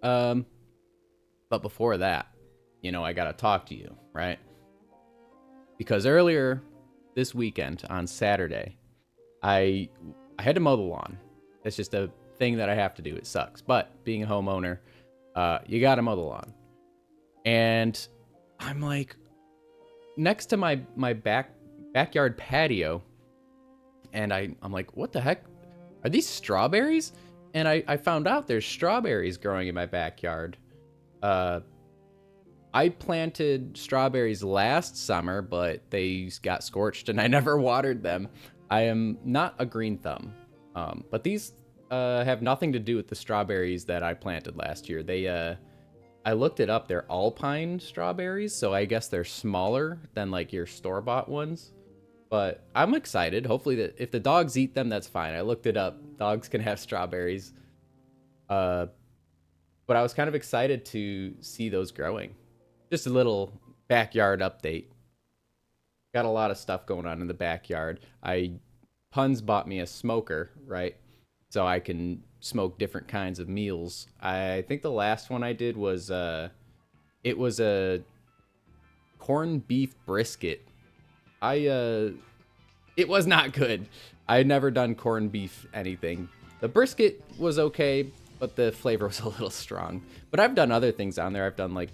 Um, but before that, I gotta talk to you, right? Because earlier this weekend on Saturday, I I had to mow the lawn. It's just a thing that I have to do. It sucks, but being a homeowner, you gotta mow the lawn. And I'm like next to my backyard patio, and I'm like, what the heck? Are these strawberries? And I found out there's strawberries growing in my backyard. Uh, I planted strawberries last summer, but they got scorched and I never watered them. I am not a green thumb. But these have nothing to do with the strawberries that I planted last year. I looked it up. They're alpine strawberries, so I guess they're smaller than like your store-bought ones. But I'm excited. Hopefully, that if the dogs eat them, that's fine. I looked it up. Dogs can have strawberries. Uh, but I was kind of excited to see those growing. Just a little backyard update. Got a lot of stuff going on in the backyard. Puns bought me a smoker, right? So I can smoke different kinds of meals. I think the last one I did was it was a corned beef brisket. It was not good. I had never done corned beef anything. The brisket was okay, but the flavor was a little strong. But I've done other things on there. I've done like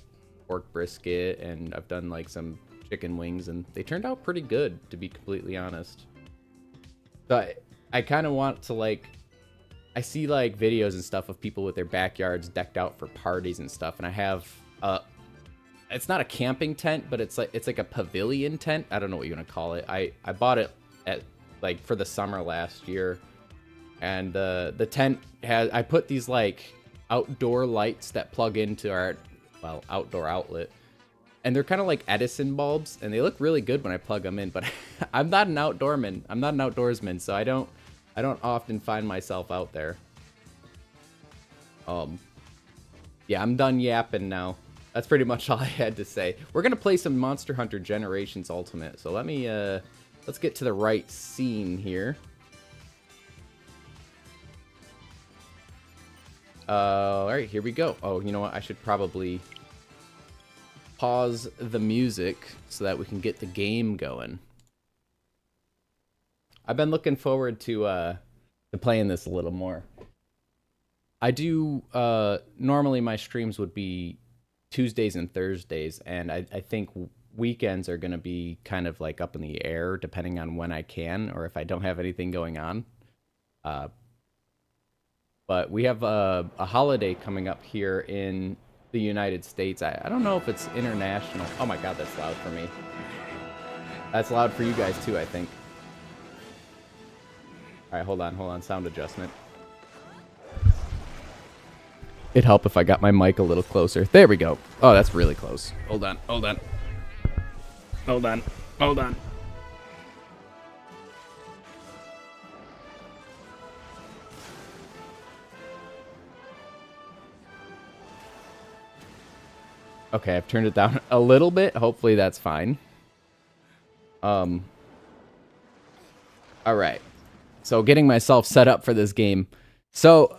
pork brisket, and I've done like some chicken wings, and they turned out pretty good, to be completely honest. But I kind of want to I see like videos and stuff of people with their backyards decked out for parties and stuff, and I have it's not a camping tent, but it's like a pavilion tent. I don't know what you want to call it. I bought it at like for the summer last year, and the tent has, I put these like outdoor lights that plug into our outdoor outlet, and they're kind of like Edison bulbs, and they look really good when I plug them in. But I'm not an outdoorman. I'm not an outdoorsman, so I don't often find myself out there. Yeah, I'm done yapping now. That's pretty much all I had to say. We're gonna play some Monster Hunter Generations Ultimate. So let's get to the right scene here. All right, here we go. Oh, you know what? I should probably pause the music so that we can get the game going. I've been looking forward to playing this a little more. I do normally my streams would be Tuesdays and Thursdays, and I think weekends are going to be kind of like up in the air depending on when I can or if I don't have anything going on. But we have a holiday coming up here in the United States. I don't know if it's international. Oh my god, that's loud for me. That's loud for you guys too, I think. All right, hold on. Sound adjustment. It'd help if I got my mic a little closer. There we go. Oh, that's really close. Hold on. Okay, I've turned it down a little bit. Hopefully that's fine. All right. So getting myself set up for this game. So,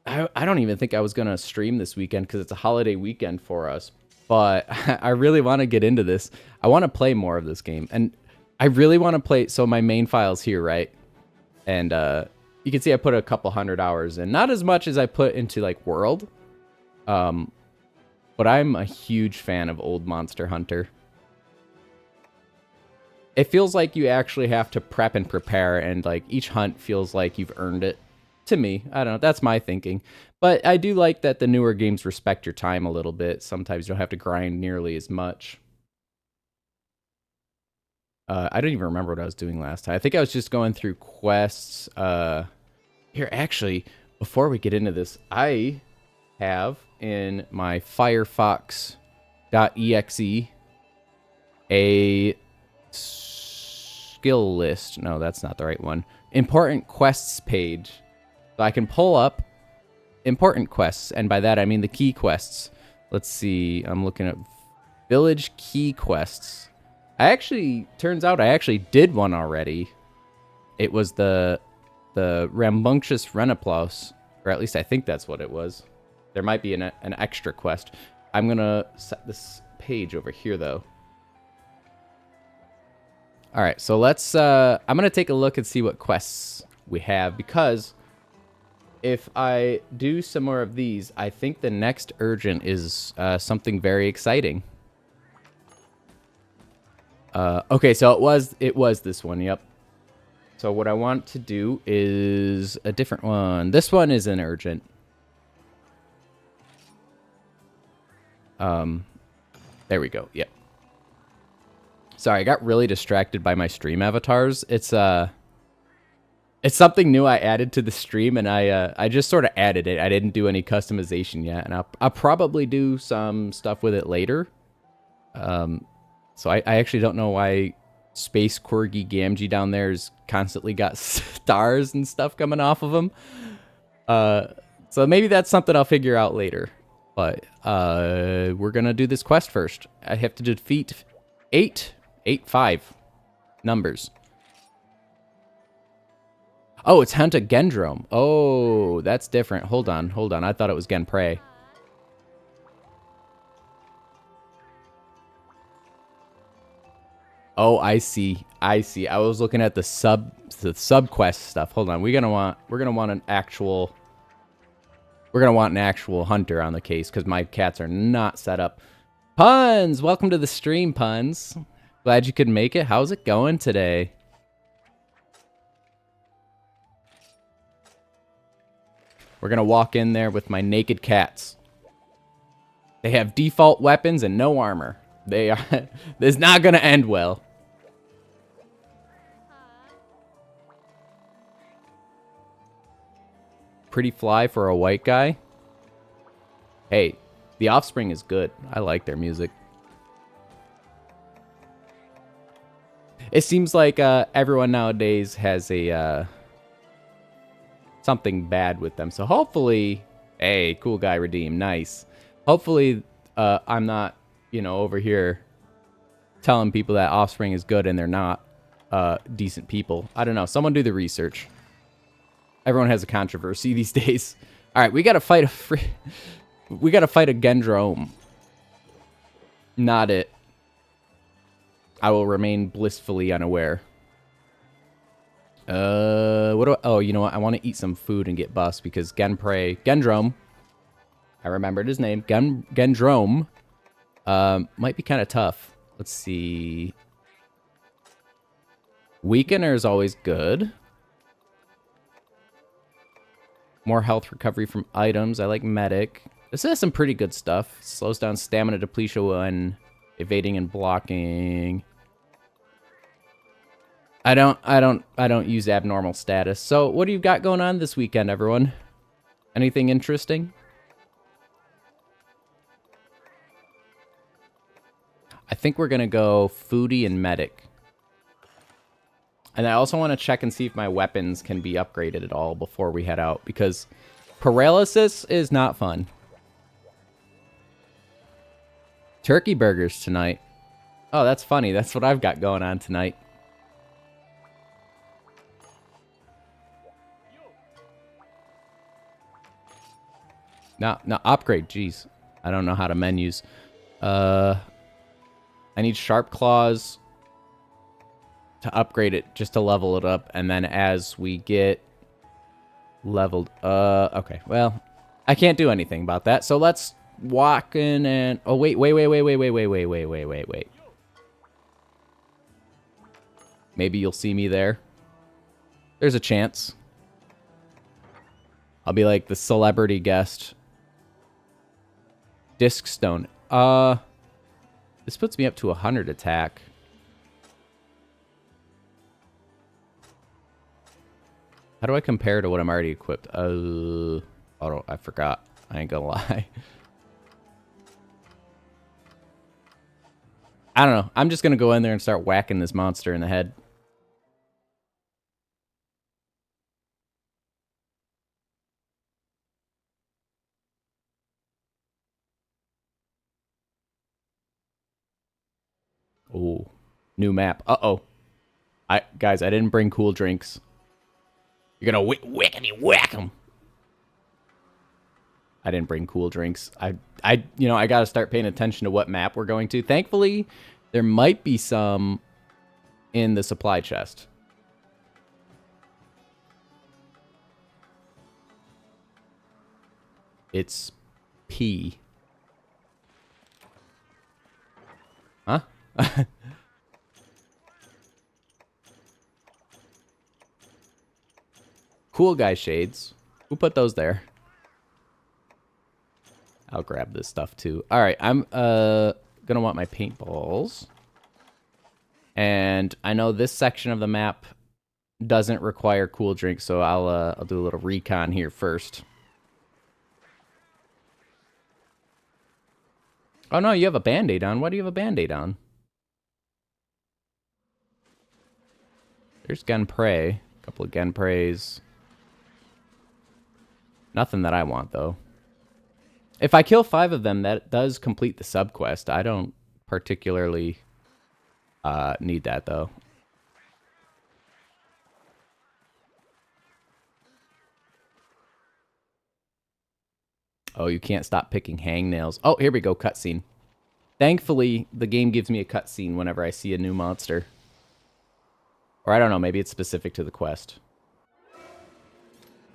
I don't even think I was going to stream this weekend because it's a holiday weekend for us. But I really want to get into this. I want to play more of this game. And I really want to play. So my main file's here, right? And you can see I put a couple 100 hours in. Not as much as I put into like World. But I'm a huge fan of old Monster Hunter. It feels like you actually have to prep and prepare, and like each hunt feels like you've earned it. To me, I don't know. That's my thinking. But I do like that the newer games respect your time a little bit. Sometimes you don't have to grind nearly as much. I don't even remember what I was doing last time. I think I was just going through quests. Here, actually, before we get into this, I have in my Firefox.exe a skill list. No, that's not the right one. Important quests page. So I can pull up important quests, and by that I mean the key quests. Let's see. I'm looking at village key quests. Turns out I actually did one already. It was the rambunctious Renoplaus, or at least I think that's what it was. There might be an extra quest. I'm going to set this page over here, though. All right, so let's... I'm going to take a look and see what quests we have, because if I do some more of these, I think the next urgent is something very exciting. Okay, so it was this one, yep. So what I want to do is a different one. This one is an urgent. There we go. Yep. Sorry, I got really distracted by my stream avatars. It's something new I added to the stream, and I just sort of added it. I didn't do any customization yet, and I'll probably do some stuff with it later. So I actually don't know why Space Corgi Gamgee down there's constantly got stars and stuff coming off of him. So maybe that's something I'll figure out later. But we're gonna do this quest first. I have to defeat 5 numbers. Oh, it's Hunt a Gendrome. Oh, that's different. Hold on. I thought it was Genprey. Oh, I see. I was looking at the sub quest stuff. Hold on. We're gonna want an actual hunter on the case because my cats are not set up. Puns, welcome to the stream, Puns. Glad you could make it. How's it going today? We're gonna walk in there with my naked cats. They have default weapons and no armor. They are. This is not gonna end well. Pretty fly for a white guy. Hey, The Offspring is good. I like their music. It seems like everyone nowadays has a something bad with them. So hopefully, hey, cool guy redeemed, nice. Hopefully, I'm not, over here telling people that Offspring is good and they're not decent people. I don't know. Someone do the research. Everyone has a controversy these days. All right, we gotta fight a Gendrome. Not it. I will remain blissfully unaware. Oh, you know what? I want to eat some food and get buffs because Gendrome, I remembered his name. Gendrome, might be kind of tough. Let's see. Weakener is always good. More health recovery from items. I like medic. This has some pretty good stuff. Slows down stamina depletion when evading and blocking. I don't use abnormal status. So what do you got going on this weekend, everyone? Anything interesting? I think we're gonna go foodie and medic. And I also want to check and see if my weapons can be upgraded at all before we head out, because paralysis is not fun. Turkey burgers tonight. Oh, that's funny. That's what I've got going on tonight. No, upgrade. Jeez. I don't know how to menus. I need sharp claws to upgrade it, just to level it up, and then as we get leveled, okay, well, I can't do anything about that, so let's walk in and, oh, wait, maybe you'll see me there. There's a chance. I'll be like the celebrity guest. Disc stone. This puts me up to 100 attack. How do I compare to what I'm already equipped? Oh, I forgot. I ain't gonna lie. I don't know. I'm just gonna go in there and start whacking this monster in the head. Oh, new map. Uh-oh. Guys, I didn't bring cool drinks. You're gonna whackity whack them. I didn't bring cool drinks. I got to start paying attention to what map we're going to. Thankfully, there might be some in the supply chest. It's P. Huh? Cool guy shades. Who put those there? I'll grab this stuff too. All right, I'm gonna want my paintballs. And I know this section of the map doesn't require cool drinks, so I'll do a little recon here first. Oh no, you have a band-aid on. Why do you have a band-aid on? There's gunpray. A couple of gunprays. Nothing that I want, though. If I kill 5 of them, that does complete the subquest. I don't particularly need that, though. Oh, you can't stop picking hangnails. Oh, here we go, cutscene. Thankfully, the game gives me a cutscene whenever I see a new monster. Or I don't know, maybe it's specific to the quest.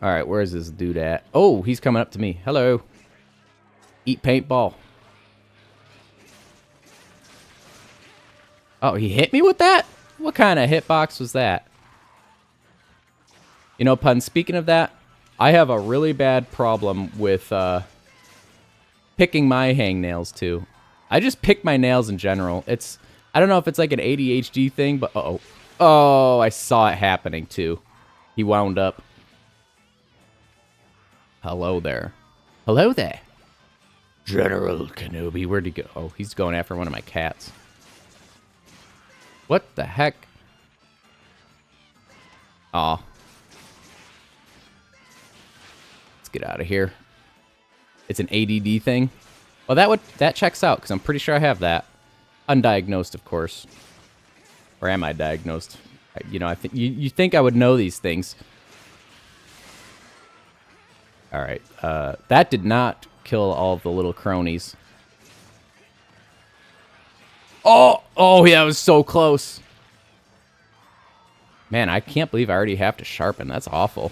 Alright, where is this dude at? Oh, he's coming up to me. Hello. Eat paintball. Oh, he hit me with that? What kind of hitbox was that? You know, Pun, speaking of that, I have a really bad problem with picking my hangnails, too. I just pick my nails in general. I don't know if it's like an ADHD thing, but uh-oh. Oh, I saw it happening, too. He wound up. Hello there. Hello there. General Kenobi, where'd he go? Oh, he's going after one of my cats. What the heck? Aw. Let's get out of here. It's an ADD thing. Well, that checks out, because I'm pretty sure I have that. Undiagnosed, of course. Or am I diagnosed? You know, I think you think I would know these things. All right. That did not kill all of the little cronies. Oh, yeah, it was so close. Man, I can't believe I already have to sharpen. That's awful.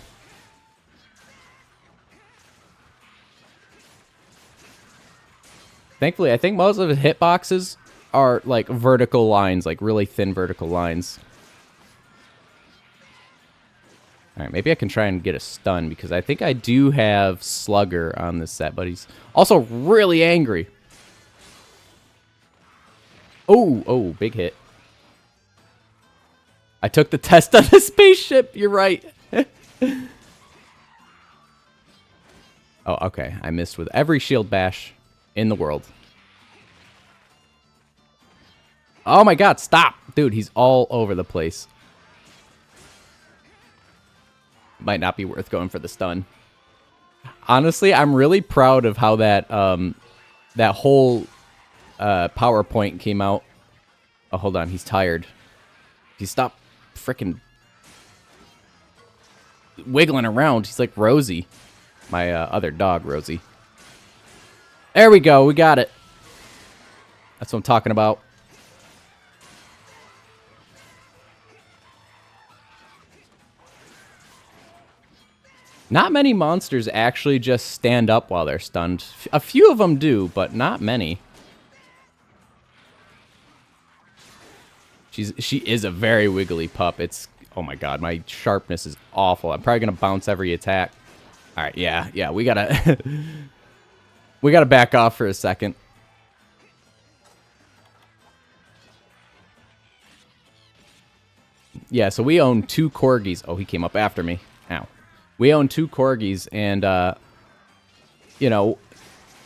Thankfully, I think most of his hitboxes are like vertical lines, like really thin vertical lines. All right, maybe I can try and get a stun because I think I do have Slugger on this set, but he's also really angry. Oh, big hit. I took the test on the spaceship. You're right. Oh, okay. I missed with every shield bash in the world. Oh my god, stop. Dude, he's all over the place. Might not be worth going for the stun. Honestly, I'm really proud of how that that whole PowerPoint came out. Oh, hold on. He's tired. He stopped freaking wiggling around. He's like Rosie. My other dog, Rosie. There we go. We got it. That's what I'm talking about. Not many monsters actually just stand up while they're stunned. A few of them do, but not many. She is a very wiggly pup. Oh my god, my sharpness is awful. I'm probably gonna bounce every attack. All right, yeah, we gotta we gotta back off for a second. Yeah, so we own 2 corgis. Oh, he came up after me. Ow. We own 2 corgis, and you know,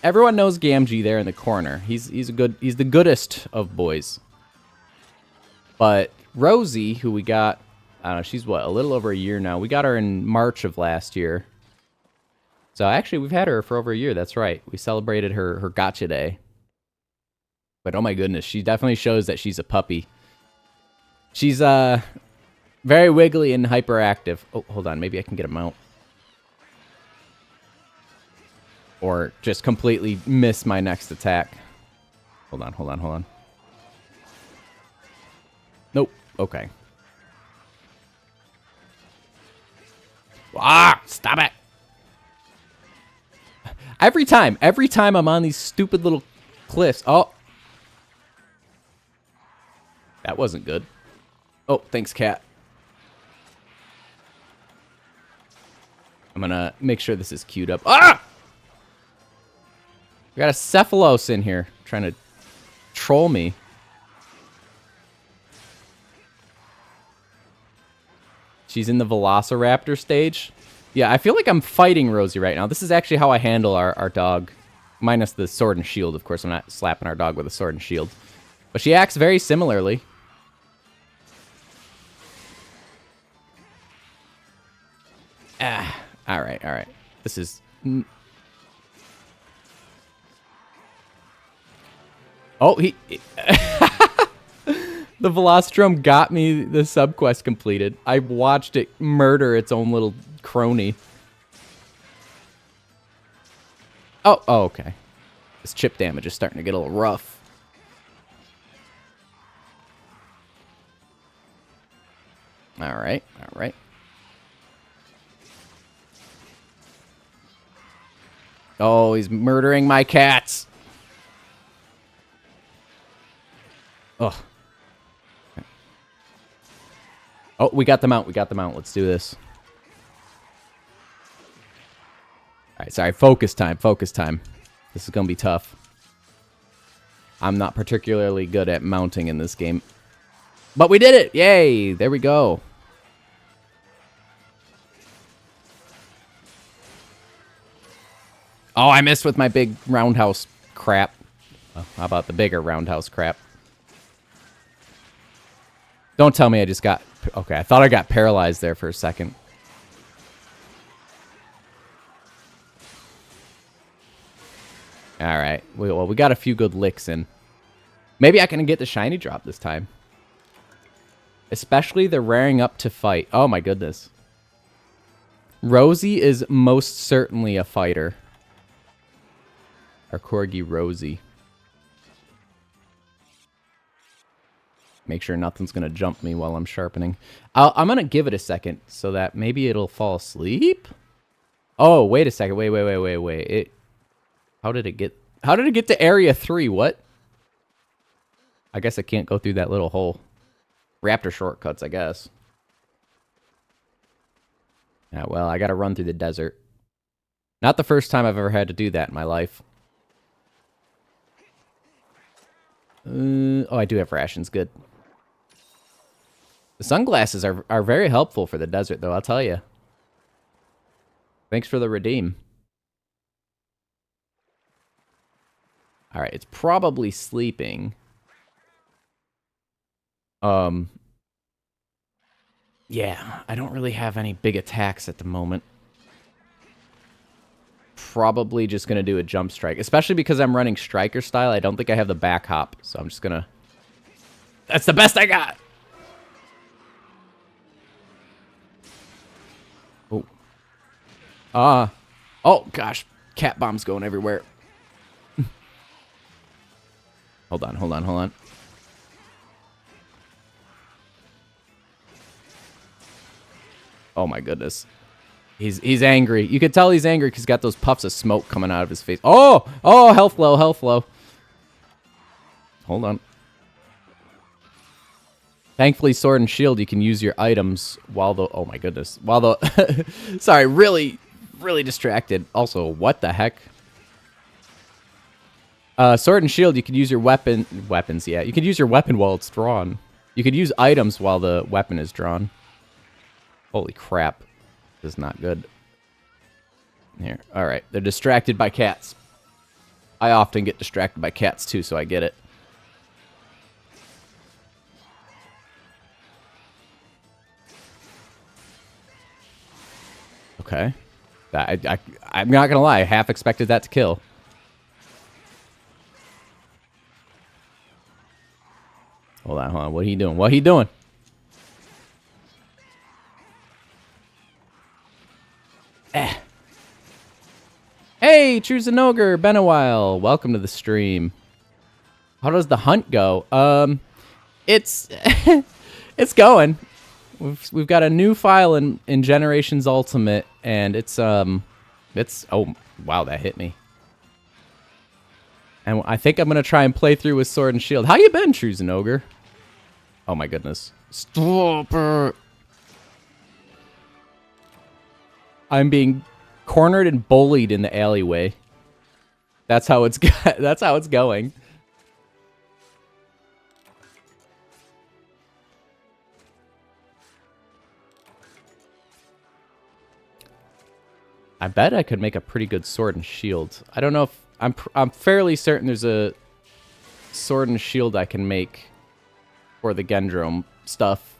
everyone knows Gamgee there in the corner. He's the goodest of boys. But Rosie, who we got, I don't know, she's what, a little over a year now. We got her in March of last year. So actually, we've had her for over a year. That's right. We celebrated her gotcha day. But oh my goodness, she definitely shows that she's a puppy. She's very wiggly and hyperactive. Oh, hold on, maybe I can get a mount. or just completely miss my next attack. Hold on, hold on, hold on. Nope. Okay. Ah, stop it. Every time I'm on these stupid little cliffs. Oh. That wasn't good. Oh, thanks, cat. I'm gonna make sure this is queued up. Ah! We got a Cephalos in here trying to troll me. She's in the Velociraptor stage. Yeah, I feel like I'm fighting Rosie right now. This is actually how I handle our dog. Minus the sword and shield, of course. I'm not slapping our dog with a sword and shield. But she acts very similarly. Ah, alright, alright. This is... Oh, he... The Velocitrum got me the subquest completed. I watched it murder its own little crony. Oh, okay. This chip damage is starting to get a little rough. Alright, alright. Oh, he's murdering my cats. Ugh. Oh, we got them out. We got them out. Let's do this. All right, sorry. Focus time. Focus time. This is going to be tough. I'm not particularly good at mounting in this game. But we did it! Yay! There we go. Oh, I missed with my big roundhouse crap. Well, how about the bigger roundhouse crap? Don't tell me I just got... Okay, I thought I got paralyzed there for a second. Alright. Well, we got a few good licks in. Maybe I can get the shiny drop this time. Especially the raring up to fight. Oh my goodness. Rosie is most certainly a fighter. Our Corgi Rosie. Make sure nothing's going to jump me while I'm sharpening. I'm going to give it a second so that maybe it'll fall asleep. Oh, wait a second. Wait. How did it get to area 3? What? I guess I can't go through that little hole. Raptor shortcuts, I guess. Yeah, well, I got to run through the desert. Not the first time I've ever had to do that in my life. Oh, I do have rations. Good. The sunglasses are very helpful for the desert, though, I'll tell you. Thanks for the redeem. Alright, it's probably sleeping. Yeah, I don't really have any big attacks at the moment. Probably just going to do a jump strike. Especially because I'm running striker style. I don't think I have the back hop. So I'm just going to... That's the best I got! Oh. Oh, gosh. Cat bombs going everywhere. Hold on. Oh, my goodness. He's angry. You can tell he's angry because he's got those puffs of smoke coming out of his face. Oh! Oh, health low. Hold on. Thankfully, sword and shield, you can use your items while the... Oh, my goodness. While the... Sorry, really distracted. Also, what the heck? Sword and shield, you can use your weapons, yeah. You can use your weapon while it's drawn. You could use items while the weapon is drawn. Holy crap. This is not good. Here. Alright. They're distracted by cats. I often get distracted by cats, too, so I get it. Okay. I'm not gonna lie. I half expected that to kill. Hold on. What are you doing? Hey, Choose an Ogre, been a while. Welcome to the stream. How does the hunt go? It's it's going. We've got a new file in Generations Ultimate, and it's oh wow, that hit me. And I think I'm gonna try and play through with Sword and Shield. How you been, Choose an Ogre? Oh my goodness. Stop it. I'm being cornered and bullied in the alleyway. That's how it's that's how it's going. I bet I could make a pretty good Sword and Shield. I don't know if I'm fairly certain there's a Sword and Shield I can make for the Gendrome stuff.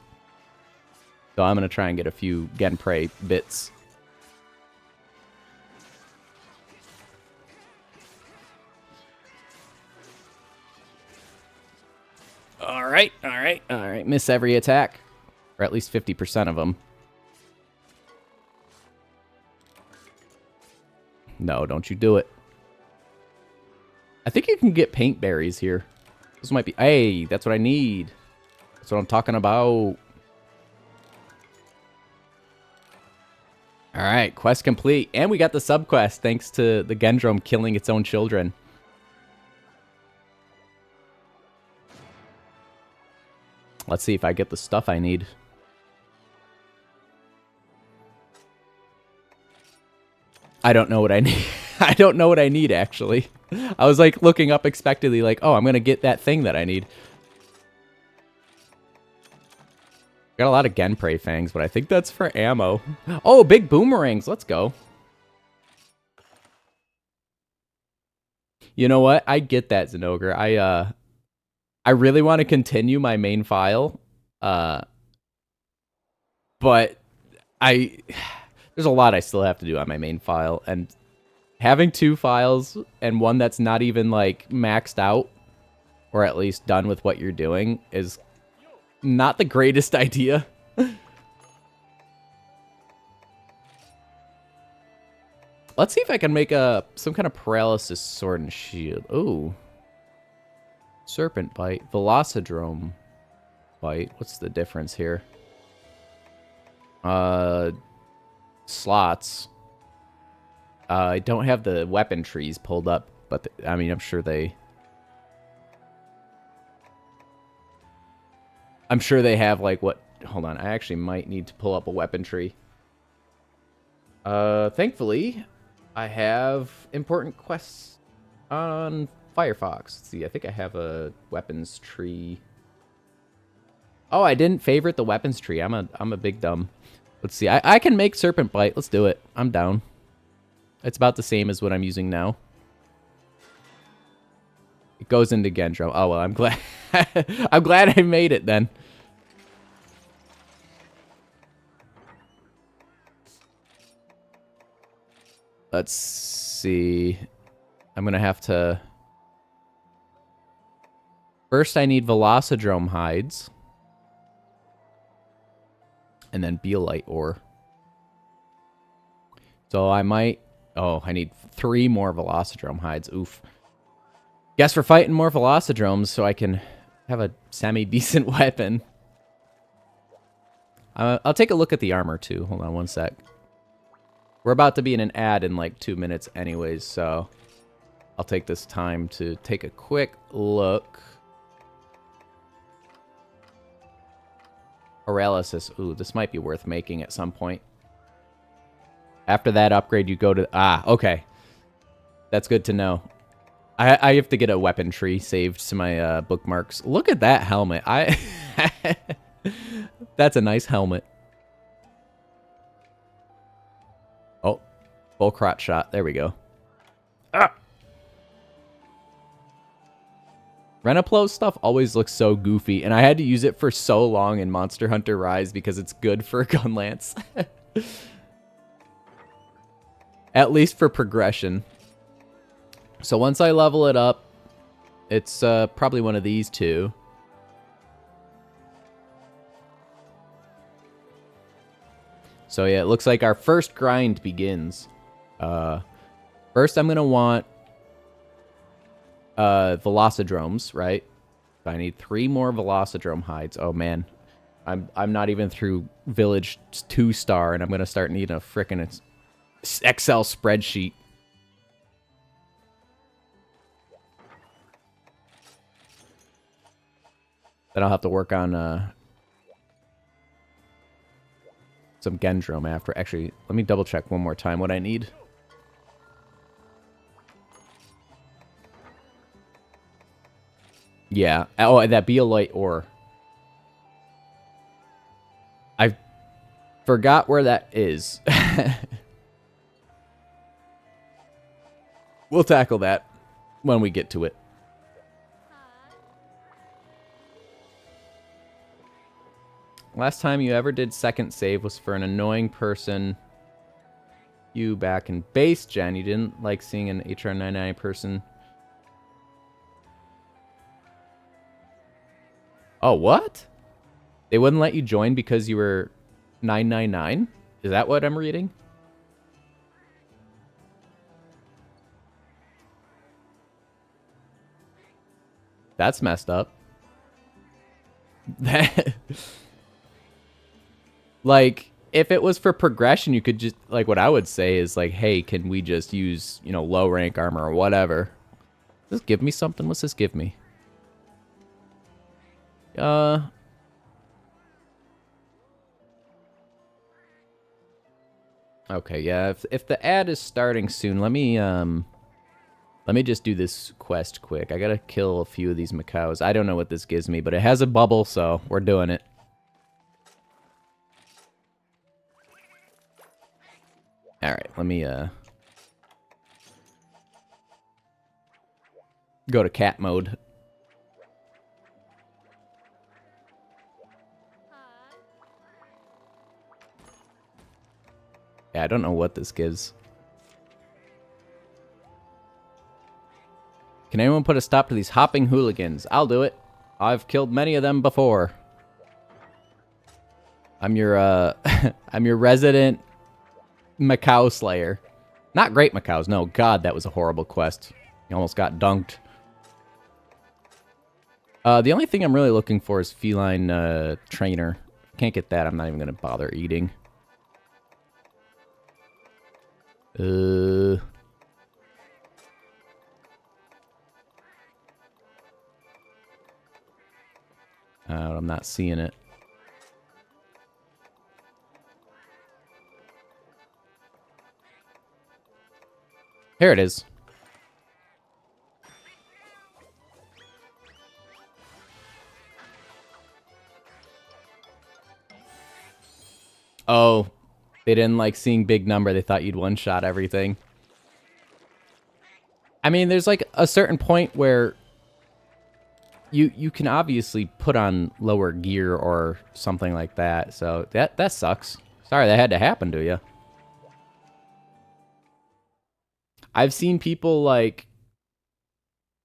So I'm gonna try and get a few Genprey bits. All right. Miss every attack, or at least 50% of them. No, don't you do it. I think you can get paint berries here. This might be... Hey, that's what I need. That's what I'm talking about. All right, quest complete. And we got the subquest thanks to the Gendrome killing its own children. Let's see if I get the stuff I need. I don't know what I need. I don't know what I need, actually. I was, like, looking up expectedly, like, oh, I'm going to get that thing that I need. Got a lot of Genprey fangs, but I think that's for ammo. Oh, big boomerangs. Let's go. You know what? I get that, Zenogre. I really want to continue my main file. But there's a lot I still have to do on my main file, and having two files and one that's not even like maxed out or at least done with what you're doing is not the greatest idea. Let's see if I can make some kind of paralysis Sword and Shield. Ooh. Serpent Bite. Velocidrome Bite. What's the difference here? Slots. I don't have the weapon trees pulled up, but I mean, I'm sure they have like what... Hold on, I actually might need to pull up a weapon tree. Thankfully, I have important quests on Firefox. Let's see, I think I have a weapons tree. Oh, I didn't favorite the weapons tree. I'm a big dumb. Let's see, I can make Serpent Bite. Let's do it. I'm down. It's about the same as what I'm using now. It goes into Gendrome. Oh, well, I'm glad. I'm glad I made it then. Let's see. I'm going to have to... First, I need Velocidrome hides. And then Beelite ore. So I might... Oh, I need 3 more Velocidrome hides. Oof. Guess we're fighting more Velocidromes so I can have a semi-decent weapon. I'll take a look at the armor, too. Hold on one sec. We're about to be in an ad in, like, 2 minutes anyways, so... I'll take this time to take a quick look. Paralysis. Ooh, this might be worth making at some point. After that upgrade, you go to... Ah, okay. That's good to know. I have to get a weapon tree saved to my bookmarks. Look at that helmet. That's a nice helmet. Oh, full crotch shot. There we go. Ah! Renaplo's stuff always looks so goofy, and I had to use it for so long in Monster Hunter Rise because it's good for gun lance. At least for progression. So once I level it up, it's probably one of these two. So yeah, it looks like our first grind begins. First, I'm going to want Velocidromes, right? I need 3 more Velocidrome hides. Oh, man. I'm not even through Village 2-star, and I'm going to start needing a frickin' Excel spreadsheet. Then I'll have to work on some Gendrome after. Actually, let me double check one more time what I need. Yeah. Oh, that Beolite ore. I forgot where that is. We'll tackle that when we get to it. Last time you ever did second save was for an annoying person you back in base gen. You didn't like seeing an HR99 person. Oh, what? They wouldn't let you join because you were 999? Is that what I'm reading? That's messed up. Like, if it was for progression, you could just, like, what I would say is, like, hey, can we just use, you know, low rank armor or whatever? Does this give me something? What's this give me? Okay, yeah, if the ad is starting soon, let me just do this quest quick. I gotta kill a few of these macaws. I don't know what this gives me, but it has a bubble, so we're doing it. Alright, let me, go to cat mode. Yeah, I don't know what this gives. Can anyone put a stop to these hopping hooligans? I'll do it. I've killed many of them before. I'm your, I'm your resident Macau Slayer. Not great Macaws. No, God, that was a horrible quest. You almost got dunked. The only thing I'm really looking for is feline trainer. Can't get that. I'm not even going to bother eating. I'm not seeing it. Here it is. Oh, they didn't like seeing big number. They thought you'd one-shot everything. I mean, there's like a certain point where you can obviously put on lower gear or something like that. So that sucks. Sorry that had to happen to you. I've seen people like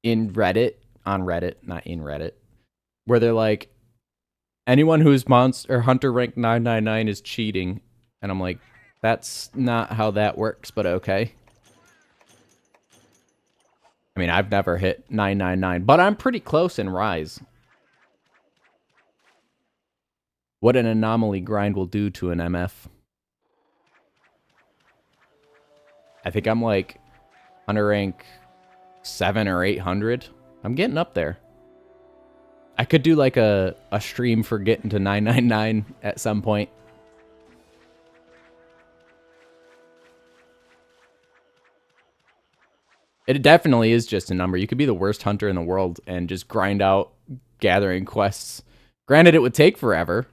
in Reddit, on Reddit, not in Reddit, where they're like, anyone who's monster or hunter rank 999 is cheating. And I'm like, that's not how that works, but okay. I mean, I've never hit 999, but I'm pretty close in Rise. What an anomaly grind will do to an MF. I think I'm like hunter rank 7 or 800. I'm getting up there. I could do like a stream for getting to 999 at some point. It definitely is just a number. You could be the worst hunter in the world and just grind out gathering quests. Granted, it would take forever.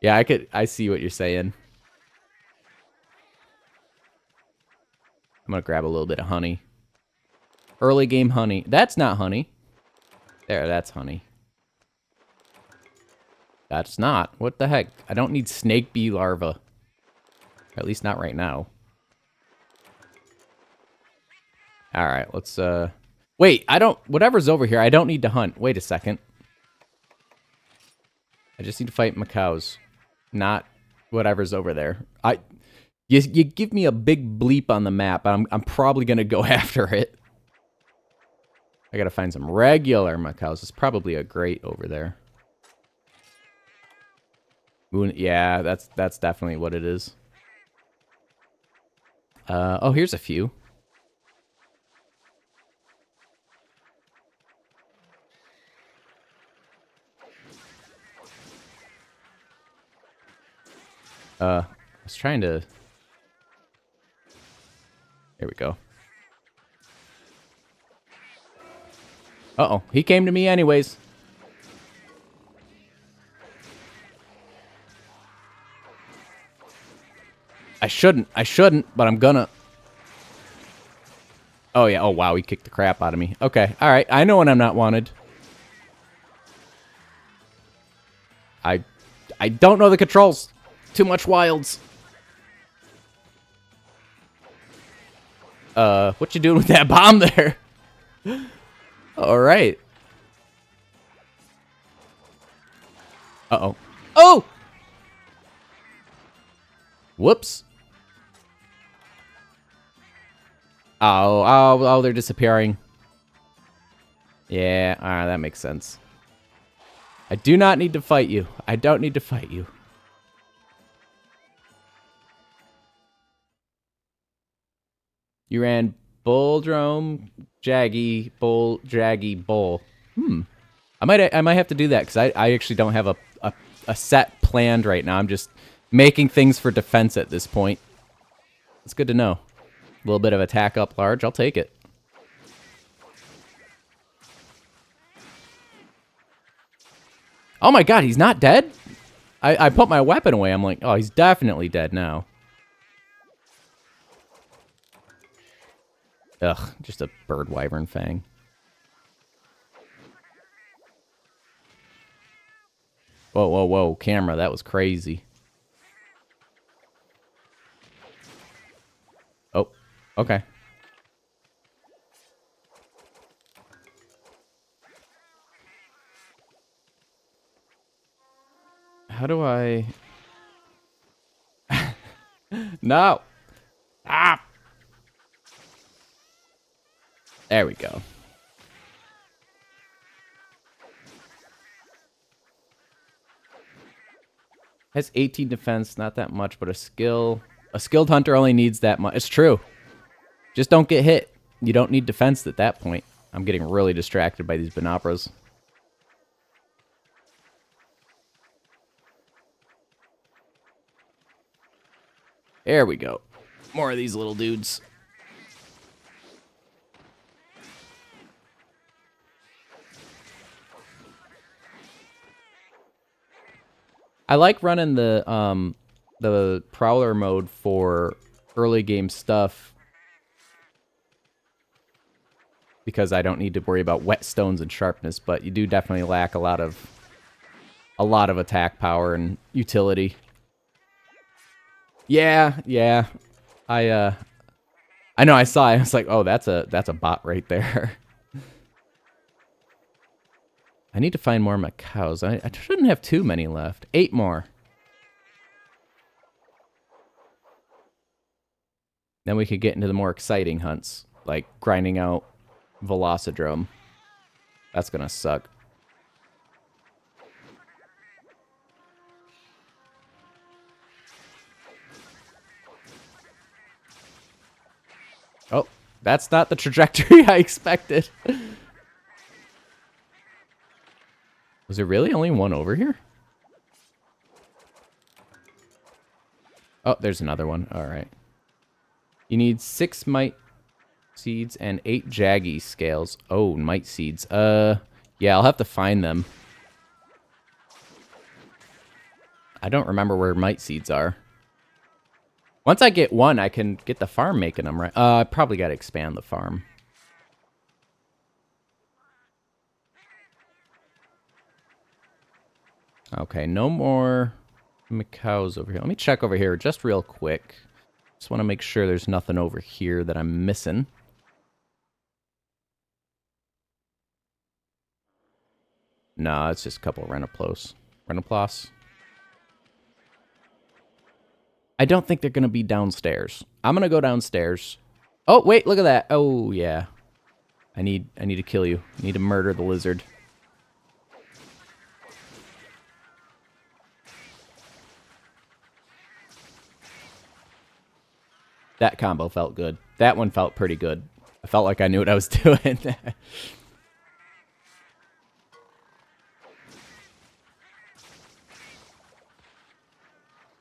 Yeah, I see what you're saying. I'm gonna grab a little bit of honey. Early game honey. That's not honey. There, that's honey. That's not. What the heck? I don't need snake bee larva. At least not right now. Alright, let's, wait, whatever's over here, I don't need to hunt. Wait a second. I just need to fight macaws. Not whatever's over there. You give me a big bleep on the map, I'm probably gonna go after it. I gotta find some regular macaws. It's probably a grate over there. Yeah, that's definitely what it is. Oh, here's a few. I was trying to... There we go. Uh-oh, he came to me anyways. I shouldn't, but I'm gonna. Oh, yeah. Oh, wow, he kicked the crap out of me. Okay, all right. I know when I'm not wanted. I don't know the controls. Too much wilds. What you doing with that bomb there? All right. Uh-oh. Oh! Whoops. Oh, they're disappearing. Yeah, that makes sense. I do not need to fight you. I don't need to fight you. You ran Bulldrome, Jaggy, Bull, Jaggy, Bull. I might have to do that because I actually don't have a set planned right now. I'm just making things for defense at this point. It's good to know. A little bit of attack up large. I'll take it. Oh my god, he's not dead? I put my weapon away. I'm like, oh, he's definitely dead now. Ugh, just a bird wyvern fang. Whoa, whoa, whoa, camera, that was crazy. Oh, okay. How do I... No! Ah! There we go. Has 18 defense, not that much, but a skilled hunter only needs that much. It's true. Just don't get hit. You don't need defense at that point. I'm getting really distracted by these Bonopras. There we go. More of these little dudes. I like running the Prowler mode for early game stuff because I don't need to worry about whetstones and sharpness, but you do definitely lack a lot of attack power and utility. Yeah. I know I saw it. I was like, "Oh, that's a bot right there." I need to find more macaws. I shouldn't have too many left. 8 more. Then we could get into the more exciting hunts, like grinding out Velocidrome. That's gonna suck. Oh, that's not the trajectory I expected. Was there really only one over here? Oh, there's another one. All right. You need 6 mite seeds and 8 jaggy scales. Oh, mite seeds. Yeah, I'll have to find them. I don't remember where mite seeds are. Once I get one, I can get the farm making them, right? I probably got to expand the farm. Okay, no more macaws over here. Let me check over here just real quick. Just want to make sure there's nothing over here that I'm missing. No, it's just a couple of Renoplos. I don't think they're going to be downstairs. I'm going to go downstairs. Oh, wait, look at that. Oh, yeah. I need to kill you. I need to murder the lizard. That combo felt good. That one felt pretty good. I felt like I knew what I was doing.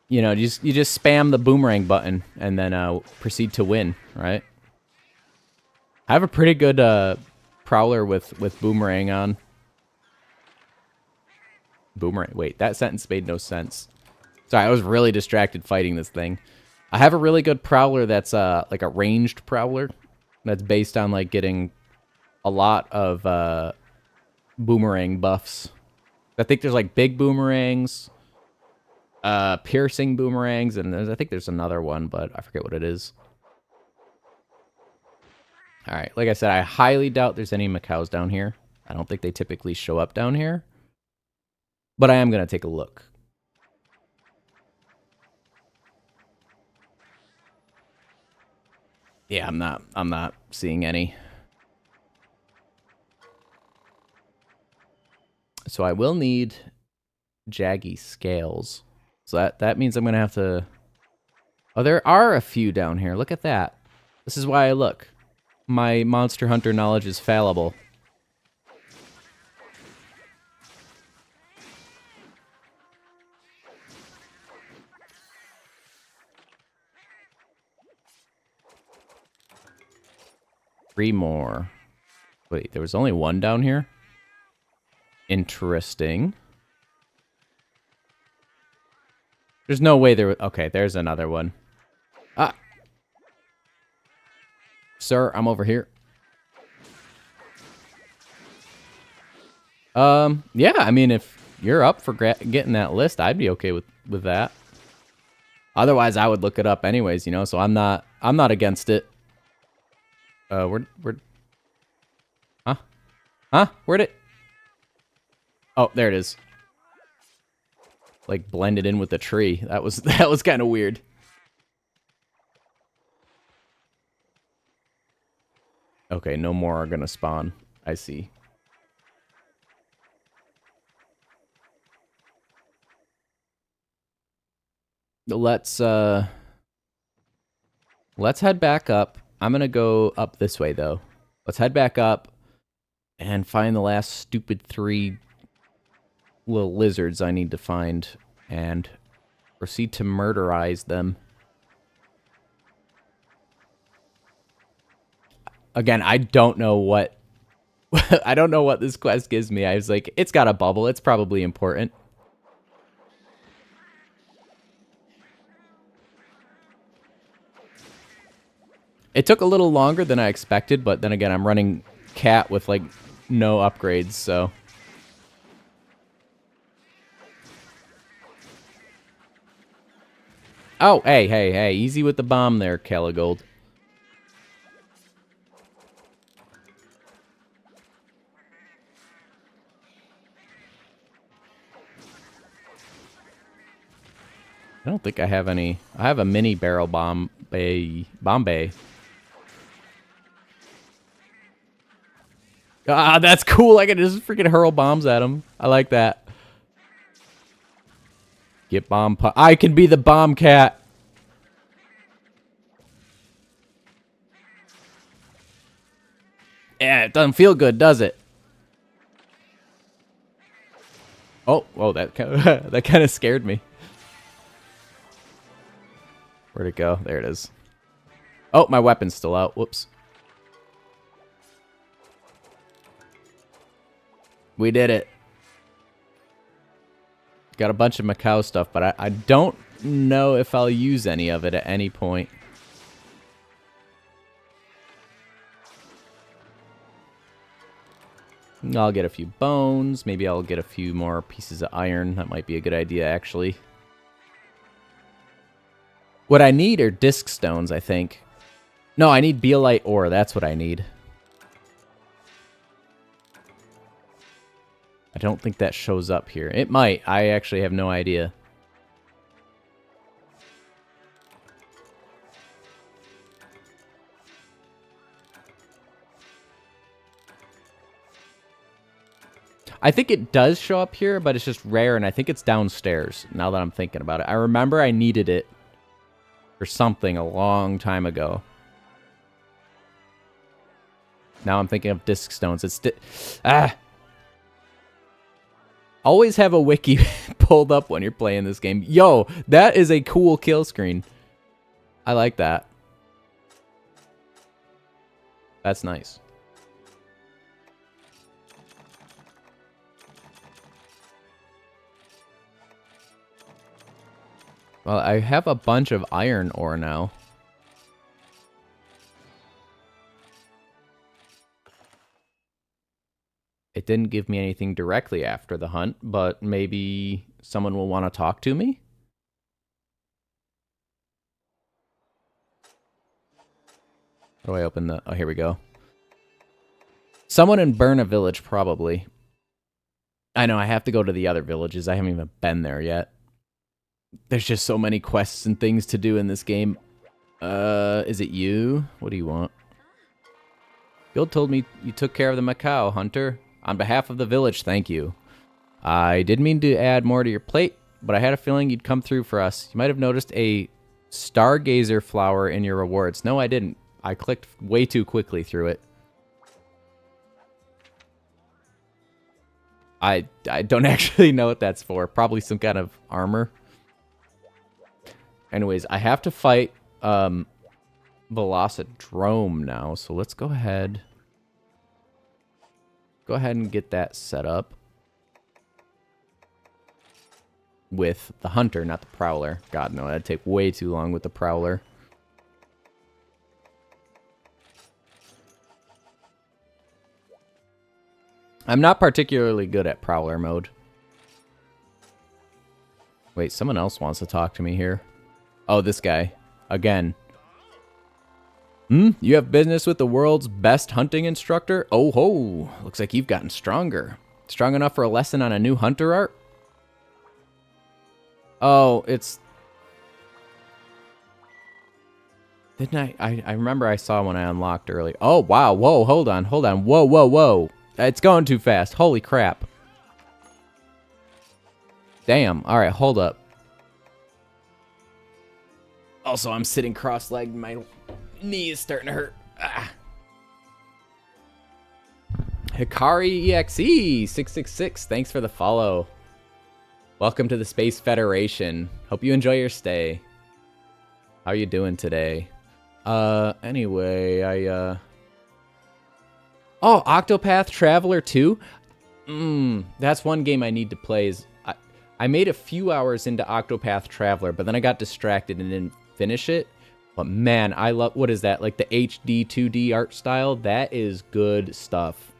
You know, you just spam the boomerang button and then proceed to win, right? I have a pretty good prowler with boomerang on. Boomerang. Wait, that sentence made no sense. Sorry, I was really distracted fighting this thing. I have a really good prowler that's like a ranged prowler. That's based on like getting a lot of boomerang buffs. I think there's like big boomerangs, piercing boomerangs, and I think there's another one, but I forget what it is. All right, like I said, I highly doubt there's any macaws down here. I don't think they typically show up down here, but I am gonna take a look. Yeah, I'm not seeing any. So I will need jaggy scales. So that means I'm gonna have to. Oh, there are a few down here. Look at that. This is why I look. My Monster Hunter knowledge is fallible. Three more. Wait, there was only one down here? Interesting. There's no way there was... Okay, there's another one. Ah! Sir, I'm over here. Yeah, I mean, if you're up for getting that list, I'd be okay with that. Otherwise, I would look it up anyways, you know, so I'm not against it. We're... Huh? Huh? Where'd it... Oh, there it is. Like, blended in with the tree. That was kind of weird. Okay, no more are gonna spawn. I see. Let's head back up. I'm gonna go up this way, though. Let's head back up and find the last stupid 3 little lizards I need to find and proceed to murderize them. Again, I don't know what I don't know what this quest gives me. I was like, it's got a bubble. It's probably important. It took a little longer than I expected, but then again, I'm running cat with like no upgrades, so. Oh, hey, easy with the bomb there, Caligold. I don't think I have any. I have a mini barrel Bombay. Ah, that's cool. I can just freaking hurl bombs at him. I like that. Get bomb. I can be the bomb cat. Yeah, it doesn't feel good, does it? Oh, that that kind of scared me. Where'd it go? There it is. Oh, my weapon's still out. Whoops. We did it. Got a bunch of Macau stuff, but I don't know if I'll use any of it at any point. I'll get a few bones. Maybe I'll get a few more pieces of iron. That might be a good idea, actually. What I need are disc stones, I think. No, I need beelite ore. That's what I need. I don't think that shows up here. It might. I actually have no idea. I think it does show up here, but it's just rare, and I think it's downstairs, now that I'm thinking about it. I remember I needed it for something a long time ago. Now I'm thinking of disc stones. Always have a wiki pulled up when you're playing this game. Yo, that is a cool kill screen. I like that. That's nice. Well, I have a bunch of iron ore now. It didn't give me anything directly after the hunt, but maybe someone will want to talk to me? How do I open the... Oh, here we go. Someone in Burna Village, probably. I know, I have to go to the other villages. I haven't even been there yet. There's just so many quests and things to do in this game. Is it you? What do you want? Guild told me you took care of the Macau, Hunter. On behalf of the village, thank you. I did mean to add more to your plate, but I had a feeling you'd come through for us. You might have noticed a Stargazer flower in your rewards. No, I didn't. I clicked way too quickly through it. I don't actually know what that's for. Probably some kind of armor. Anyways, I have to fight Velocidrome now, so let's go ahead. Go ahead and get that set up. With the Hunter, not the Prowler. God, no, that'd take way too long with the Prowler. I'm not particularly good at Prowler mode. Wait, someone else wants to talk to me here. Oh, this guy. Again. You have business with the world's best hunting instructor? Oh ho! Looks like you've gotten stronger. Strong enough for a lesson on a new hunter art? Oh, it's... Didn't I remember I saw when I unlocked early. Oh, wow. Whoa, hold on. Whoa, whoa, whoa. It's going too fast. Holy crap. Damn. All right, hold up. Also, I'm sitting cross-legged. My knee is starting to hurt. Ah. Hikari EXE 666. Thanks for the follow. Welcome to the Space Federation. Hope you enjoy your stay. How are you doing today? Anyway, Oh, Octopath Traveler 2? That's one game I need to play. I made a few hours into Octopath Traveler, but then I got distracted and didn't finish it. But man, I love... What is that? Like the HD 2D art style? That is good stuff.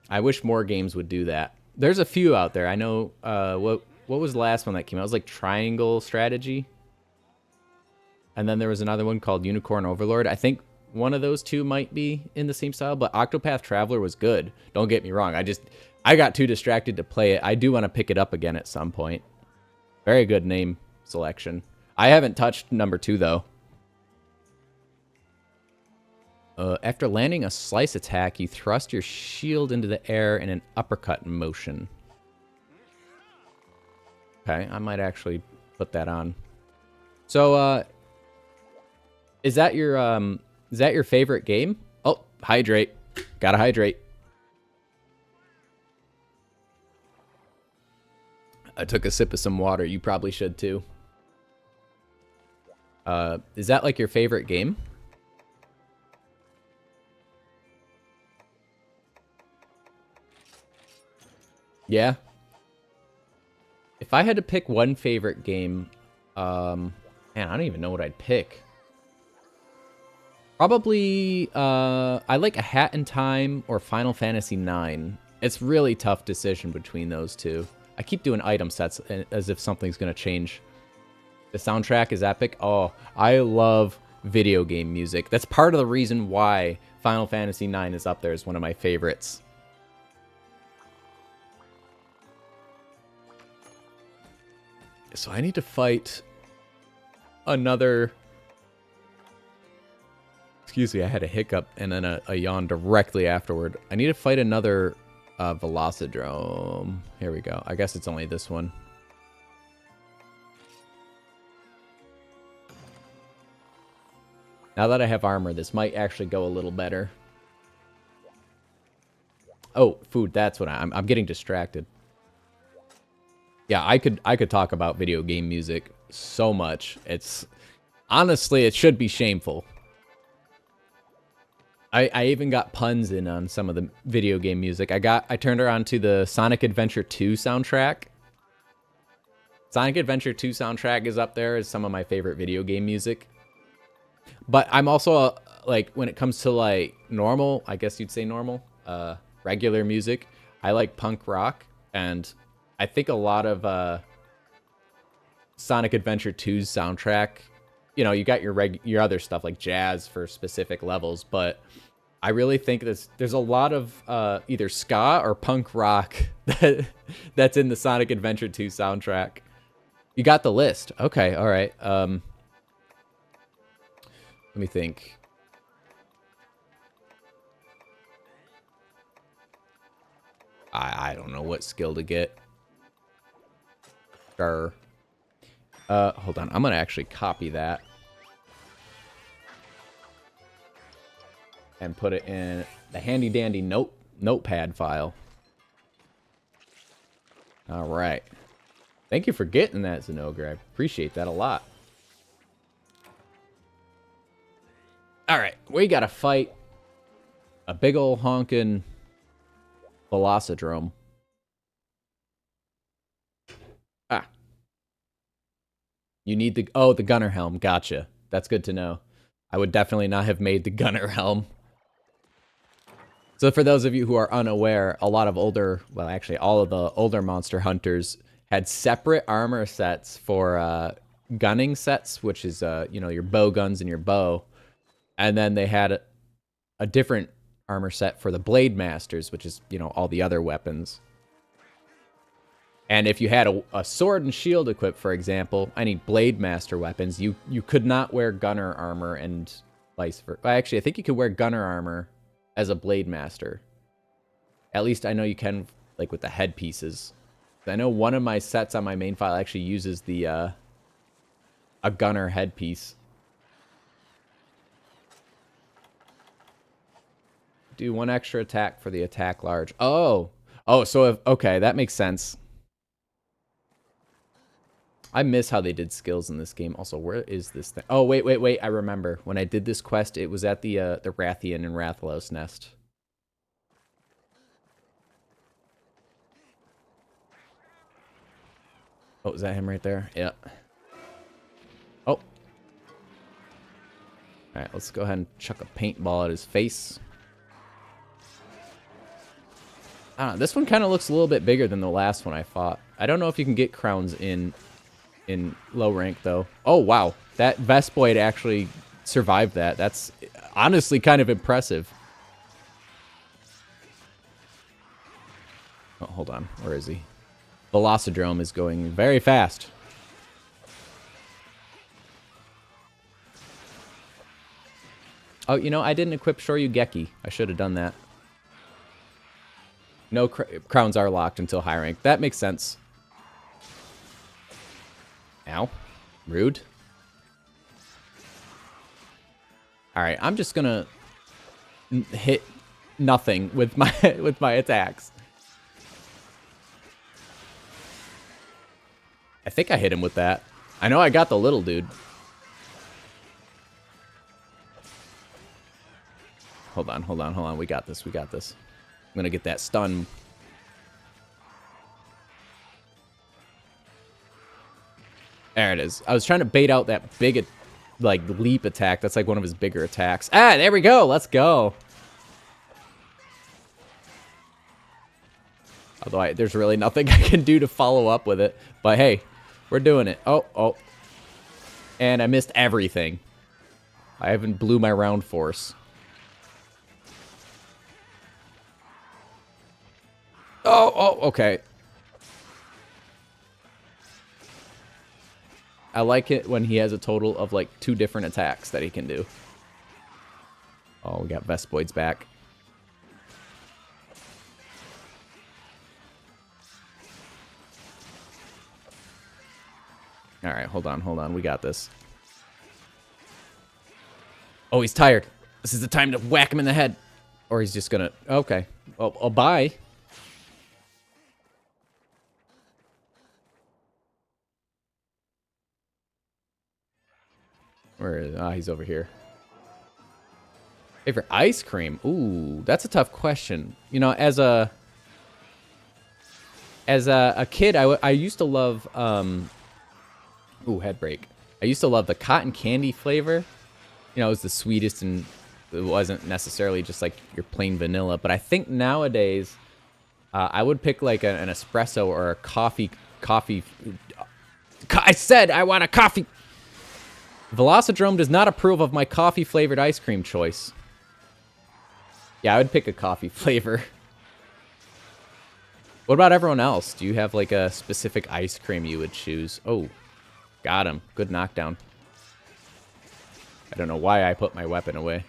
I wish more games would do that. There's a few out there. I know... What was the last one that came out? It was like Triangle Strategy. And then there was another one called Unicorn Overlord. I think one of those two might be in the same style, but Octopath Traveler was good. Don't get me wrong. I got too distracted to play it. I do want to pick it up again at some point. Very good name selection. I haven't touched number 2, though. After landing a slice attack, you thrust your shield into the air in an uppercut motion. Okay, I might actually put that on. So, is that your favorite game? Oh, hydrate. Gotta hydrate. I took a sip of some water. You probably should too. Is that like your favorite game? Yeah. If I had to pick one favorite game, man, I don't even know what I'd pick. Probably, I like A Hat in Time or Final Fantasy IX. It's really tough decision between those two. I keep doing item sets as if something's going to change. The soundtrack is epic. Oh, I love video game music. That's part of the reason why Final Fantasy IX is up there as one of my favorites. So I need to fight another... Excuse me, I had a hiccup and then a yawn directly afterward. I need to fight another Velocidrome. Here we go. I guess it's only this one. Now that I have armor, this might actually go a little better. Oh, food. That's what I'm getting distracted. Yeah, I could talk about video game music so much. It's honestly, it should be shameful. I even got puns in on some of the video game music. I turned her on to the Sonic Adventure 2 soundtrack. Sonic Adventure 2 soundtrack is up there as some of my favorite video game music. But I'm also like, when it comes to like normal, I guess you'd say normal, regular music, I like punk rock, and I think a lot of Sonic Adventure 2's soundtrack, you know, you got your other stuff like jazz for specific levels, but I really think there's a lot of either ska or punk rock that's in the Sonic Adventure 2 soundtrack. You got the list. Okay, all right. Let me think. I don't know what skill to get. Sure. Hold on. I'm gonna actually copy that and put it in the handy dandy notepad file. All right. Thank you for getting that, Zenogre. I appreciate that a lot. All right, we gotta fight a big ol' honkin' Velocidrome. Ah. You need the gunner helm. Gotcha. That's good to know. I would definitely not have made the gunner helm. So for those of you who are unaware, a lot of older, well, actually all of the older Monster Hunters had separate armor sets for gunning sets, which is, you know, your bow guns and your bow. And then they had a different armor set for the Blade Masters, which is, you know, all the other weapons. And if you had a sword and shield equipped, for example, any Blade Master weapons, you could not wear gunner armor and vice versa. Actually, I think you could wear gunner armor as a Blade Master. At least I know you can, like, with the headpieces. I know one of my sets on my main file actually uses the a gunner headpiece. Do one extra attack for the attack large. Oh, so okay, that makes sense. I miss how they did skills in this game. Also, where is this thing? Oh, wait. I remember. When I did this quest, it was at the Rathian and Rathalos nest. Oh, is that him right there? Yeah. Oh. Alright, let's go ahead and chuck a paintball at his face. I don't know, this one kind of looks a little bit bigger than the last one I fought. I don't know if you can get crowns in low rank, though. Oh, wow. That Vespoid actually survived that. That's honestly kind of impressive. Oh, hold on. Where is he? Velocidrome is going very fast. Oh, you know, I didn't equip Shoryugeki. I should have done that. No crowns are locked until high rank. That makes sense. Ow. Rude. Alright, I'm just gonna hit nothing with my attacks. I think I hit him with that. I know I got the little dude. Hold on. We got this. I'm gonna get that stun. There it is. I was trying to bait out that big, like, leap attack. That's like one of his bigger attacks. Ah, there we go. Let's go. Although there's really nothing I can do to follow up with it. But hey, we're doing it. Oh. And I missed everything. I haven't blew my round force. Oh, okay. I like it when he has a total of, like, 2 different attacks that he can do. Oh, we got Vespoid's back. All right, hold on. We got this. Oh, he's tired. This is the time to whack him in the head. Or he's just gonna... Okay. Well, bye. Where is... Ah, he's over here. Favorite ice cream? Ooh, that's a tough question. You know, as a kid, I used to love... Ooh, head break. I used to love the cotton candy flavor. You know, it was the sweetest, and it wasn't necessarily just like your plain vanilla. But I think nowadays, I would pick like an espresso or a coffee. I said I want a coffee. Velocidrome does not approve of my coffee-flavored ice cream choice. Yeah, I would pick a coffee flavor. What about everyone else? Do you have like a specific ice cream you would choose? Oh, got him. Good knockdown. I don't know why I put my weapon away.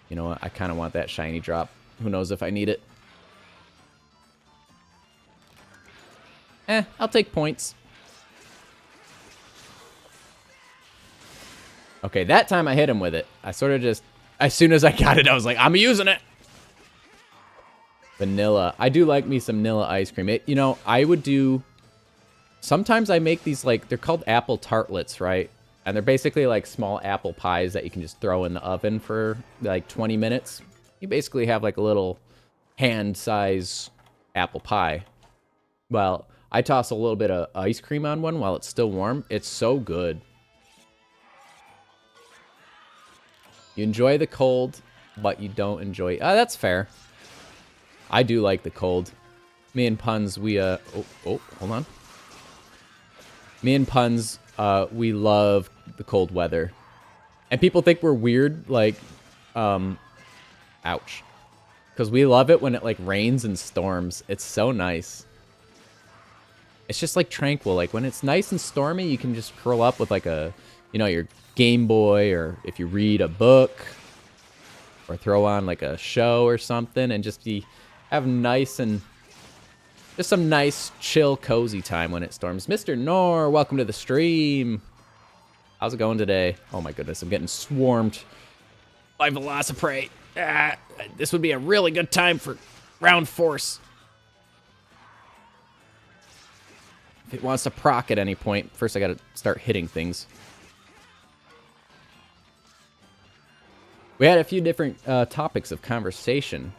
You know what? I kind of want that shiny drop. Who knows if I need it. I'll take points. Okay, that time I hit him with it. I sort of just... As soon as I got it, I was like, I'm using it! Vanilla. I do like me some vanilla ice cream. You know, I would do... Sometimes I make these, like, they're called apple tartlets, right? And they're basically like small apple pies that you can just throw in the oven for like 20 minutes. You basically have like a little hand-size apple pie. Well, I toss a little bit of ice cream on one while it's still warm. It's so good. You enjoy the cold, but you don't enjoy... that's fair. I do like the cold. Me and Puns, we, oh, hold on. Me and Puns, we love the cold weather. And people think we're weird, like, ouch. Because we love it when it, like, rains and storms. It's so nice. It's just, like, tranquil. Like, when it's nice and stormy, you can just curl up with, like, a, you know, your Game Boy, or if you read a book, or throw on, like, a show or something, and just have nice and... Just some nice, chill, cozy time when it storms. Mr. Nor, welcome to the stream. How's it going today? Oh my goodness, I'm getting swarmed by Velociprey. This would be a really good time for round force. If it wants to proc at any point, first I gotta start hitting things. We had a few different topics of conversation.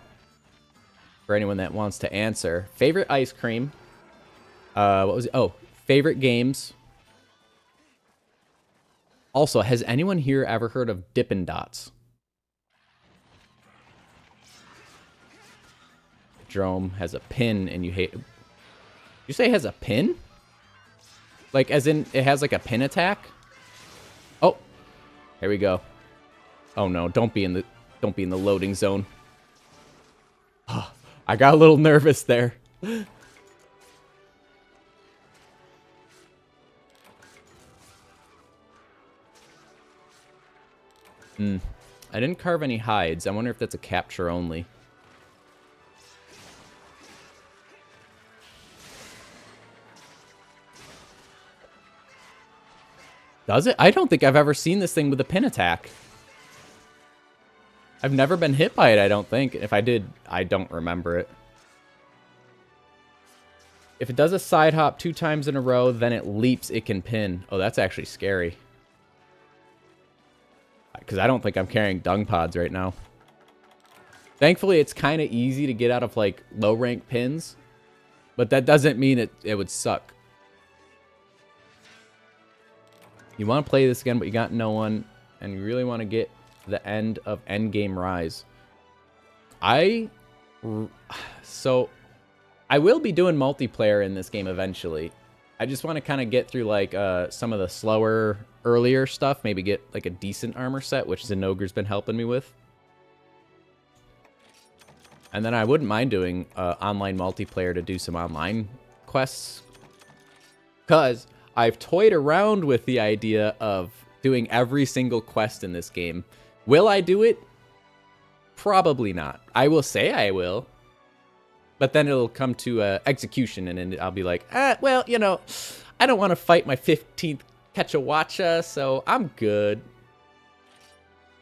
For anyone that wants to answer. Favorite ice cream. What was it? Oh, favorite games. Also, has anyone here ever heard of Dippin' Dots? Drome has a pin and you hate... You say it has a pin? Like, as in, it has like a pin attack? Oh, here we go. Oh no, don't be in the loading zone. I got a little nervous there. I didn't carve any hides. I wonder if that's a capture only. Does it? I don't think I've ever seen this thing with a pin attack. I've never been hit by it, I don't think. If I did, I don't remember it. If it does a side hop 2 times in a row, then it leaps, it can pin. Oh, that's actually scary. Because I don't think I'm carrying dung pods right now. Thankfully, it's kind of easy to get out of, like, low-rank pins. But that doesn't mean it would suck. You want to play this again, but you got no one. And you really want to get to the end of Endgame Rise. So, I will be doing multiplayer in this game eventually. I just want to kind of get through, like, some of the slower, earlier stuff. Maybe get, like, a decent armor set, which Zenogre's been helping me with. And then I wouldn't mind doing online multiplayer to do some online quests. Because I've toyed around with the idea of doing every single quest in this game. Will I do it? Probably not. I will say I will. But then it'll come to execution, and then I'll be like, well, you know, I don't want to fight my 15th Kechawacha, so I'm good.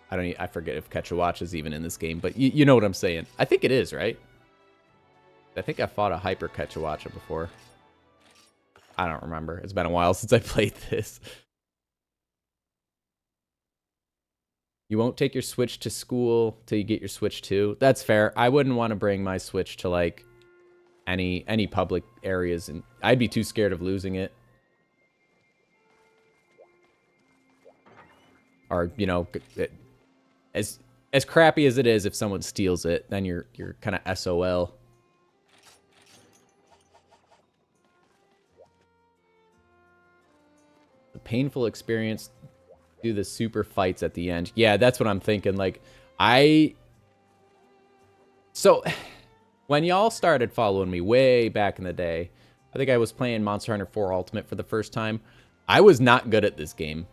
I forget if Kechawacha is even in this game, but you know what I'm saying. I think it is, right? I think I fought a Hyper Kechawacha before. I don't remember. It's been a while since I played this. You won't take your Switch to school till you get your Switch 2. That's fair. I wouldn't want to bring my Switch to, like, any public areas, and I'd be too scared of losing it. Or, you know, as crappy as it is, if someone steals it, then you're kind of SOL. The painful experience, do the super fights at the end. Yeah, that's what I'm thinking. Like, so when y'all started following me way back in the day, I think I was playing Monster Hunter 4 Ultimate for the first time. I was not good at this game.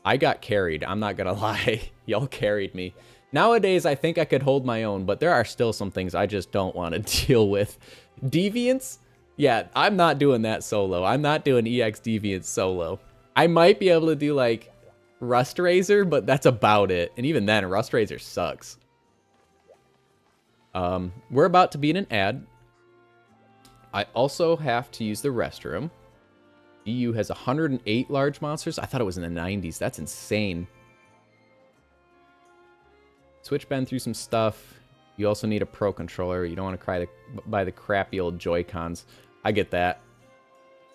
I got carried. I'm not gonna lie. Y'all carried me. Nowadays, I think I could hold my own, but there are still some things I just don't want to deal with. Deviants? Yeah, I'm not doing that solo. I'm not doing EX Deviants solo. I might be able to do, like, Rust Razor, but that's about it. And even then, Rust Razor sucks. We're about to beat an ad. I also have to use the restroom. EU has 108 large monsters. I thought it was in the 90s. That's insane. Switch Ben through some stuff. You also need a Pro controller. You don't want to buy the crappy old Joy-Cons. I get that.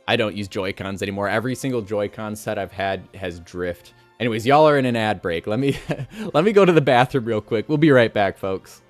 I don't use Joy-Cons anymore. Every single Joy-Con set I've had has drift. Anyways, y'all are in an ad break. Let me go to the bathroom real quick. We'll be right back, folks.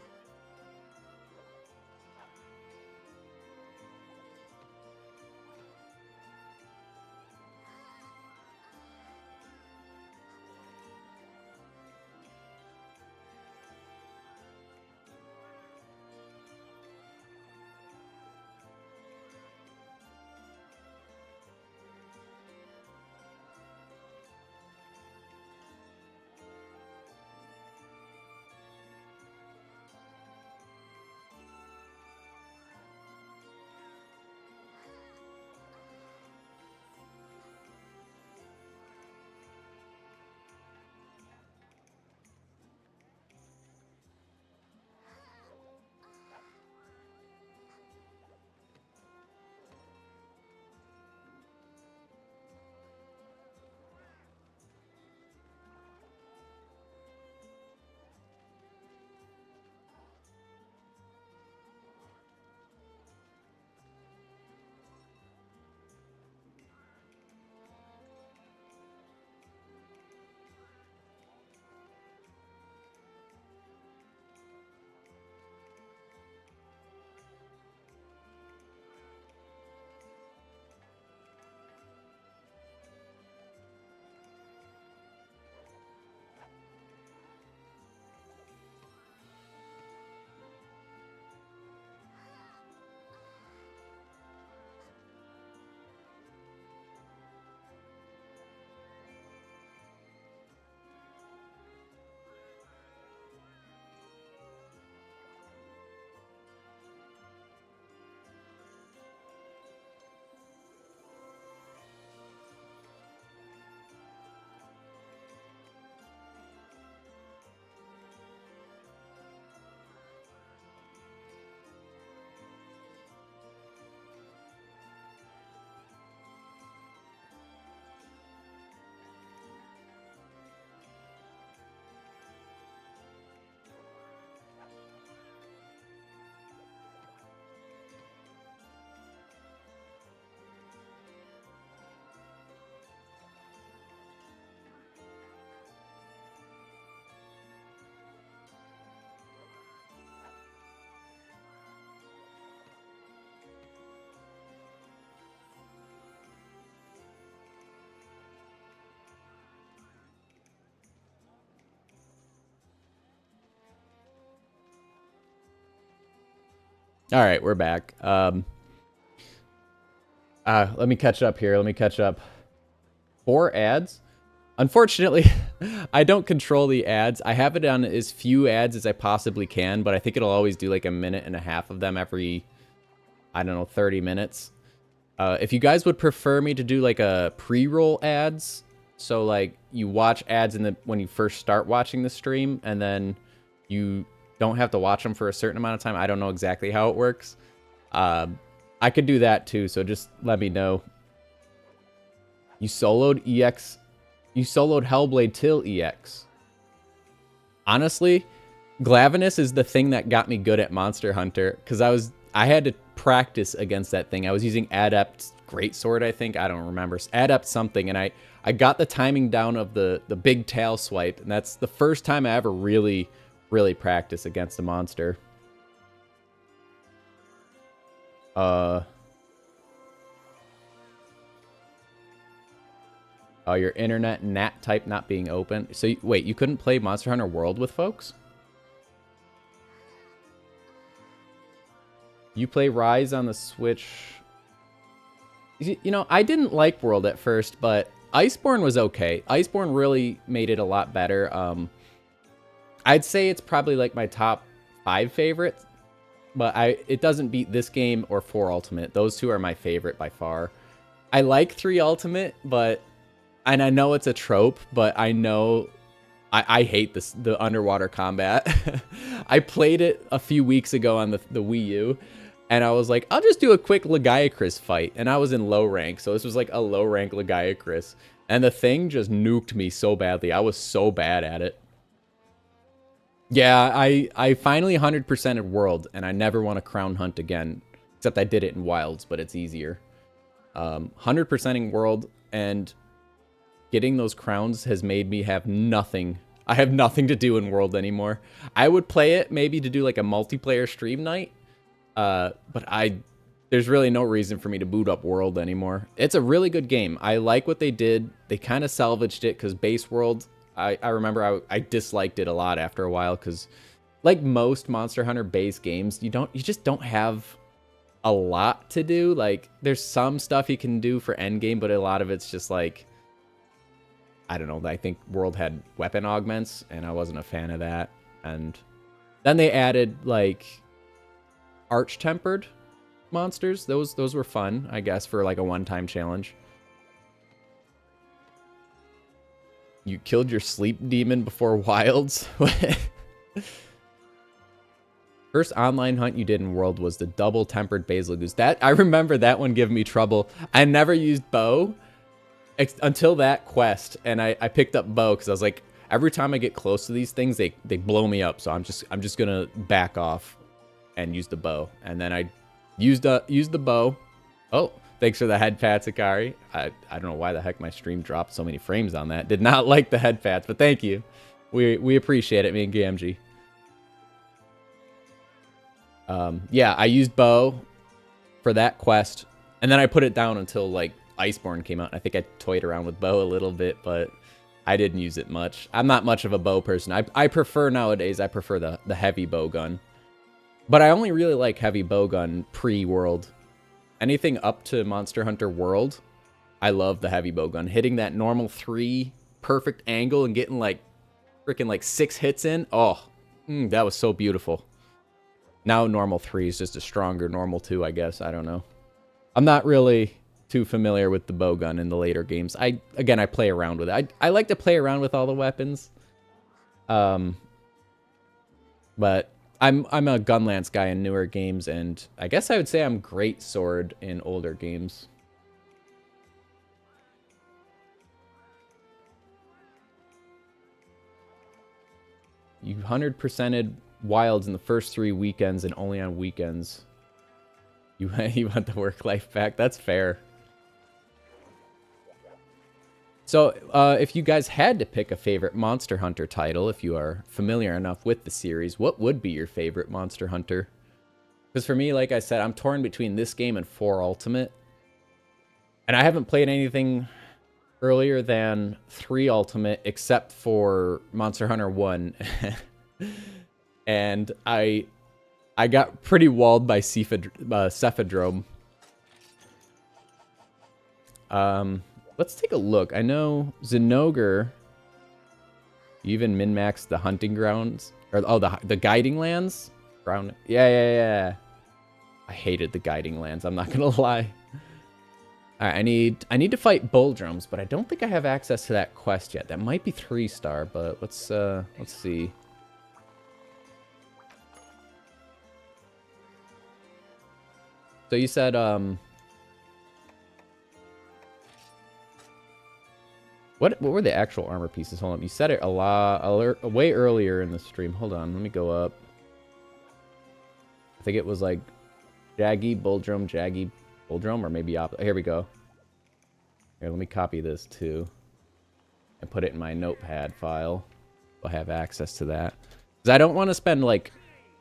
All right, we're back. Let me catch up here. Let me catch up. 4 ads? Unfortunately, I don't control the ads. I have it on as few ads as I possibly can, but I think it'll always do like a minute and a half of them every I don't know, 30 minutes. If you guys would prefer me to do like a pre-roll ads, so like you watch ads when you first start watching the stream, and then you don't have to watch them for a certain amount of time. I don't know exactly how it works. I could do that too, so just let me know. You soloed EX. You soloed Hellblade till EX. Honestly, Glavinus is the thing that got me good at Monster Hunter, because I had to practice against that thing. I was using Adept Greatsword, I think. I don't remember. Adept something, and I got the timing down of the big tail swipe, and that's the first time I ever really practiced against a monster. Oh, your internet NAT type not being open. So wait, you couldn't play Monster Hunter World with folks? You play Rise on the Switch. You know, I didn't like World at first, but Iceborne was okay. Iceborne really made it a lot better. I'd say it's probably like my top 5 favorites, but it doesn't beat this game or 4 Ultimate. Those two are my favorite by far. I like 3 Ultimate, and I know it's a trope, but I know I hate the underwater combat. I played it a few weeks ago on the Wii U, and I was like, I'll just do a quick Lagiacrus fight. And I was in low rank, so this was like a low rank Lagiacrus. And the thing just nuked me so badly. I was so bad at it. Yeah, I finally 100%ed World, and I never want to crown hunt again. Except I did it in Wilds, but it's easier. 100%ing World, and getting those crowns has made me have nothing. I have nothing to do in World anymore. I would play it maybe to do like a multiplayer stream night, but there's really no reason for me to boot up World anymore. It's a really good game. I like what they did. They kind of salvaged it, because Base World, I remember I disliked it a lot after a while, because like most Monster Hunter base games, you just don't have a lot to do. Like, there's some stuff you can do for endgame, but a lot of it's just like, I don't know, I think World had weapon augments, and I wasn't a fan of that. And then they added, like, arch-tempered monsters. Those were fun, I guess, for, like, a one-time challenge. You killed your sleep demon before Wilds? First online hunt you did in World was the double-tempered Basil Goose. I remember that one giving me trouble. I never used bow until that quest, and I picked up bow because I was like, every time I get close to these things, they blow me up. So I'm just gonna back off and use the bow. And then I used the bow. Oh, thanks for the head pat, Sakari. I don't know why the heck my stream dropped so many frames on that. Did not like the head pats, but thank you. We appreciate it, me and GMG. Yeah, I used bow for that quest, and then I put it down until like Iceborne came out. I think I toyed around with bow a little bit, but I didn't use it much. I'm not much of a bow person. I prefer nowadays, I prefer the heavy bow gun. But I only really like heavy bow gun pre-World. Anything up to Monster Hunter World, I love the heavy bow gun. Hitting that normal 3 perfect angle and getting like freaking like 6 hits in. Oh, that was so beautiful. Now normal 3 is just a stronger normal 2, I guess. I don't know. I'm not really too familiar with the bow gun in the later games. I play around with it. I like to play around with all the weapons. But I'm a Gunlance guy in newer games, and I guess I would say I'm great sword in older games. You 100%ed Wilds in the first 3 weekends and only on weekends. You want the work life back? That's fair. So, if you guys had to pick a favorite Monster Hunter title, if you are familiar enough with the series, what would be your favorite Monster Hunter? Because for me, like I said, I'm torn between this game and 4 Ultimate. And I haven't played anything earlier than 3 Ultimate, except for Monster Hunter 1. And I got pretty walled by Cephadrome. Let's take a look. I know Zinogre, you even min-maxed the hunting grounds. Or, oh, the guiding lands? Yeah. I hated the guiding lands, I'm not gonna lie. Alright, I need to fight bull drums, but I don't think I have access to that quest yet. That might be 3-star, but let's see. So you said what were the actual armor pieces? Hold on. You said it way earlier in the stream. Hold on, let me go up. I think it was like Jaggy, Jaggy, Bulldrum, or maybe here we go. Here, let me copy this too. And put it in my notepad file. I'll have access to that. Because I don't want to spend like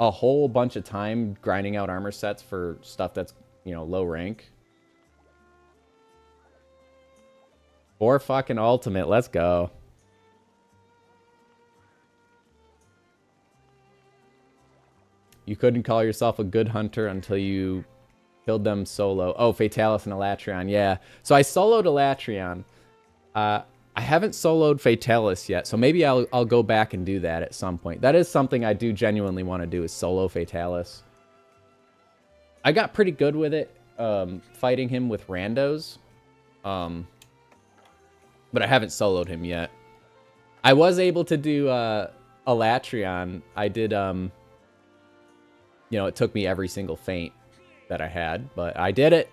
a whole bunch of time grinding out armor sets for stuff that's, you know, low rank. 4 fucking ultimate, let's go. You couldn't call yourself a good hunter until you killed them solo. Oh, Fatalis and Elatrion, yeah. So I soloed Elatrion. I haven't soloed Fatalis yet, so maybe I'll go back and do that at some point. That is something I do genuinely want to do, is solo Fatalis. I got pretty good with it, fighting him with randos. But I haven't soloed him yet. I was able to do Elatrion. I did, you know, it took me every single feint that I had, but I did it.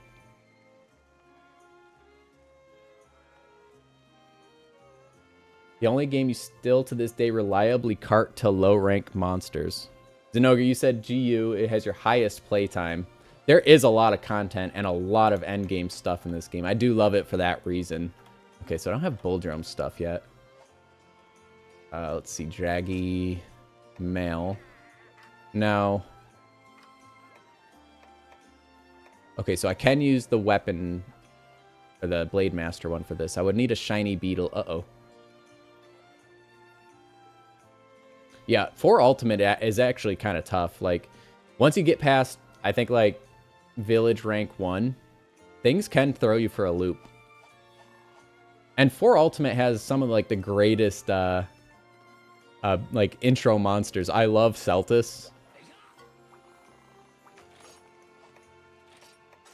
The only game you still to this day reliably cart to low-rank monsters. Zenoga, you said GU, it has your highest playtime. There is a lot of content and a lot of endgame stuff in this game. I do love it for that reason. Okay, so I don't have Bull Drum stuff yet. Let's see, Jaggy, Male. No. Okay, so I can use the weapon, or the Blade Master one for this. I would need a shiny beetle. Uh-oh. Yeah, 4 ultimate is actually kind of tough. Like, once you get past, I think, like, village rank 1, things can throw you for a loop. And 4 ultimate has some of, like, the greatest, like, intro monsters. I love Celtis.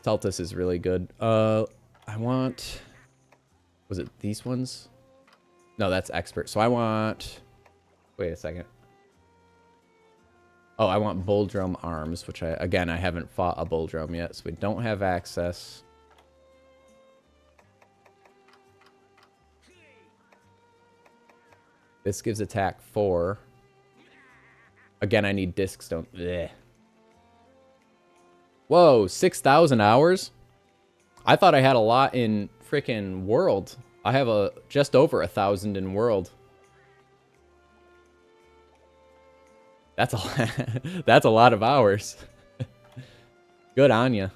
Celtis is really good. I want... Was it these ones? No, that's expert. So I want... Wait a second. Oh, I want Bull Drum arms, which I haven't fought a Bull Drum yet, so we don't have access. This gives attack 4. Again, I need disc stone. Blech. Whoa, 6,000 hours? I thought I had a lot in frickin' World. I have just over 1,000 in World. That's that's a lot of hours. Good on ya.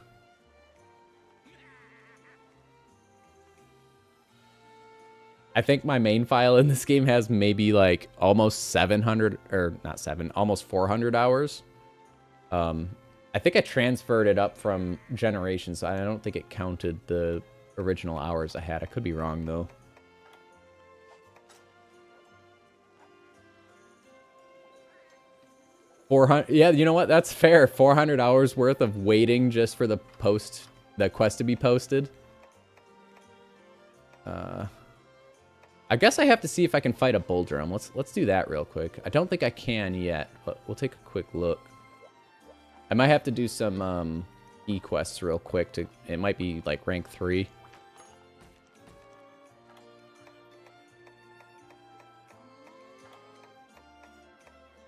I think my main file in this game has maybe like almost 700, or not 7, almost 400 hours. I think I transferred it up from Generations, so I don't think it counted the original hours I had. I could be wrong though. Yeah, you know what? That's fair. 400 hours worth of waiting just for the quest to be posted. I guess I have to see if I can fight a Bull Drum. Let's do that real quick. I don't think I can yet, but we'll take a quick look. I might have to do some e-quests real quick. It might be like rank 3.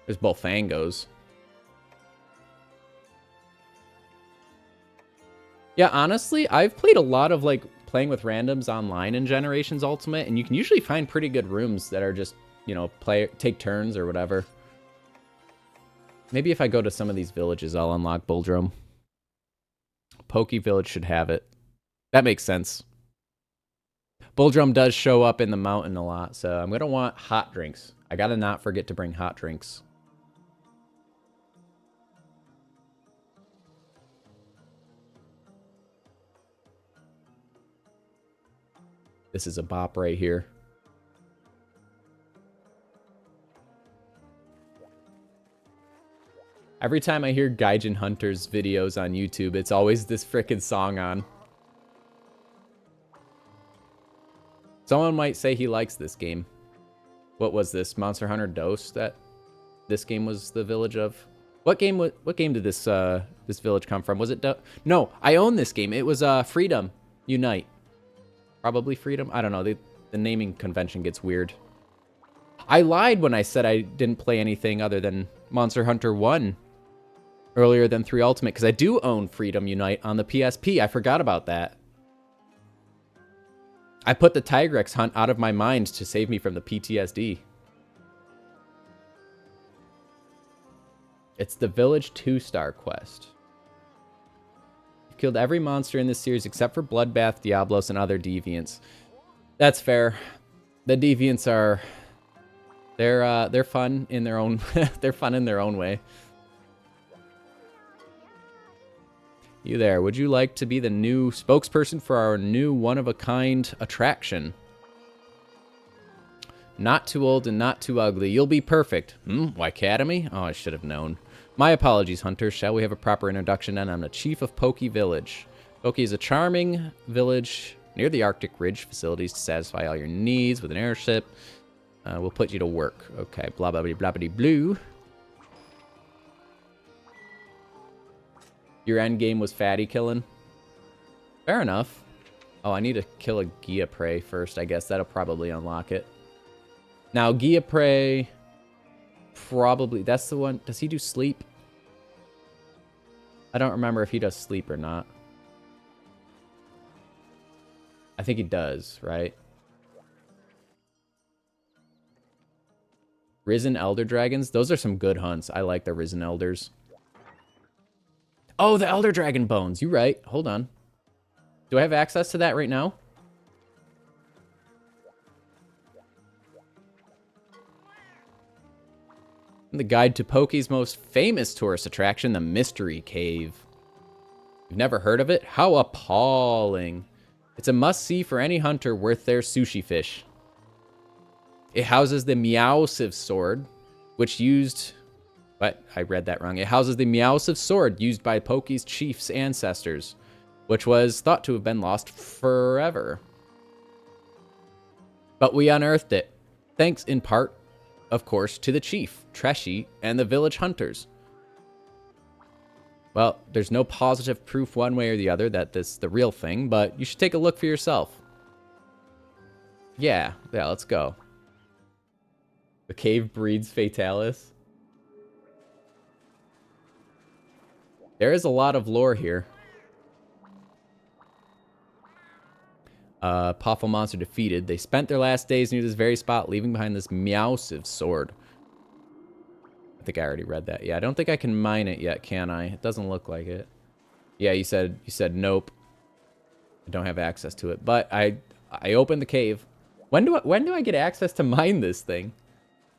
There's both Fangos. Yeah, honestly, I've played a lot of like playing with randoms online in Generations Ultimate, and you can usually find pretty good rooms that are just, you know, take turns or whatever. Maybe if I go to some of these villages, I'll unlock Bull Drum. Pokey Village should have it. That makes sense. Bull Drum does show up in the mountain a lot, so I'm going to want hot drinks. I got to not forget to bring hot drinks. This is a bop right here. Every time I hear Gaijin Hunters videos on YouTube, it's always this frickin' song on. Someone might say he likes this game. What was this? Monster Hunter Dose that this game was the village of? What game did this this village come from? Was it No, I own this game. It was Freedom Unite. Probably Freedom. I don't know. The naming convention gets weird. I lied when I said I didn't play anything other than Monster Hunter 1 earlier than 3 Ultimate, because I do own Freedom Unite on the PSP. I forgot about that. I put the Tigrex hunt out of my mind to save me from the PTSD. It's the Village 2-star quest. You've killed every monster in this series except for Bloodbath, Diablos, and other deviants. That's fair. The deviants are... They're fun in their own... they're fun in their own way. You there. Would you like to be the new spokesperson for our new one-of-a-kind attraction? Not too old and not too ugly. You'll be perfect. Academy? Oh, I should have known. My apologies, Hunter. Shall we have a proper introduction? And I'm the chief of Poke Village. Poke is a charming village near the Arctic Ridge facilities to satisfy all your needs with an airship. We'll put you to work. Okay, blah, blah, blah, blah, blah, blue. Your end game was fatty killing? Fair enough. Oh, I need to kill a Gia Prey first, I guess. That'll probably unlock it. Now, Gia Prey... Probably... That's the one... Does he do sleep? I don't remember if he does sleep or not. I think he does, right? Risen Elder Dragons? Those are some good hunts. I like the Risen Elders. Oh, the Elder Dragon bones. You're right. Hold on. Do I have access to that right now? The guide to Poke's most famous tourist attraction, the Mystery Cave. You've never heard of it? How appalling. It's a must-see for any hunter worth their sushi fish. It houses the Meowsive sword, which used... But I read that wrong. It houses the Meowsive sword used by Poke's chief's ancestors, which was thought to have been lost forever. But we unearthed it, thanks in part, of course, to the chief, Treshy, and the village hunters. Well, there's no positive proof one way or the other that this is the real thing, but you should take a look for yourself. Yeah, let's go. The cave breeds Fatalis. There is a lot of lore here. Powerful monster defeated. They spent their last days near this very spot, leaving behind this Meowsive sword. I think I already read that. Yeah, I don't think I can mine it yet, can I? It doesn't look like it. Yeah, you said nope. I don't have access to it, but I opened the cave. When do I get access to mine this thing?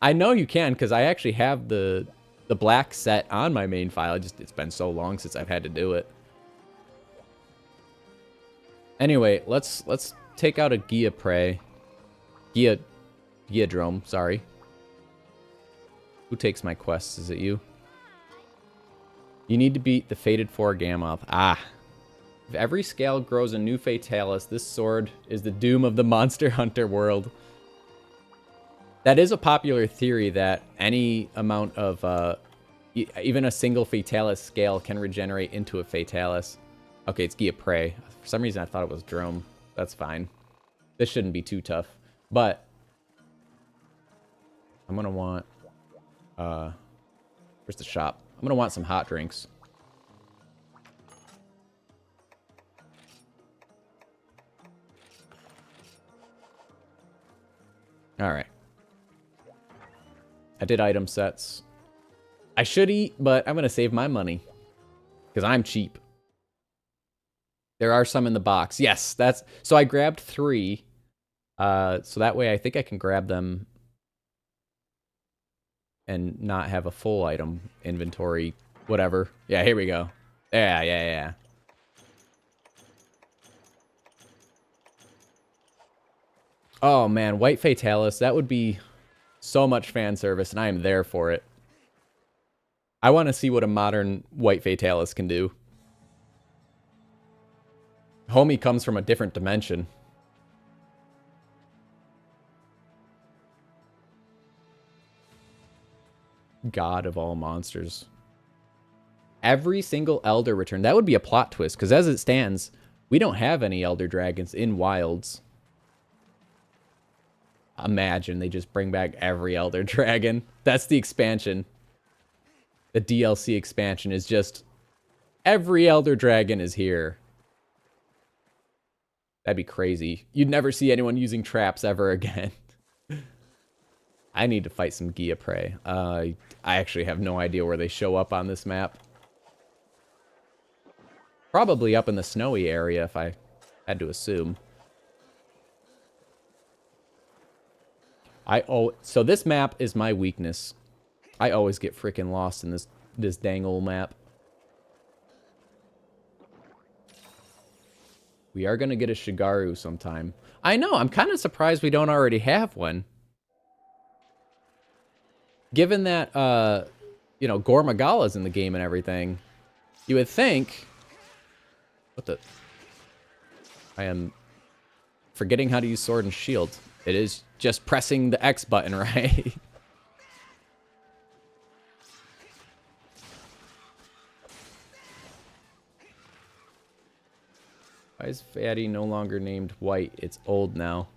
I know you can, because I actually have the black set on my main file. It's been so long since I've had to do it. Anyway, let's take out a Gia Prey. Giadrome, sorry. Who takes my quests? Is it you? You need to beat the Fated 4 Gammoth. Ah. If every scale grows a new Fatalis, this sword is the doom of the Monster Hunter world. That is a popular theory that any amount of, even a single Fatalis scale can regenerate into a Fatalis. Okay, it's Gia Prey. For some reason, I thought it was Drome. That's fine. This shouldn't be too tough. But I'm going to want... where's the shop? I'm going to want some hot drinks. Alright. I did item sets. I should eat, but I'm going to save my money. Because I'm cheap. There are some in the box. Yes, that's... So I grabbed 3. So that way I think I can grab them and not have a full item inventory. Whatever. Yeah, here we go. Yeah. Oh, man. White Fatalis. That would be so much fan service, and I am there for it. I want to see what a modern White Fatalis can do. Homie comes from a different dimension. God of all monsters. Every single Elder return. That would be a plot twist, because as it stands, we don't have any Elder Dragons in Wilds. Imagine they just bring back every Elder Dragon. That's the expansion. The DLC expansion is just every Elder Dragon is here. That'd be crazy. You'd never see anyone using traps ever again. I need to fight some Gia Prey. I actually have no idea where they show up on this map. Probably up in the snowy area, if I had to assume. So this map is my weakness. I always get freaking lost in this dang old map. We are going to get a Shigaru sometime. I know, I'm kind of surprised we don't already have one. Given that, you know, Gormagala's in the game and everything, you would think... What the... I am forgetting how to use Sword and Shield. It is just pressing the X button, right? Why is Fatty no longer named White? It's old now.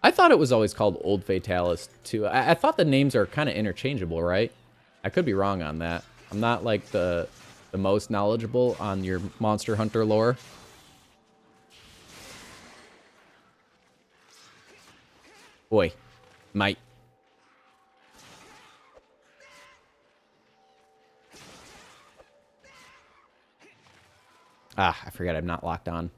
I thought it was always called Old Fatalis, too. I thought the names are kind of interchangeable, right? I could be wrong on that. I'm not, like, the most knowledgeable on your Monster Hunter lore. Boy, mate. Ah, I forgot I'm not locked on.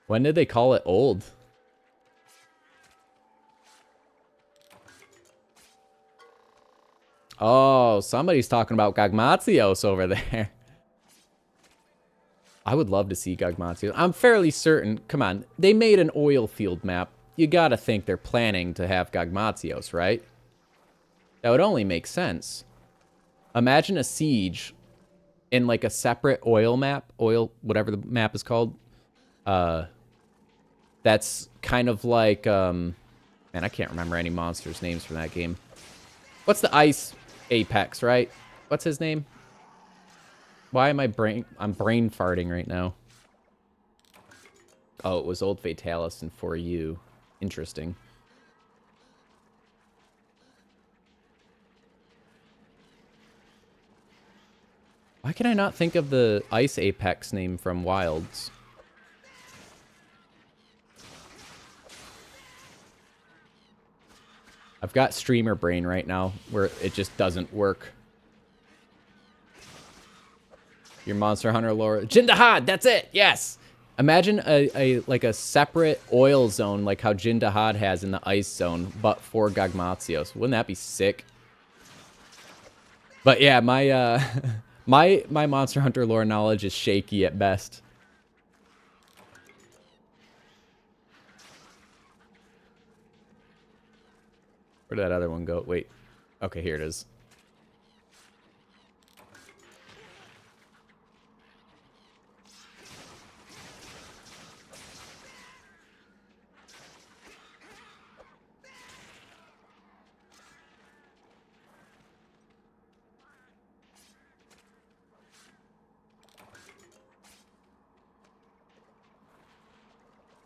When did they call it old? Oh, somebody's talking about Gagmatsios over there. I would love to see Gagmatsios. I'm fairly certain. Come on, they made an oil field map. You gotta think they're planning to have Gagmatsios, right? That would only make sense. Imagine a siege in like a separate oil map, whatever the map is called. That's kind of like, man, I can't remember any monsters' names from that game. What's the ice apex, right? What's his name? Why am I'm brain farting right now. Oh, it was Old Fatalis and For You. Interesting. Why can I not think of the ice apex name from Wilds? I've got streamer brain right now where it just doesn't work. Your Monster Hunter lore. Jindahad, that's it. Yes. Imagine like a separate oil zone like how Jindahad has in the ice zone, but for Gagmatsios. Wouldn't that be sick? But yeah, my my Monster Hunter lore knowledge is shaky at best. Where did that other one go? Wait. Okay, here it is.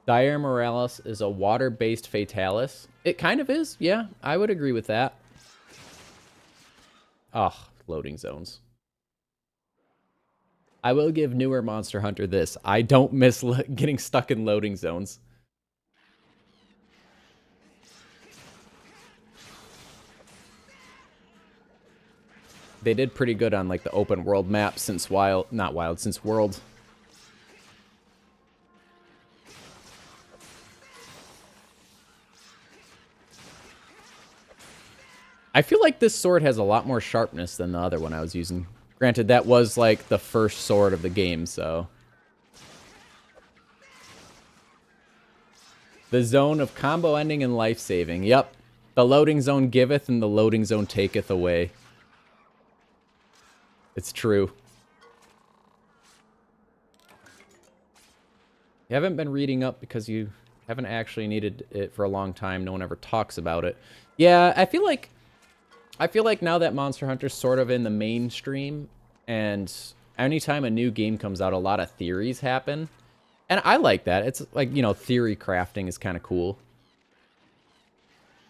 Dire Morales is a water-based Fatalis. It kind of is, yeah. I would agree with that. Oh, loading zones. I will give newer Monster Hunter this. I don't miss getting stuck in loading zones. They did pretty good on like the open world map since since World. I feel like this sword has a lot more sharpness than the other one I was using. Granted, that was like the first sword of the game, so. The zone of combo ending and life saving. Yep. The loading zone giveth and the loading zone taketh away. It's true. You haven't been reading up because you haven't actually needed it for a long time. No one ever talks about it. Yeah, I feel like now that Monster Hunter's sort of in the mainstream, and anytime a new game comes out, a lot of theories happen. And I like that. It's like, you know, theory crafting is kind of cool.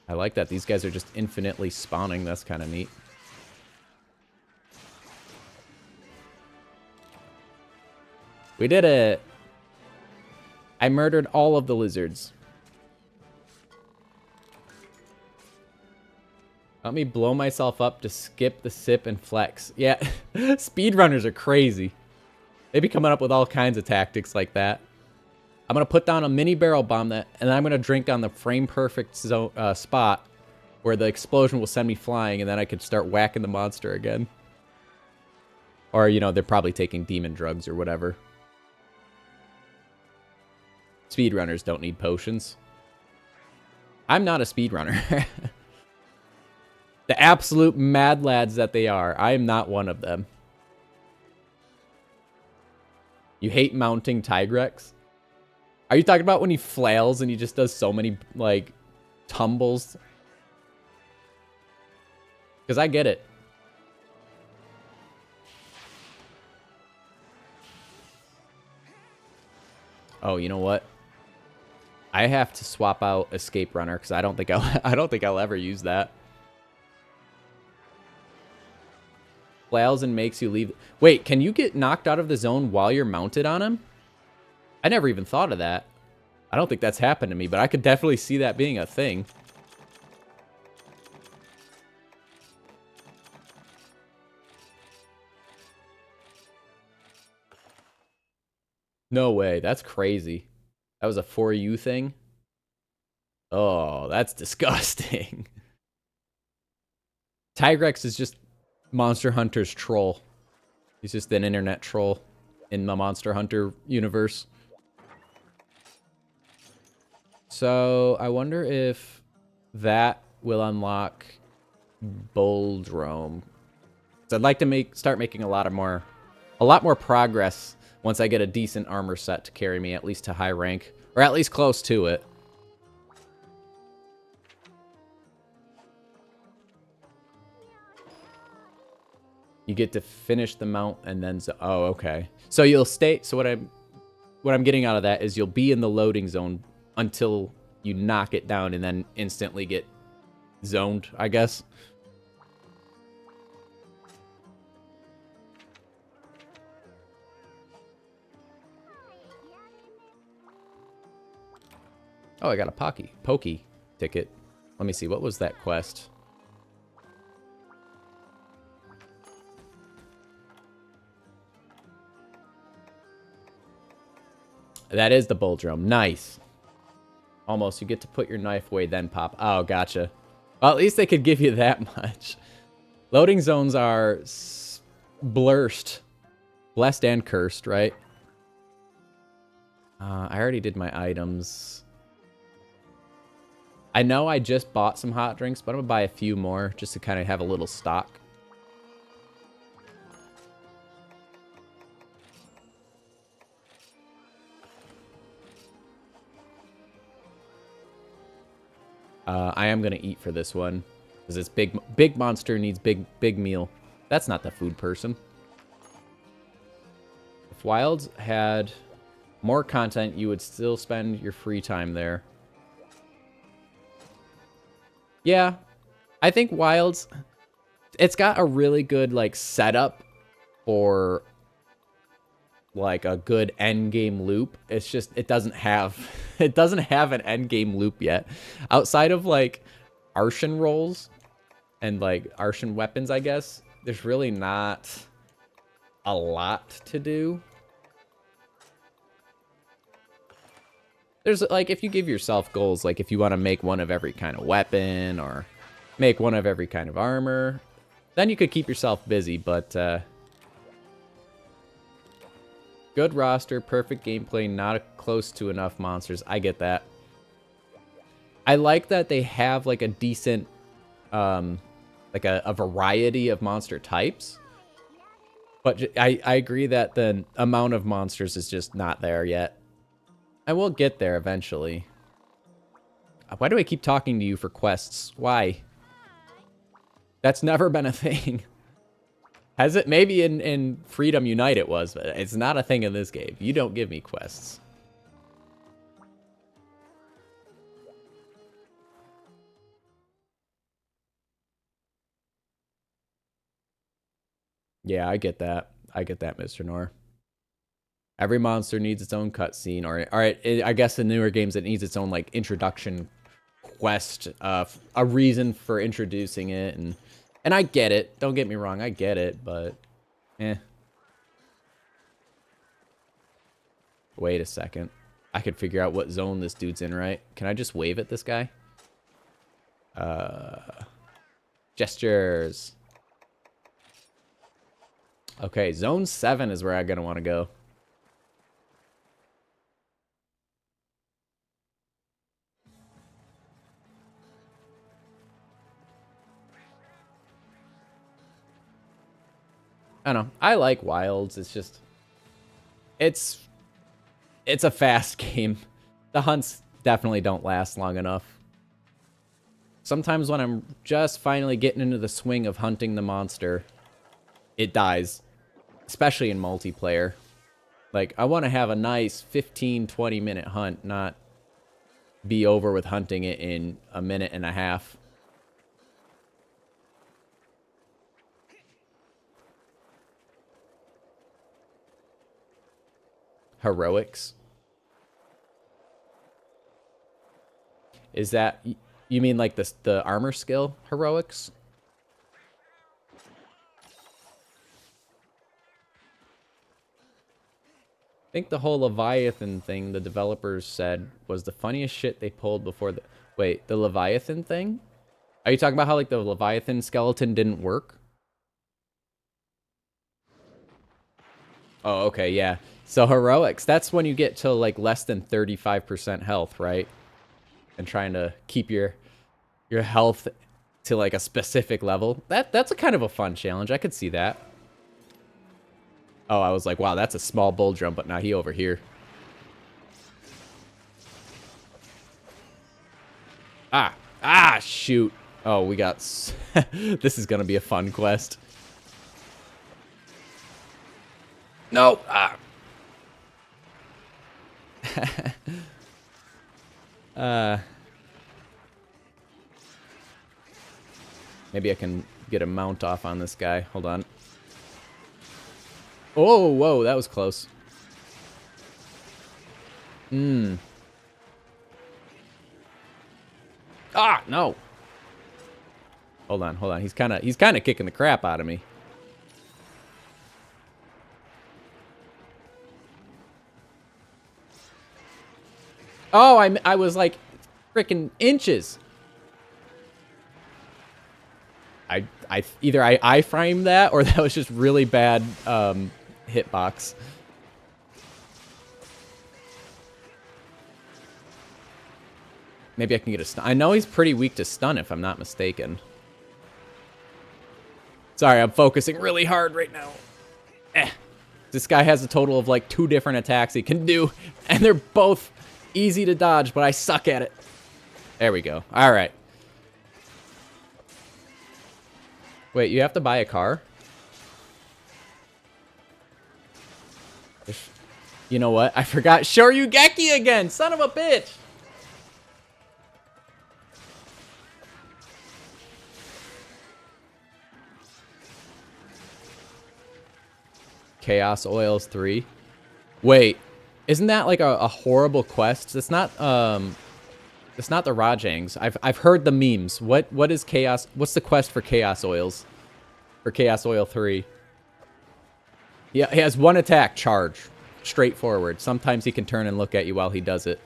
I like that. These guys are just infinitely spawning. That's kind of neat. We did it. I murdered all of the lizards. Let me blow myself up to skip the sip and flex. Yeah, speedrunners are crazy. They be coming up with all kinds of tactics like that. I'm going to put down a mini barrel bomb and then I'm going to drink on the frame perfect spot where the explosion will send me flying, and then I could start whacking the monster again. Or, you know, they're probably taking demon drugs or whatever. Speedrunners don't need potions. I'm not a speedrunner. The absolute mad lads that they are. I am not one of them. You hate mounting Tigrex? Are you talking about when he flails and he just does so many, like, tumbles? Because I get it. Oh, you know what? I have to swap out Escape Runner because I don't think I'll ever use that. Flails and makes you leave. Wait, can you get knocked out of the zone while you're mounted on him? I never even thought of that. I don't think that's happened to me, but I could definitely see that being a thing. No way. That's crazy. That was a for you thing? Oh, that's disgusting. Tigrex is just Monster Hunter's troll. He's just an internet troll in the Monster Hunter universe. So, I wonder if that will unlock Boldrome. So I'd like to start making a lot more progress once I get a decent armor set to carry me at least to high rank, or at least close to it. You get to finish the mount and then oh, okay. So you'll stay. So what I'm getting out of that is you'll be in the loading zone until you knock it down and then instantly get zoned, I guess. Oh, I got a pokey ticket. Let me see. What was that quest? That is the Boldrome. Nice. Almost. You get to put your knife away, then pop. Oh, gotcha. Well, at least they could give you that much. Loading zones are blessed and cursed, right? I already did my items. I know I just bought some hot drinks, but I'm going to buy a few more just to kind of have a little stock. I am going to eat for this one. Because this big monster needs big meal. That's not the food person. If Wilds had more content, you would still spend your free time there. Yeah. I think Wilds, it's got a really good, like, setup for, like, a good end game loop. It's just, it doesn't have an end game loop yet. Outside of, like, Arshan rolls and, like, Arshan weapons, I guess, there's really not a lot to do. There's, like, if you give yourself goals, like, if you want to make one of every kind of weapon or make one of every kind of armor, then you could keep yourself busy, but, good roster, perfect gameplay, not close to enough monsters. I get that. I like that they have like a decent, like a variety of monster types. But I agree that the amount of monsters is just not there yet. I will get there eventually. Why do I keep talking to you for quests? Why? That's never been a thing. Has it? Maybe in Freedom Unite it was, but it's not a thing in this game. You don't give me quests. Yeah, I get that. I get that, Mr. Nor. Every monster needs its own cutscene, or I guess in newer games it needs its own like introduction quest, a reason for introducing it, and I get it. Don't get me wrong, I get it, but eh. Wait a second. I could figure out what zone this dude's in, right? Can I just wave at this guy? Gestures. Okay, zone 7 is where I'm gonna want to go. I don't know. I like wilds. It's just, it's a fast game. The hunts definitely don't last long enough. Sometimes when I'm just finally getting into the swing of hunting the monster, it dies, especially in multiplayer. Like, I want to have a nice 15, 20-minute hunt, not be over with hunting it in a minute and a half. Heroics. Is that, you mean like the armor skill heroics? I think the whole Leviathan thing the developers said was the funniest shit they pulled before the... Wait, the Leviathan thing? Are you talking about how like the Leviathan skeleton didn't work? Oh, okay, yeah. So heroics, that's when you get to like less than 35% health, right? And trying to keep your health to like a specific level. That's a kind of a fun challenge. I could see that. Oh, I was like, wow, that's a small bull drum, but now he over here. Ah, shoot. Oh, we got... This is gonna be a fun quest. No! Ah. Maybe I can get a mount off on this guy. Hold on. Oh, whoa, that was close. Ah, no. Hold on. He's kind of kicking the crap out of me. Oh, I was like freaking inches. Either I framed that or that was just really bad hitbox. Maybe I can get a stun. I know he's pretty weak to stun if I'm not mistaken. Sorry, I'm focusing really hard right now. This guy has a total of like 2 different attacks he can do, and they're both easy to dodge, but I suck at it. There we go. All right. Wait, you have to buy a car? You know what? I forgot Shoryugeki again! Son of a bitch! Chaos Oils 3. Wait, isn't that like a horrible quest? It's not the Rajangs. I've heard the memes. What is Chaos? What's the quest for Chaos Oils? For Chaos Oil 3. Yeah, he has 1 attack, charge. Straightforward. Sometimes he can turn and look at you while he does it.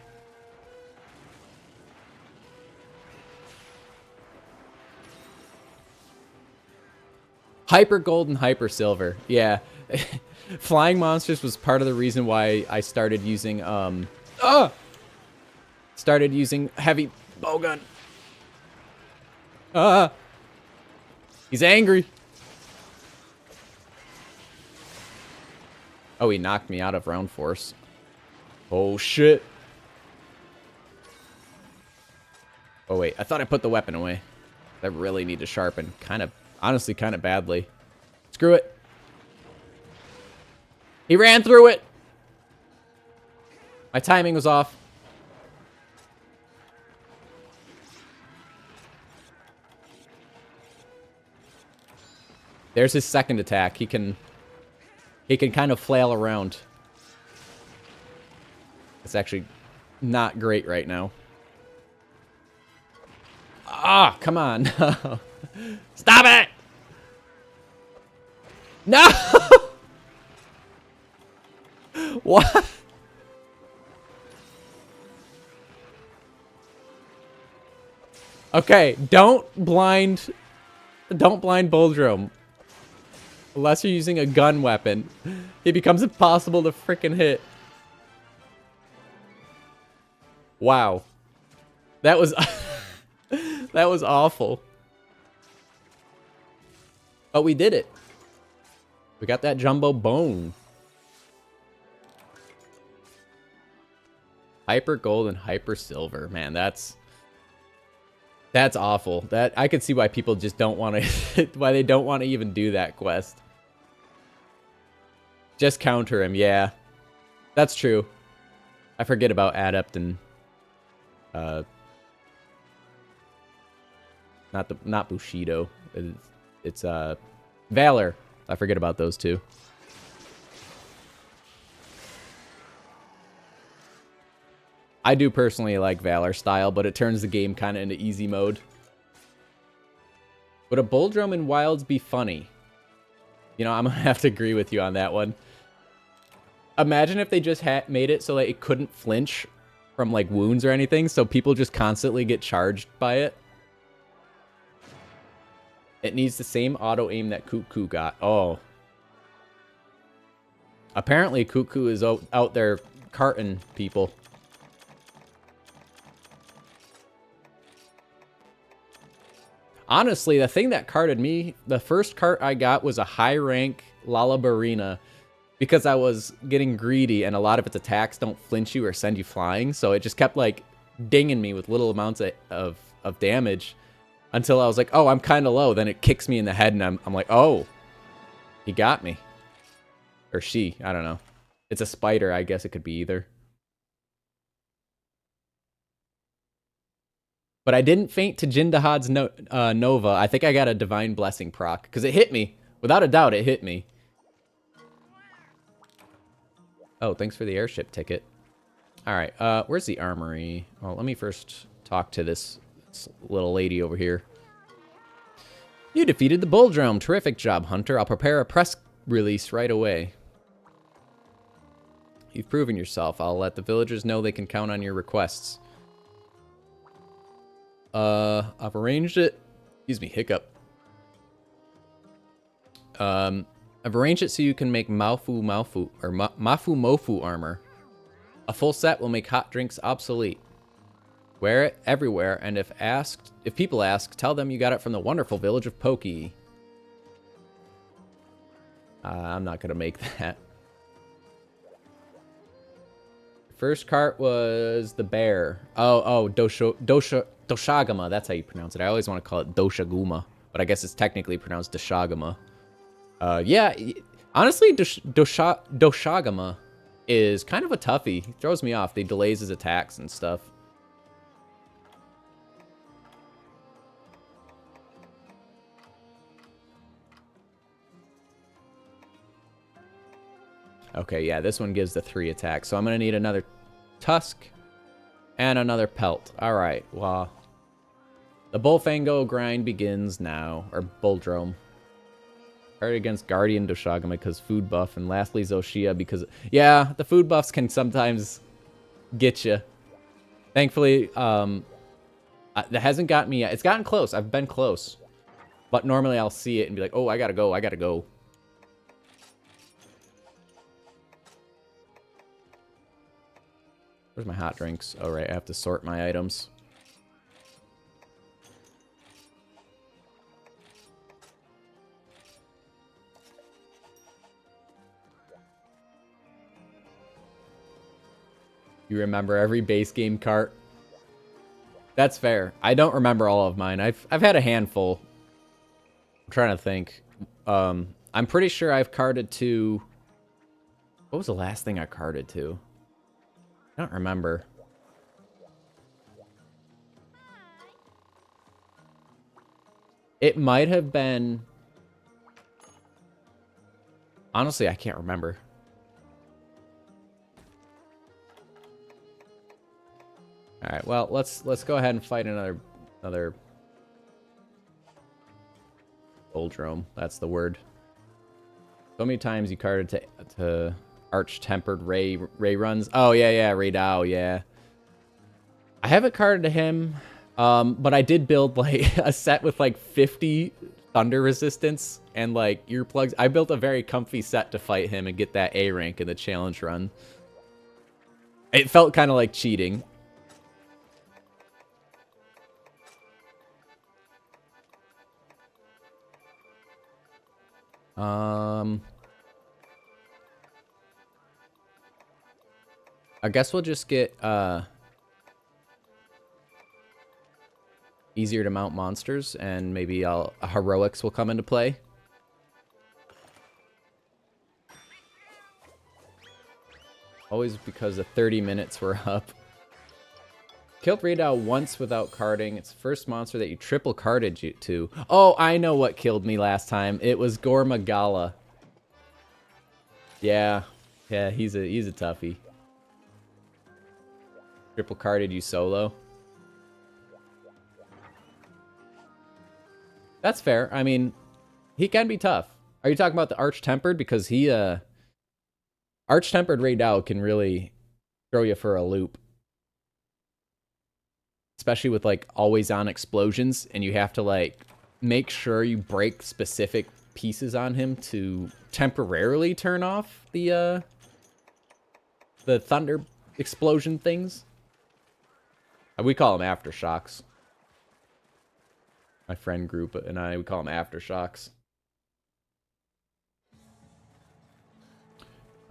Hyper Gold and Hyper Silver. Yeah. Flying monsters was part of the reason why I started using heavy Bowgun. Ah! He's angry. Oh, he knocked me out of round force. Oh, shit. Oh, wait. I thought I put the weapon away. I really need to sharpen. Honestly, kind of badly. Screw it. He ran through it. My timing was off. There's his second attack. He can kind of flail around. It's actually not great right now. Ah, come on. Stop it! No! What? Okay, don't blind Boldrome. Unless you're using a gun weapon. It becomes impossible to frickin' hit. Wow. That was that was awful. But we did it. We got that jumbo bone. Hyper gold and hyper silver. Man, that's awful. That I could see why people just don't want to why they don't want to even do that quest. Just counter him, yeah. That's true. I forget about Adept and not Bushido. It's Valor. I forget about those two. I do personally like Valor style, but it turns the game kind of into easy mode. Would a Boldrome in Wilds be funny? You know, I'm gonna have to agree with you on that one. Imagine if they just made it so that it couldn't flinch from like wounds or anything, so people just constantly get charged by it. It needs the same auto aim that Cuckoo got. Oh. Apparently Cuckoo is out there carting people. Honestly, the thing that carted me, the first cart I got was a high rank Lalabarina because I was getting greedy and a lot of its attacks don't flinch you or send you flying. So it just kept like dinging me with little amounts of damage until I was like, oh, I'm kind of low. Then it kicks me in the head and I'm like, oh, he got me. Or she, I don't know. It's a spider. I guess it could be either. But I didn't faint to Jindahad's Nova. I think I got a Divine Blessing proc. Because it hit me. Without a doubt, it hit me. Oh, thanks for the airship ticket. Alright, where's the armory? Well, let me first talk to this little lady over here. You defeated the Boldrome. Terrific job, Hunter. I'll prepare a press release right away. You've proven yourself. I'll let the villagers know they can count on your requests. I've arranged it. Excuse me, hiccup. I've arranged it so you can make Mafu Mofu armor. A full set will make hot drinks obsolete. Wear it everywhere, and if people ask, tell them you got it from the wonderful village of Poki. I'm not gonna make that. First cart was the bear. Oh, Doshagama. That's how you pronounce it. I always want to call it Doshaguma, but I guess it's technically pronounced Doshagama. Yeah, honestly, Doshagama is kind of a toughie. He throws me off. They delays his attacks and stuff. Okay, yeah, this one gives the 3 attacks. So I'm going to need another tusk and another pelt. All right, well, the Bullfango grind begins now. Or Boldrome. Card against Guardian Doshagama because food buff. And lastly, Zoshia because... Yeah, the food buffs can sometimes get you. Thankfully, that hasn't got me yet. It's gotten close. I've been close. But normally I'll see it and be like, oh, I gotta go, I gotta go. Where's my hot drinks? Oh, right, I have to sort my items. You remember every base game cart. That's fair. I don't remember all of mine. I've had a handful. I'm trying to think. I'm pretty sure I've carded to... What was the last thing I carded to? I don't remember. It might have been... Honestly, I can't remember. All right, well, let's go ahead and fight another Boldrome. That's the word. So many times you carded to Arch-Tempered Ray runs. Oh yeah, Ray Dow, yeah. I haven't carded to him, but I did build like a set with like 50 thunder resistance and like earplugs. I built a very comfy set to fight him and get that A rank in the challenge run. It felt kind of like cheating. I guess we'll just get easier to mount monsters, and maybe heroics will come into play. Always because the 30 minutes were up. Killed Radow once without carding. It's the first monster that you triple carded to. Oh, I know what killed me last time. It was Gormagala. Yeah, he's a toughie. Triple carded you solo. That's fair. I mean, he can be tough. Are you talking about the Arch-Tempered? Because he, Arch-Tempered Radow can really throw you for a loop. Especially with, like, always-on explosions, and you have to, like, make sure you break specific pieces on him to temporarily turn off the thunder explosion things. We call them aftershocks. My friend group and we call them aftershocks.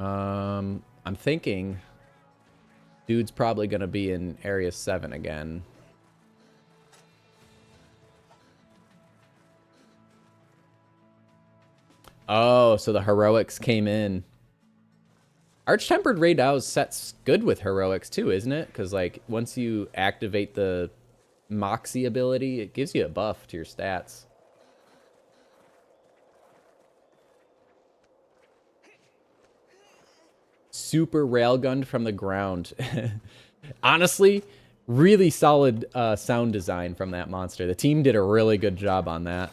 I'm thinking dude's probably going to be in Area 7 again. Oh, so the heroics came in. Arch-Tempered Raydow's set's good with heroics too, isn't it? Because, like, once you activate the Moxie ability, it gives you a buff to your stats. Super railgunned from the ground. Honestly, really solid sound design from that monster. The team did a really good job on that.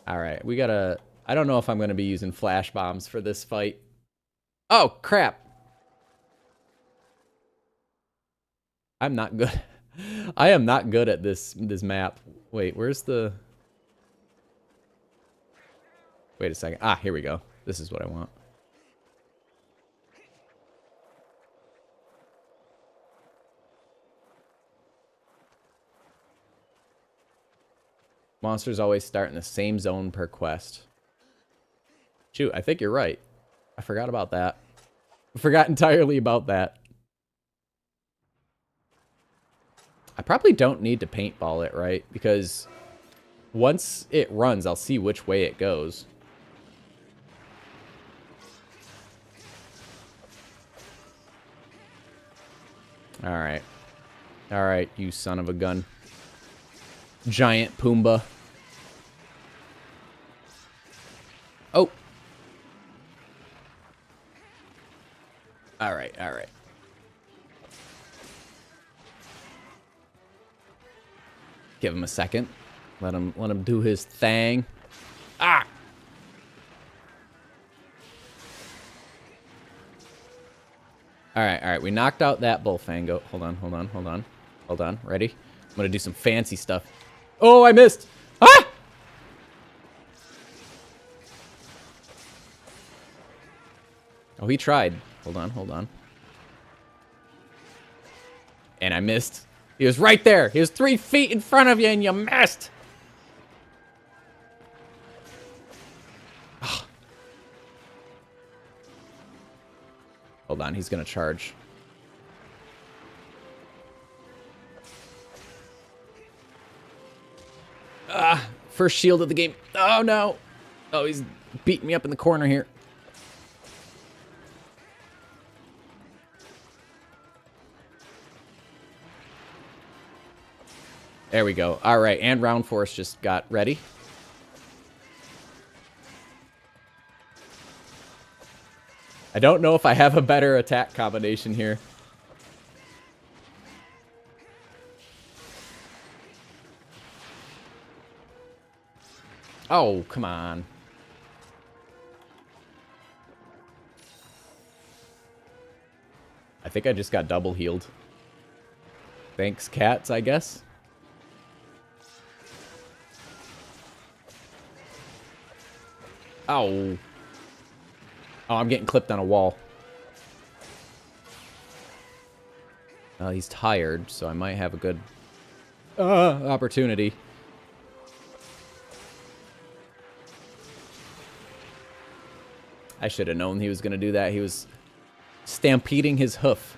Alright, we gotta... I don't know if I'm going to be using flash bombs for this fight. Oh, crap. I'm not good. I am not good at this map. Wait, where's the... Wait a second. Ah, here we go. This is what I want. Monsters always start in the same zone per quest. Shoot, I think you're right. I forgot about that. I forgot entirely about that. I probably don't need to paintball it, right? Because once it runs, I'll see which way it goes. Alright. Alright, you son of a gun. Giant Pumbaa. Oh. Alright, alright. Give him a second. Let him do his thing. Ah! Alright, alright. We knocked out that Bullfango. Hold on, hold on, hold on. Hold on. Ready? I'm gonna do some fancy stuff. Oh, I missed! Ah! Oh, he tried. Hold on, hold on. And I missed. He was right there. He was 3 feet in front of you and you missed. Hold on, he's gonna charge. Ah, first shield of the game. Oh no. Oh, he's beating me up in the corner here. There we go. All right, and Round Force just got ready. I don't know if I have a better attack combination here. Oh, come on. I think I just got double healed. Thanks, cats, I guess. Oh. Oh, I'm getting clipped on a wall. He's tired, so I might have a good opportunity. I should have known he was going to do that. He was stampeding his hoof.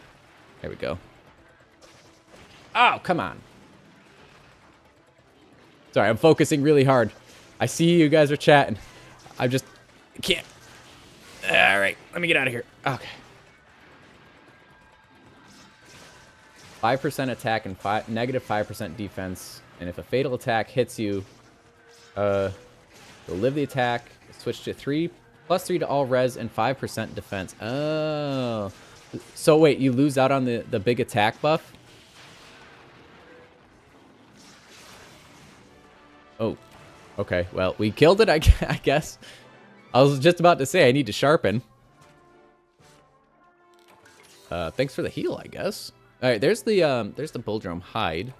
There we go. Oh, come on. Sorry, I'm focusing really hard. I see you guys are chatting. I just can't. All right, let me get out of here. Okay. 5% attack and negative 5% defense. And if a fatal attack hits you, you'll live the attack. Switch to +3 to all res and 5% defense. Oh. So wait, you lose out on the big attack buff? Oh. Okay, well, we killed it, I guess. I was just about to say I need to sharpen. Thanks for the heal, I guess. All right, there's the Bulldrum hide.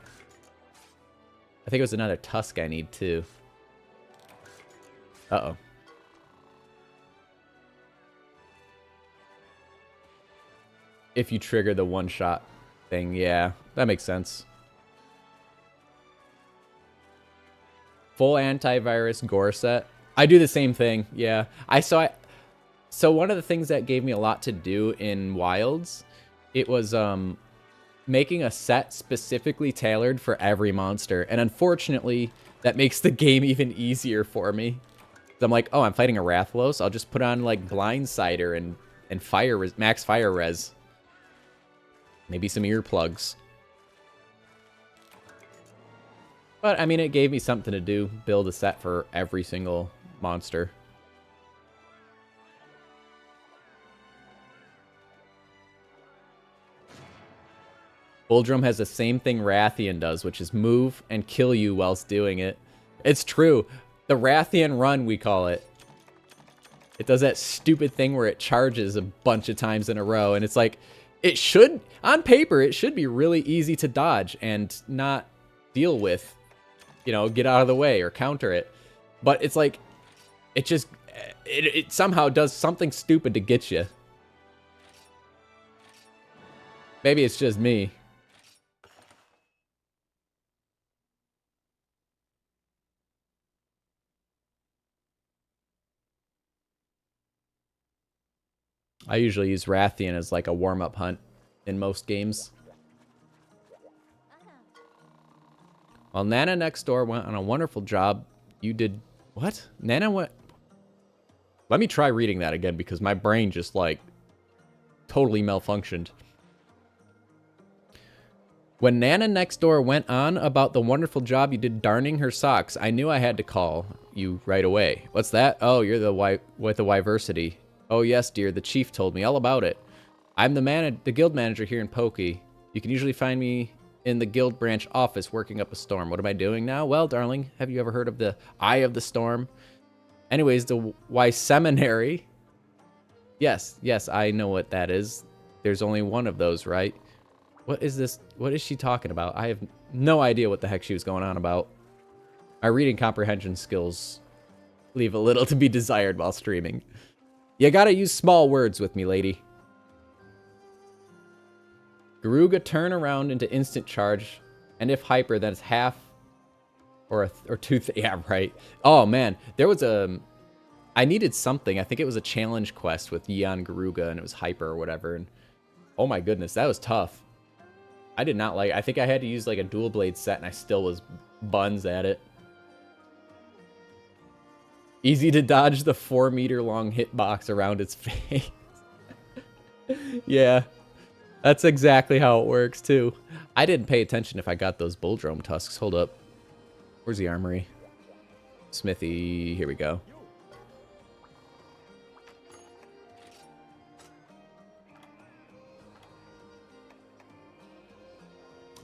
I think it was another tusk I need too. Uh-oh. If you trigger the one-shot thing, yeah, that makes sense. Full antivirus gore set. I do the same thing, yeah. So one of the things that gave me a lot to do in Wilds, it was making a set specifically tailored for every monster. And unfortunately, that makes the game even easier for me. I'm like, oh, I'm fighting a Rathalos. I'll just put on like Blindsider and max fire res. Maybe some earplugs. But I mean, it gave me something to do. Build a set for every single monster. Bulldrum has the same thing Rathian does, which is move and kill you whilst doing it. It's true. The Rathian run, we call it. It does that stupid thing where it charges a bunch of times in a row. And it's like, it should, on paper, it should be really easy to dodge and not deal with, you know, get out of the way or counter it. But it's like, it just, it somehow does something stupid to get you. Maybe it's just me. I usually use Rathian as like a warm-up hunt in most games. While Nana next door went on a wonderful job, you did... What? Nana went... Let me try reading that again because my brain just like totally malfunctioned. When Nana next door went on about the wonderful job you did darning her socks, I knew I had to call you right away. What's that? Oh, you're the with the Wyversity. Oh yes, dear, the chief told me all about it. I'm the guild manager here in Pokey. You can usually find me in the guild branch office working up a storm. What am I doing now? Well, darling, have you ever heard of the Eye of the Storm? Anyways, the Y Seminary. Yes, I know what that is. There's only one of those, right? What is this? What is she talking about? I have no idea what the heck she was going on about. My reading comprehension skills leave a little to be desired while streaming. You gotta use small words with me, lady. Garuga turn around into instant charge, and if hyper, then it's half or two. Yeah, right. Oh man, there was a I needed something. I think it was a challenge quest with Yeon Garuga, and it was hyper or whatever. And oh my goodness, that was tough. I did not like. I think I had to use like a dual blade set, and I still was buns at it. Easy to dodge the 4-meter long hitbox around its face. Yeah, that's exactly how it works too. I didn't pay attention if I got those Bulldrome tusks. Hold up. Where's the armory? Smithy. Here we go.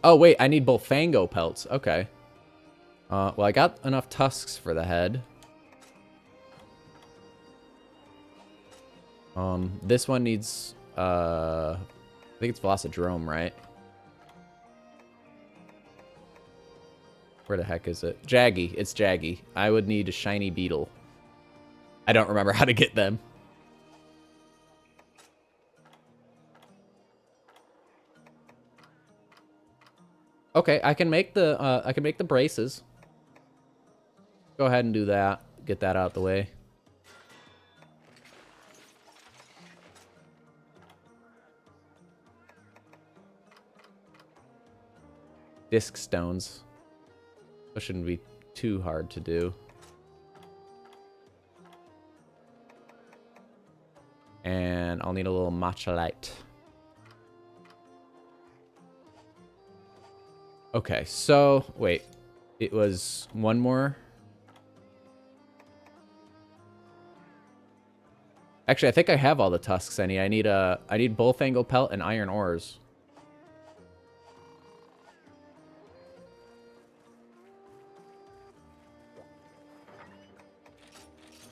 Oh, wait. I need Bullfango pelts. Okay. Well, I got enough tusks for the head. This one needs, I think it's Velocidrome, right? Where the heck is it? Jaggy. It's Jaggy. I would need a shiny beetle. I don't remember how to get them. Okay, I can make the braces. Go ahead and do that. Get that out the way. Disc stones. That shouldn't be too hard to do. And I'll need a little matcha light. Okay, so wait. It was one more. Actually, I think I have all the tusks I need. I need Bullfango pelt and iron ores.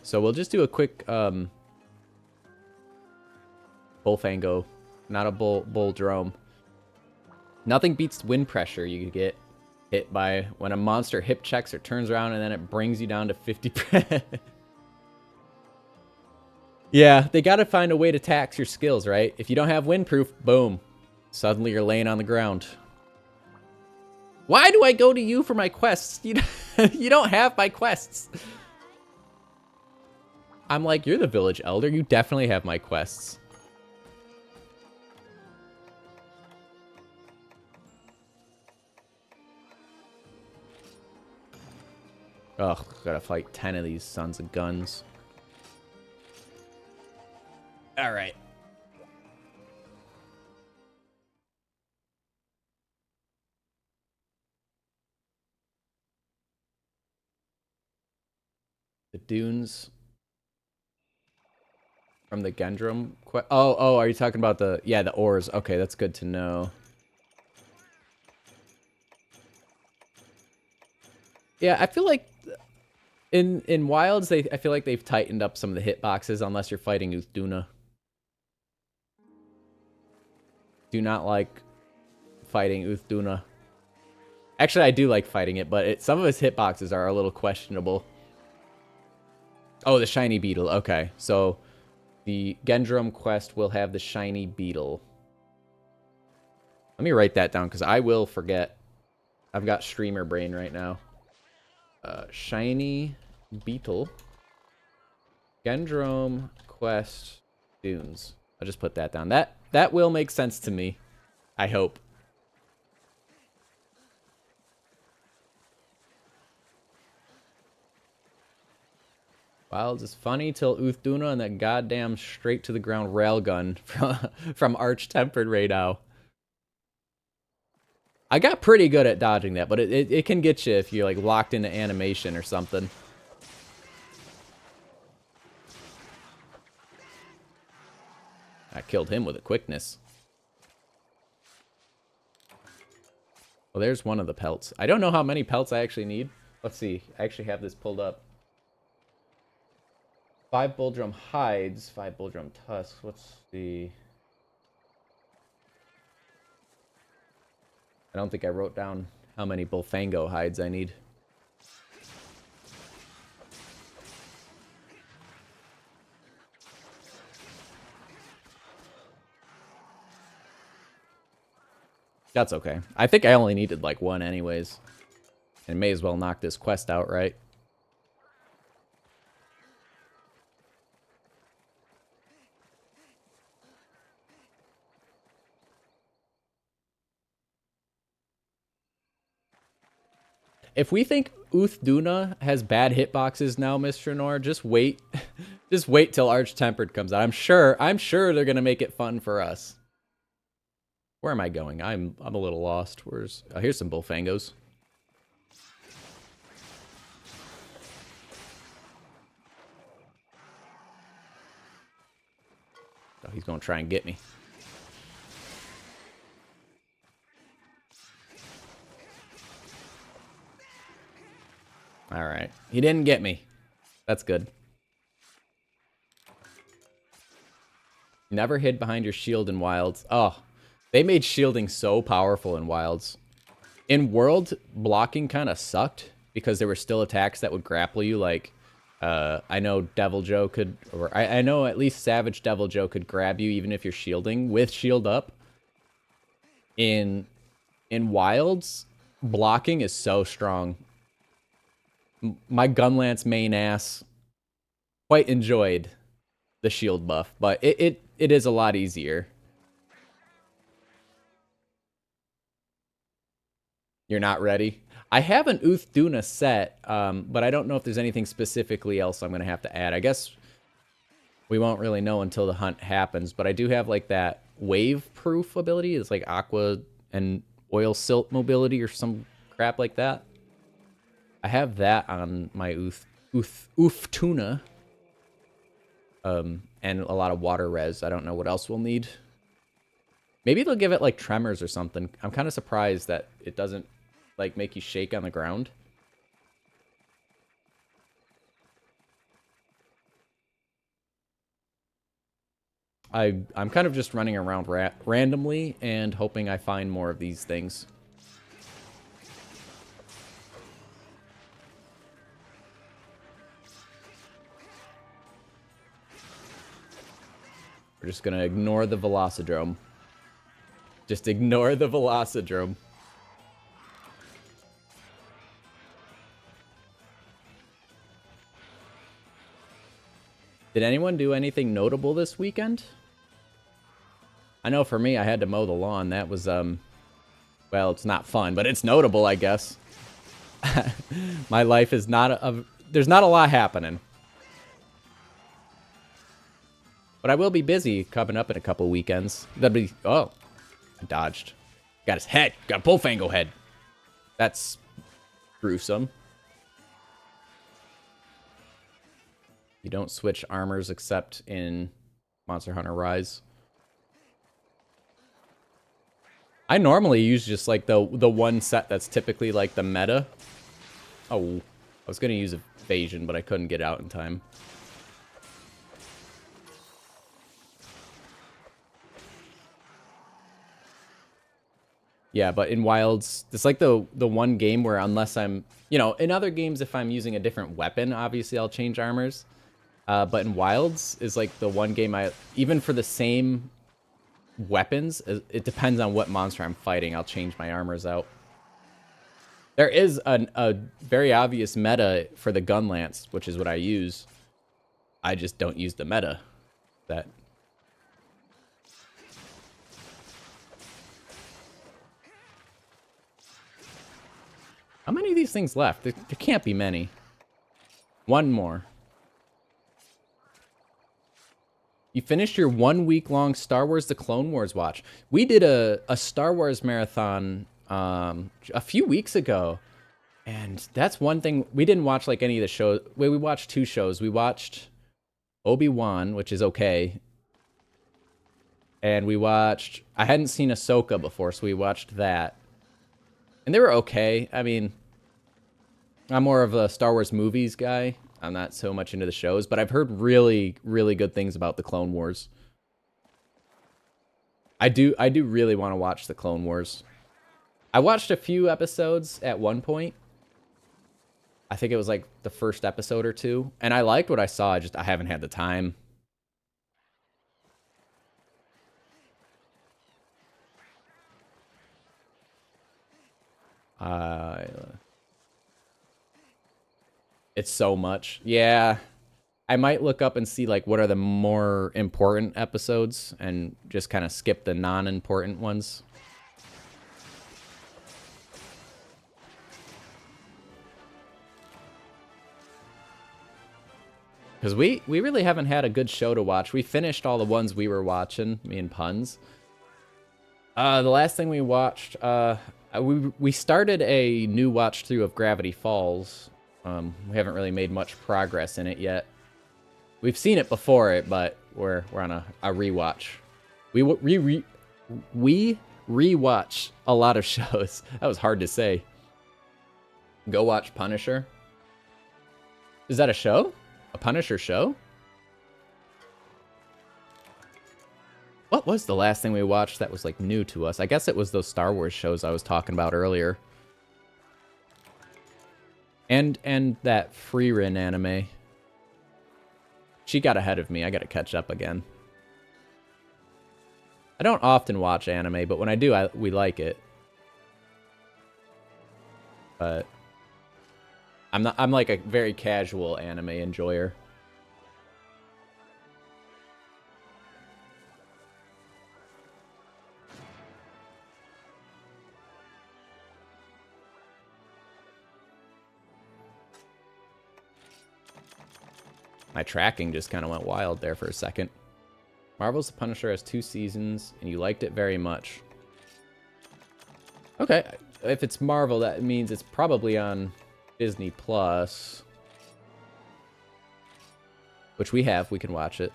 So we'll just do a quick Bullfango, not a Bulldrome. Nothing beats wind pressure you get hit by when a monster hip checks or turns around and then it brings you down to 50%. Yeah, they gotta find a way to tax your skills, right? If you don't have windproof, boom. Suddenly you're laying on the ground. Why do I go to you for my quests? You don't have my quests. I'm like, you're the village elder. You definitely have my quests. Ugh, gotta fight 10 of these sons of guns. Alright. The dunes from the Gendrum quest. Oh, are you talking about the ores? Okay, that's good to know. Yeah, I feel like in Wilds I feel like they've tightened up some of the hitboxes unless you're fighting Uthduna. Do not like fighting Uthduna. Actually, I do like fighting it, but some of his hitboxes are a little questionable. Oh, the shiny beetle. Okay, so the Gendrum quest will have the shiny beetle. Let me write that down because I will forget. I've got streamer brain right now. Shiny beetle. Gendrum quest dunes. I'll just put that down. That will make sense to me. I hope. Wilds is funny till Uthduna and that goddamn straight to the ground railgun from Arch Tempered Radau. I got pretty good at dodging that, but it can get you if you're like locked into animation or something. I killed him with a quickness. Well, there's one of the pelts. I don't know how many pelts I actually need. Let's see. I actually have this pulled up. 5 Bulldrum hides, 5 Bulldrum tusks. What's the... I don't think I wrote down how many Bullfango hides I need. That's okay. I think I only needed like one anyways. And may as well knock this quest out, right? If we think Uthduna has bad hitboxes now, Mr. Nor, just wait. Just wait till Arch Tempered comes out. I'm sure they're gonna make it fun for us. Where am I going? I'm a little lost. Where's here's some Bullfangos. Oh, he's gonna try and get me. Alright. He didn't get me. That's good. Never hid behind your shield in Wilds. Oh, they made shielding so powerful in Wilds. In World, blocking kind of sucked because there were still attacks that would grapple you. Like, I know Devil Joe could, or I know at least Savage Devil Joe could grab you even if you're shielding with shield up. In Wilds, blocking is so strong. My Gunlance main ass quite enjoyed the shield buff, but it is a lot easier. You're not ready? I have an Uthduna set, but I don't know if there's anything specifically else I'm going to have to add. I guess we won't really know until the hunt happens, but I do have like that wave-proof ability. It's like aqua and oil silt mobility or some crap like that. I have that on my Uthduna. And a lot of water res. I don't know what else we'll need. Maybe they'll give it like tremors or something. I'm kind of surprised that it doesn't like make you shake on the ground. I'm kind of just running around randomly and hoping I find more of these things. We're just gonna ignore the Velocidrome. Just ignore the Velocidrome. Did anyone do anything notable this weekend? I know for me, I had to mow the lawn. That was, well, it's not fun, but it's notable, I guess. My life is not there's not a lot happening. But I will be busy coming up in a couple weekends. That'd be... Oh. I dodged. Got his head. Got a Bullfango head. That's gruesome. You don't switch armors except in Monster Hunter Rise. I normally use just like the one set that's typically like the meta. Oh. I was going to use Evasion, but I couldn't get out in time. Yeah, but in Wilds, it's like the one game where unless I'm, you know, in other games, if I'm using a different weapon, obviously I'll change armors. But in Wilds is like the one game even for the same weapons, it depends on what monster I'm fighting, I'll change my armors out. There is a very obvious meta for the Gunlance, which is what I use. I just don't use the meta. How many of these things left? There can't be many. One more. You finished your 1 week long Star Wars The Clone Wars watch. We did a Star Wars marathon a few weeks ago. And that's one thing. We didn't watch like any of the shows. We watched 2 shows. We watched Obi-Wan, which is okay. And we watched... I hadn't seen Ahsoka before, so we watched that. And they were okay. I mean, I'm more of a Star Wars movies guy. I'm not so much into the shows, but I've heard really, really good things about the Clone Wars. I do really want to watch the Clone Wars. I watched a few episodes at one point. I think it was like the first episode or 2, and I liked what I saw. I haven't had the time. It's so much. Yeah. I might look up and see like what are the more important episodes and just kind of skip the non-important ones. Because we really haven't had a good show to watch. We finished all the ones we were watching, me and Puns. The last thing we watched, we started a new watch through of Gravity Falls. We haven't really made much progress in it yet. We've seen it before it, but we're on a rewatch. We rewatch a lot of shows. That was hard to say. Go watch Punisher. Is that a show? A Punisher show? What was the last thing we watched that was like new to us? I guess it was those Star Wars shows I was talking about earlier. And that Freerin anime. She got ahead of me. I gotta catch up again. I don't often watch anime, but when I do, we like it. But I'm like a very casual anime enjoyer. My tracking just kind of went wild there for a second. Marvel's The Punisher has 2 seasons, and you liked it very much. Okay, if it's Marvel, that means it's probably on Disney Plus. Which we have, we can watch it.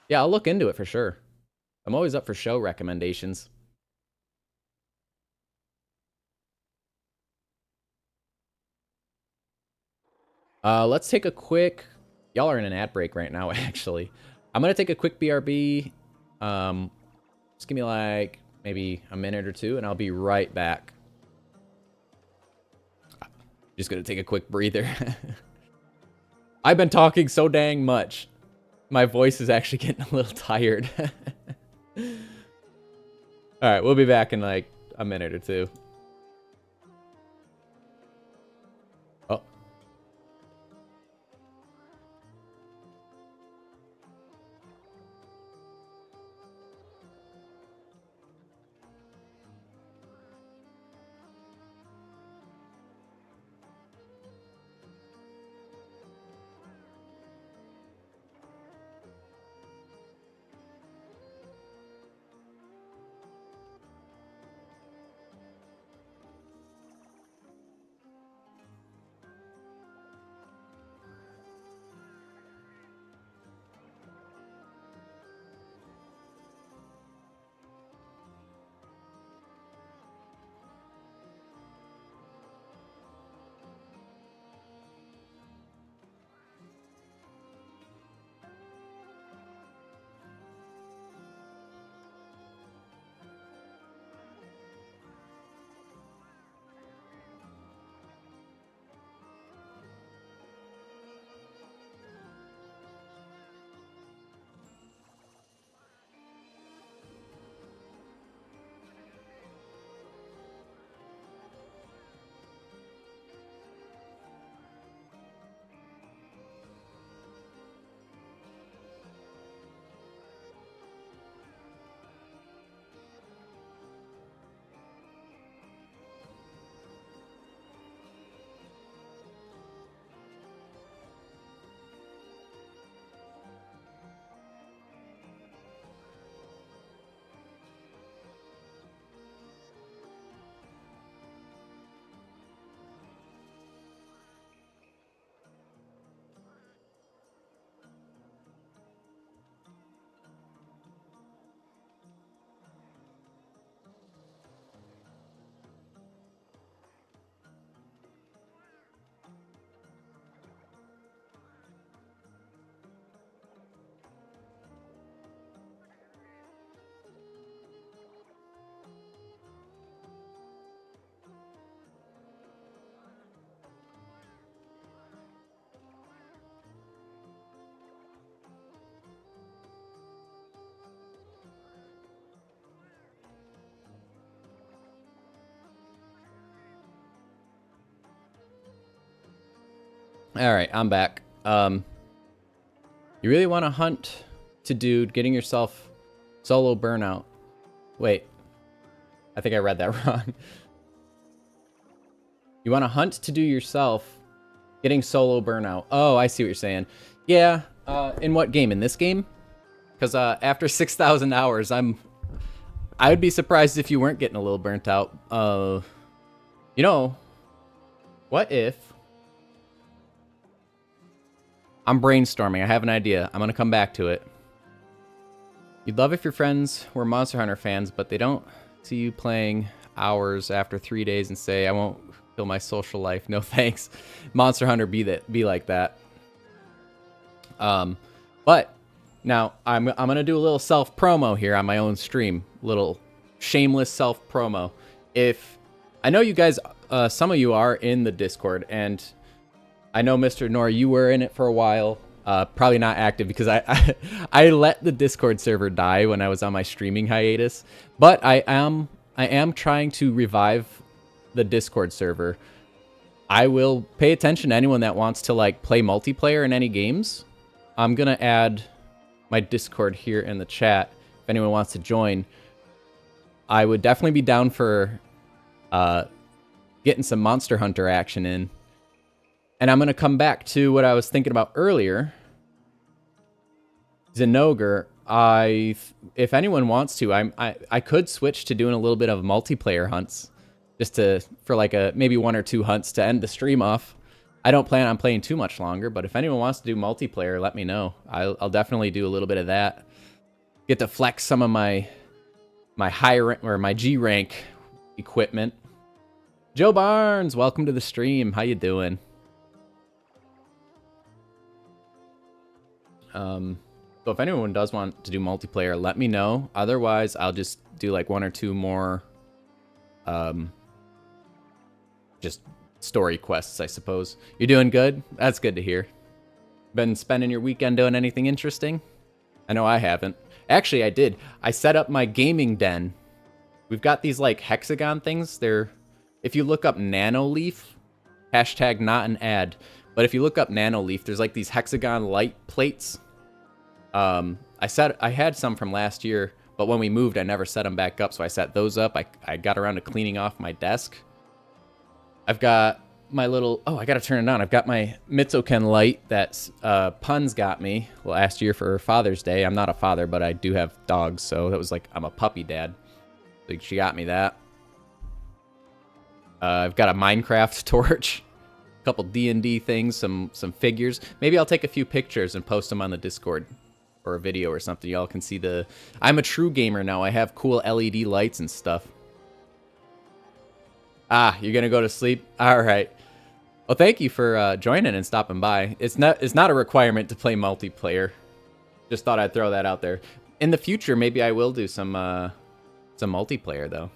Yeah, I'll look into it for sure. I'm always up for show recommendations. Let's take a quick... Y'all are in an ad break right now, actually. I'm going to take a quick BRB. Just give me like maybe a minute or two, and I'll be right back. Just going to take a quick breather. I've been talking so dang much. My voice is actually getting a little tired. Alright, we'll be back in like a minute or two. Oh. Alright, I'm back. You really want to hunt to dude getting yourself solo burnout. Wait. I think I read that wrong. You want to hunt to do yourself Getting solo burnout. Oh, I see what you're saying. Yeah. In what game? In this game? Because after 6,000 hours, I would be surprised if you weren't getting a little burnt out. You know, what if I'm brainstorming? I have an idea. I'm gonna come back to it. You'd love if your friends were Monster Hunter fans, but they don't see you playing hours after 3 days and say, "I won't kill my social life. No thanks." Monster Hunter be like that. But now I'm gonna do a little self promo here on my own stream. Little shameless self promo. If I know you guys, some of you are in the Discord, and I know Mr. Nor, you were in it for a while. Probably not active because I let the Discord server die when I was on my streaming hiatus. But I am trying to revive the Discord server. I will pay attention to anyone that wants to like play multiplayer in any games. I'm gonna add my Discord here in the chat if anyone wants to join. I would definitely be down for getting some Monster Hunter action in. And I'm gonna come back to what I was thinking about earlier. Zinogre, if anyone wants to, I could switch to doing a little bit of multiplayer hunts, just for like maybe 1 or 2 hunts to end the stream off. I don't plan on playing too much longer, but if anyone wants to do multiplayer, let me know. I'll definitely do a little bit of that. Get to flex some of my high rank or my G rank equipment. Joe Barnes, welcome to the stream. How you doing? So if anyone does want to do multiplayer, let me know. Otherwise, I'll just do like 1 or 2 more, just story quests, I suppose. You're doing good? That's good to hear. Been spending your weekend doing anything interesting? I know I haven't. Actually, I did. I set up my gaming den. We've got these like hexagon things. If you look up Nanoleaf, hashtag not an ad, but if you look up Nanoleaf, there's like these hexagon light plates. I had some from last year, but when we moved, I never set them back up, so I set those up. I got around to cleaning off my desk. I've got my little... Oh, I gotta turn it on. I've got my Mitzoken light that Puns got me last year for Father's Day. I'm not a father, but I do have dogs, so that was like, I'm a puppy dad. Like, she got me that. I've got a Minecraft torch. A couple D&D things, some figures. Maybe I'll take a few pictures and post them on the Discord. Or a video or something. Y'all can see I'm a true gamer now. I have cool LED lights and stuff. Ah, you're gonna go to sleep? Alright. Well, thank you for joining and stopping by. It's not a requirement to play multiplayer. Just thought I'd throw that out there. In the future, maybe I will do some multiplayer, though.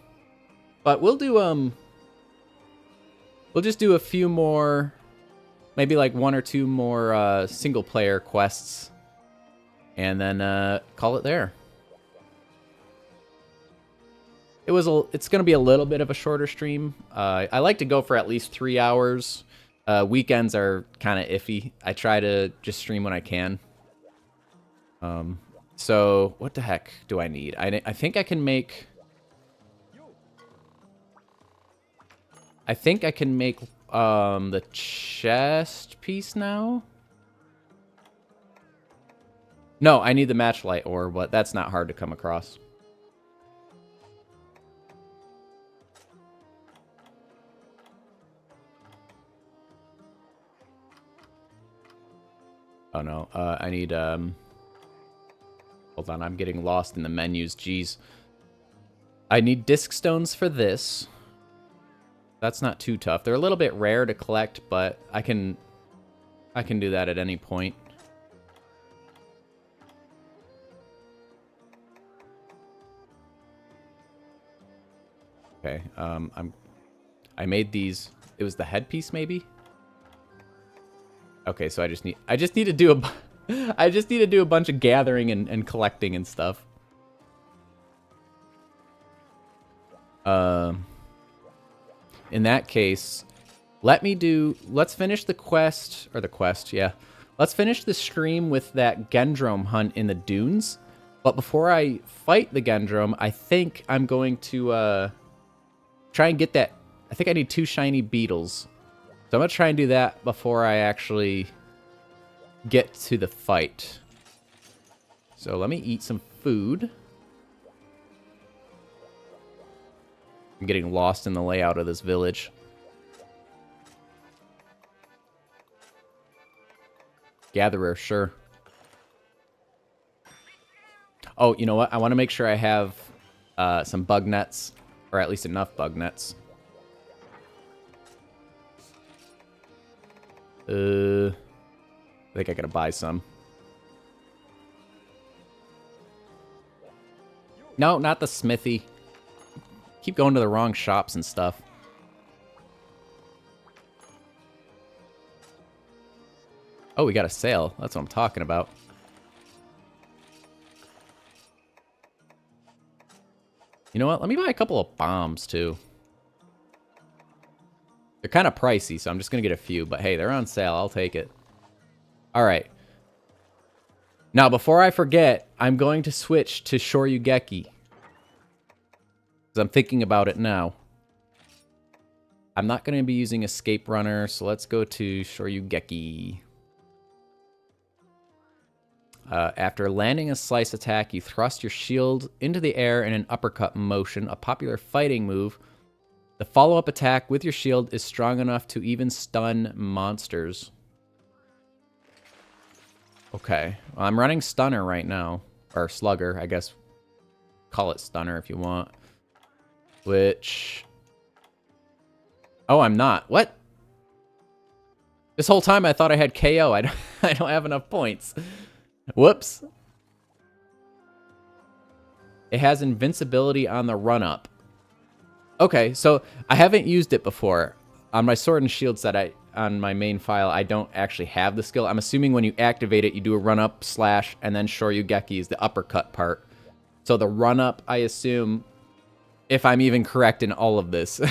But we'll just do a few more... Maybe like 1 or 2 more single-player quests. And then call it there. It's gonna be a little bit of a shorter stream. I like to go for at least 3 hours. Weekends are kind of iffy. I try to just stream when I can. So what the heck do I need? I think I can make. I think I can make the chest piece now. No, I need the matchlight ore, but that's not hard to come across. Oh no, I need, hold on, I'm getting lost in the menus, jeez. I need disc stones for this. That's not too tough. They're a little bit rare to collect, but I can do that at any point. Okay, I made these. It was the headpiece, maybe. Okay, so I just need to do a bunch of gathering and collecting and stuff. In that case, let's finish the quest, yeah. Let's finish the stream with that Gendrome hunt in the dunes. But before I fight the Gendrome, I think I'm going to try and get that. I think I need 2 shiny beetles. So I'm going to try and do that before I actually get to the fight. So let me eat some food. I'm getting lost in the layout of this village. Gatherer, sure. Oh, you know what? I want to make sure I have some bug nets, or at least enough bug nets. I think I gotta buy some. No, not the smithy. Keep going to the wrong shops and stuff. Oh, we got a sale. That's what I'm talking about. You know what? Let me buy a couple of bombs, too. They're kind of pricey, so I'm just going to get a few. But hey, they're on sale. I'll take it. All right. Now, before I forget, I'm going to switch to Shoryugeki. Because I'm thinking about it now. I'm not going to be using Escape Runner, so let's go to Shoryugeki. After landing a slice attack, you thrust your shield into the air in an uppercut motion, a popular fighting move. The follow-up attack with your shield is strong enough to even stun monsters. Okay. Well, I'm running Stunner right now. Or Slugger, I guess. Call it Stunner if you want. Which... Oh, I'm not. What? This whole time I thought I had KO. I don't have enough points. Whoops. It has invincibility on the run-up. Okay, so I haven't used it before. On my Sword and Shield set, on my main file, I don't actually have the skill. I'm assuming when you activate it, you do a run-up, slash, and then Shoryugeki is the uppercut part. So the run-up, I assume, if I'm even correct in all of this.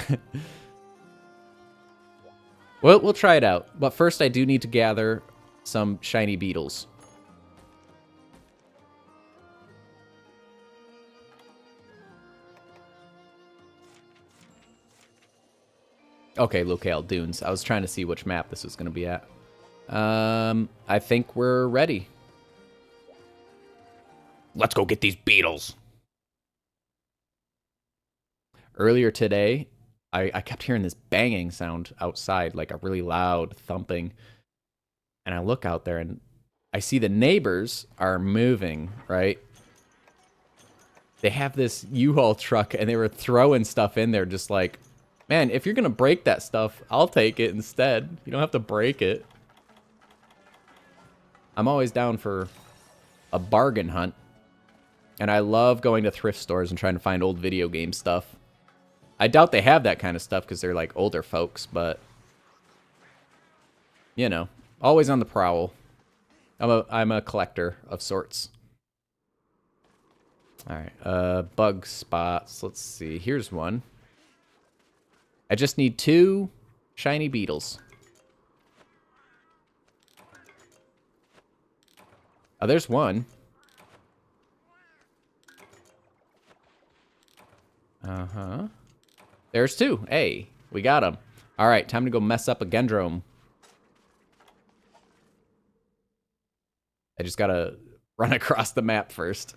Well, we'll try it out. But first, I do need to gather some shiny beetles. Okay, Locale Dunes. I was trying to see which map this was going to be at. I think we're ready. Let's go get these beetles. Earlier today, I kept hearing this banging sound outside, like a really loud thumping. And I look out there and I see the neighbors are moving, right? They have this U-Haul truck and they were throwing stuff in there just like, man, if you're going to break that stuff, I'll take it instead. You don't have to break it. I'm always down for a bargain hunt. And I love going to thrift stores and trying to find old video game stuff. I doubt they have that kind of stuff because they're like older folks, but you know, always on the prowl. I'm a collector of sorts. All right, bug spots. Let's see. Here's one. I just need 2 shiny beetles. Oh, there's one. Uh-huh. There's 2. Hey, we got them. All right, time to go mess up a Gendrome. I just gotta run across the map first.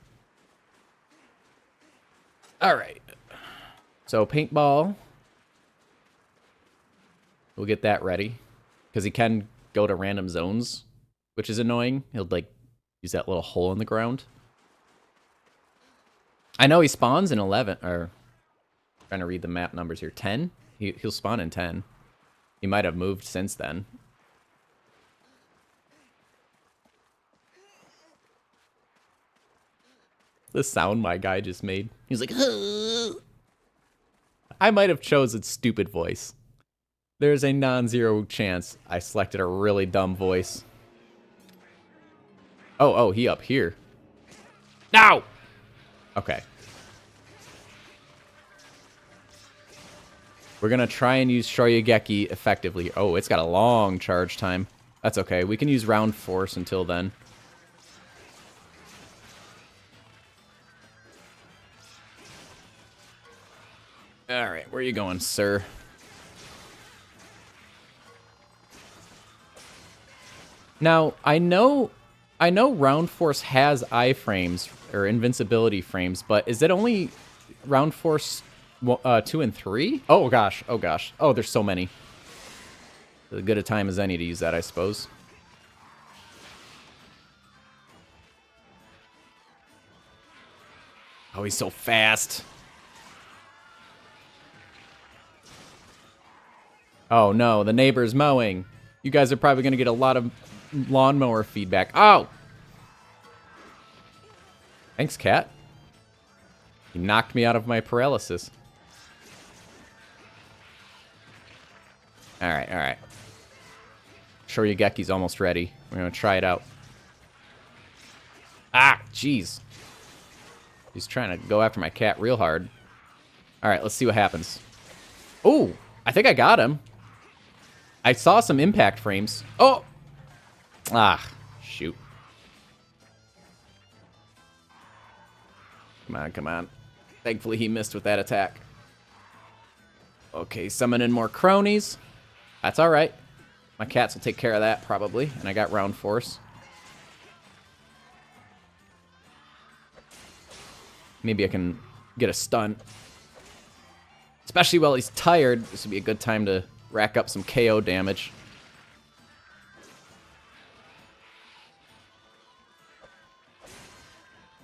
All right. So paintball. We'll get that ready. Because he can go to random zones, which is annoying. He'll, like, use that little hole in the ground. I know he spawns in 11, or... Trying to read the map numbers here. 10? He'll spawn in 10. He might have moved since then. The sound my guy just made. He's like, "Huh." I might have chosen stupid voice. There's a non-zero chance I selected a really dumb voice. Oh, he up here. No! Okay. We're going to try and use Shoryugeki effectively. Oh, it's got a long charge time. That's okay. We can use round force until then. All right, where are you going, sir? Now, I know Round Force has iframes or invincibility frames, but is it only Round Force 2 and 3? Oh gosh, oh gosh. Oh, there's so many. As good a time as any to use that, I suppose. Oh, he's so fast. Oh no, the neighbor's mowing. You guys are probably going to get a lot of lawnmower feedback. Oh! Thanks, cat. You knocked me out of my paralysis. Alright, alright. Shoryogeki's almost ready. We're going to try it out. Ah, jeez. He's trying to go after my cat real hard. Alright, let's see what happens. Ooh, I think I got him. I saw some impact frames. Oh! Ah, shoot. Come on, come on. Thankfully, he missed with that attack. Okay, summoning more cronies. That's alright. My cats will take care of that, probably. And I got Round Force. Maybe I can get a stun. Especially while he's tired. This would be a good time to rack up some KO damage.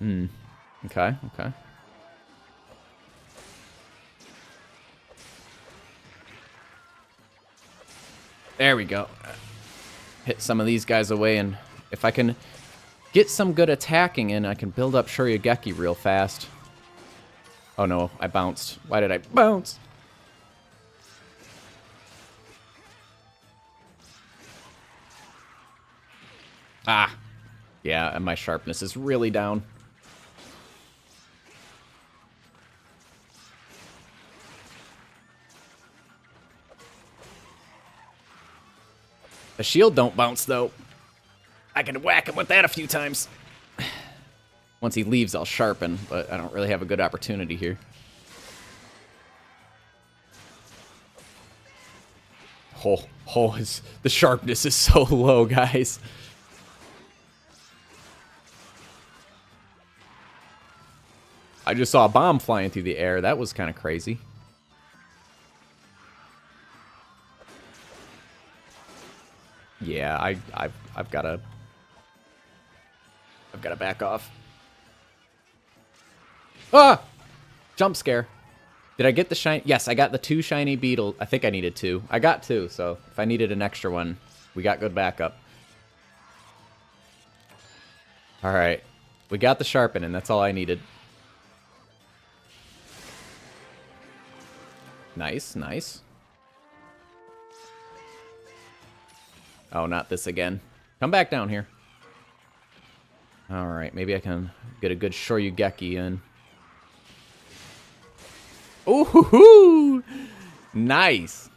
Okay, okay. There we go. Hit some of these guys away, and if I can get some good attacking in, I can build up Shoryugeki real fast. Oh no, I bounced. Why did I bounce? Ah. Yeah, and my sharpness is really down. The shield don't bounce, though. I can whack him with that a few times. Once he leaves, I'll sharpen, but I don't really have a good opportunity here. The sharpness is so low, guys. I just saw a bomb flying through the air. That was kind of crazy. Yeah, I've got to back off. Ah! Jump scare. Did I get the shiny? Yes, I got the 2 shiny beetle. I think I needed 2. I got 2, so if I needed an extra one, we got good backup. All right. We got the sharpen, and that's all I needed. Nice, nice. Oh, not this again. Come back down here. All right, maybe I can get a good Shoryugeki in. Ooh, nice.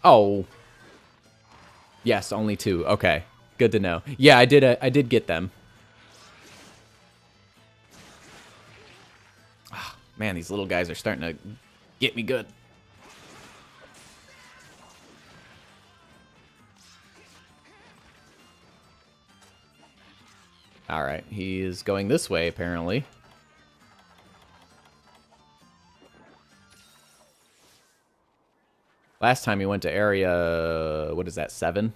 Oh. Yes, only 2. Okay, good to know. Yeah, I did get them. Oh, man, these little guys are starting to get me good. All right, he is going this way, apparently. Last time he went to area, what is that, 7?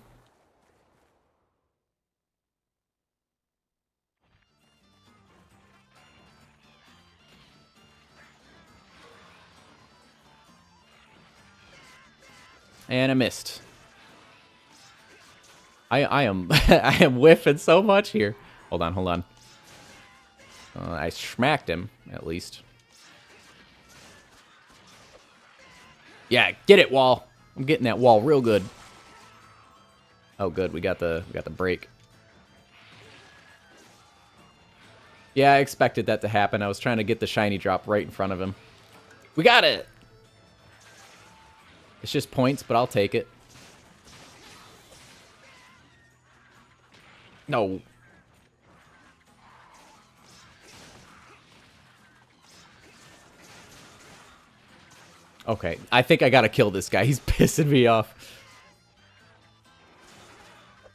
And I missed. I am I am whiffing so much here. Hold on, hold on. I smacked him, at least. Yeah, get it, wall. I'm getting that wall real good. Oh, good. We got the break. Yeah, I expected that to happen. I was trying to get the shiny drop right in front of him. We got it. It's just points, but I'll take it. No. Okay, I think I gotta kill this guy. He's pissing me off.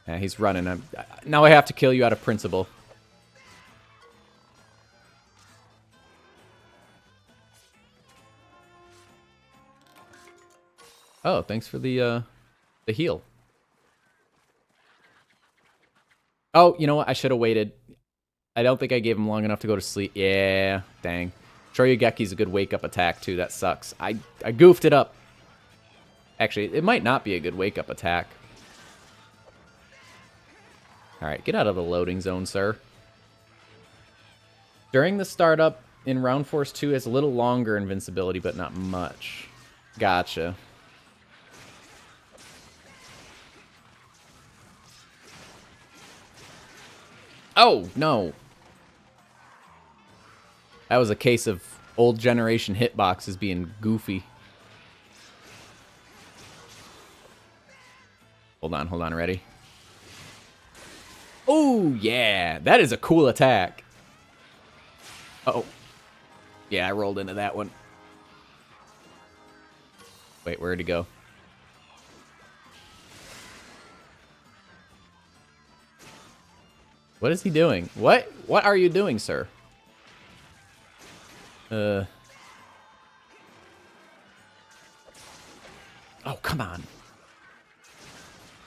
Yeah, he's running. Now I have to kill you out of principle. Oh, thanks for the heal. Oh, you know what? I should have waited. I don't think I gave him long enough to go to sleep. Yeah, dang. Shoryugeki's a good wake-up attack, too. That sucks. I goofed it up. Actually, it might not be a good wake-up attack. Alright, get out of the loading zone, sir. During the startup in Round Force 2 has a little longer invincibility, but not much. Gotcha. Oh, no. That was a case of old generation hitboxes being goofy. Hold on, ready? Oh, yeah. That is a cool attack. Uh-oh. Yeah, I rolled into that one. Wait, where'd he go? What is he doing? What are you doing, sir? Oh, come on.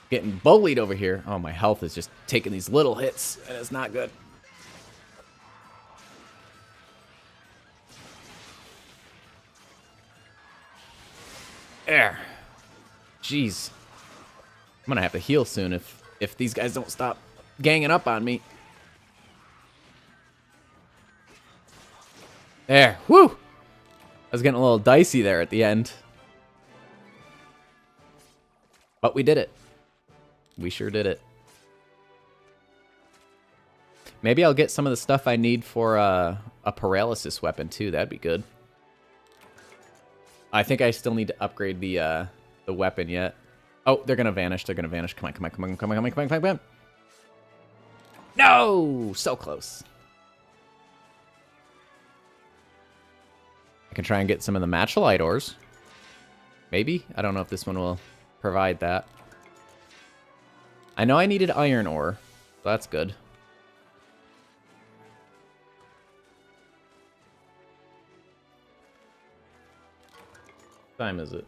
Getting bullied over here. Oh, my health is just taking these little hits, and it's not good. There. Jeez. I'm gonna have to heal soon if these guys don't stop ganging up on me. There. Woo! I was getting a little dicey there at the end. But we did it. We sure did it. Maybe I'll get some of the stuff I need for a paralysis weapon too. That'd be good. I think I still need to upgrade the weapon yet. Oh, they're gonna vanish. They're gonna vanish. Come on, come on, come on, come on, come on, come on, come on. No! So close. I can try and get some of the Matchalite ores. Maybe? I don't know if this one will provide that. I know I needed iron ore, so that's good. What time is it?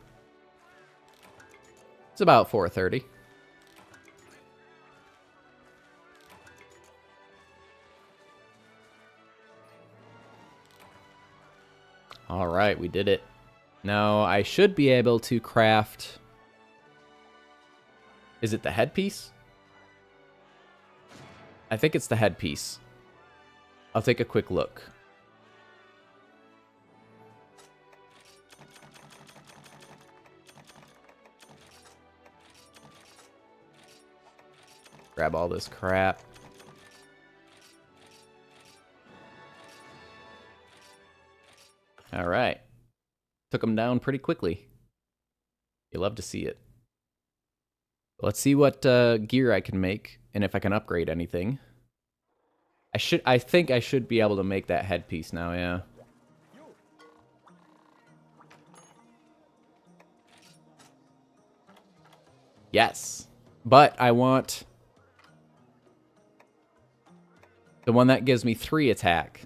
It's about 4:30. All right, we did it. Now, I should be able to craft... Is it the headpiece? I think it's the headpiece. I'll take a quick look. Grab all this crap. All right. Took them down pretty quickly. You love to see it. Let's see what gear I can make and if I can upgrade anything. I think I should be able to make that headpiece now, yeah. Yes. But I want the one that gives me 3 attack.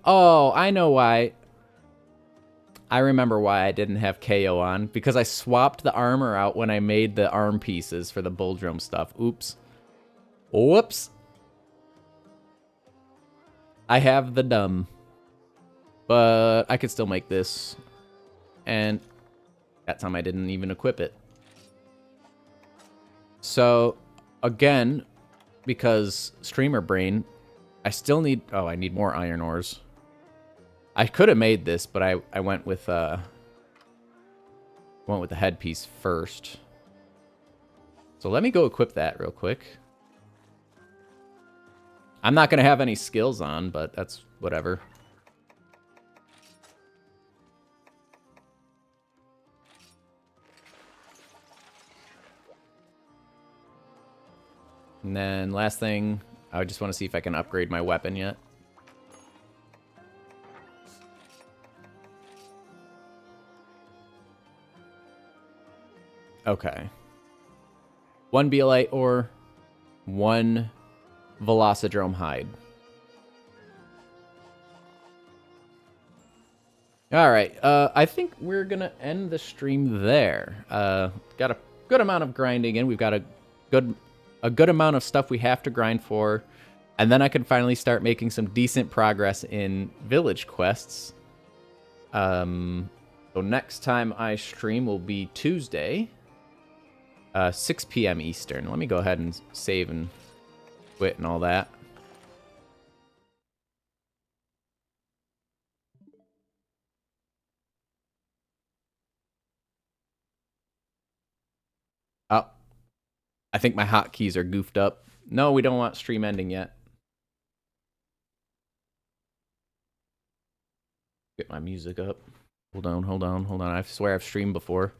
Oh, I know why. I remember why I didn't have KO on. Because I swapped the armor out when I made the arm pieces for the bull drum stuff. Oops. Whoops. I have the dumb. But I could still make this. And that time I didn't even equip it. So, again, because streamer brain, I still need... Oh, I need more iron ores. I could have made this, but I went with the headpiece first. So let me go equip that real quick. I'm not going to have any skills on, but that's whatever. And then last thing, I just want to see if I can upgrade my weapon yet. Okay. 1 Beelite ore, 1 Velocidrome hide. All right, I think we're gonna end the stream there. Got a good amount of grinding in. We've got a good amount of stuff we have to grind for, and then I can finally start making some decent progress in village quests. So next time I stream will be Tuesday, 6 p.m. Eastern. Let me go ahead and save and quit and all that. Oh, I think my hotkeys are goofed up. No, we don't want stream ending yet. Get my music up. Hold on. I swear I've streamed before.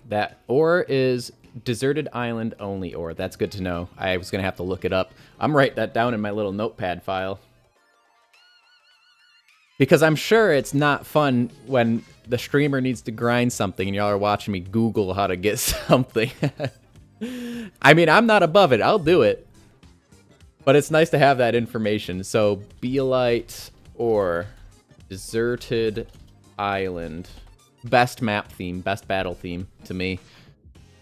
That ore is deserted island only ore. That's good to know. I was going to have to look it up. I'm writing that down in my little notepad file. Because I'm sure it's not fun when the streamer needs to grind something and y'all are watching me Google how to get something. I mean, I'm not above it. I'll do it. But it's nice to have that information. So, Beelite or deserted island. Best map theme, best battle theme to me.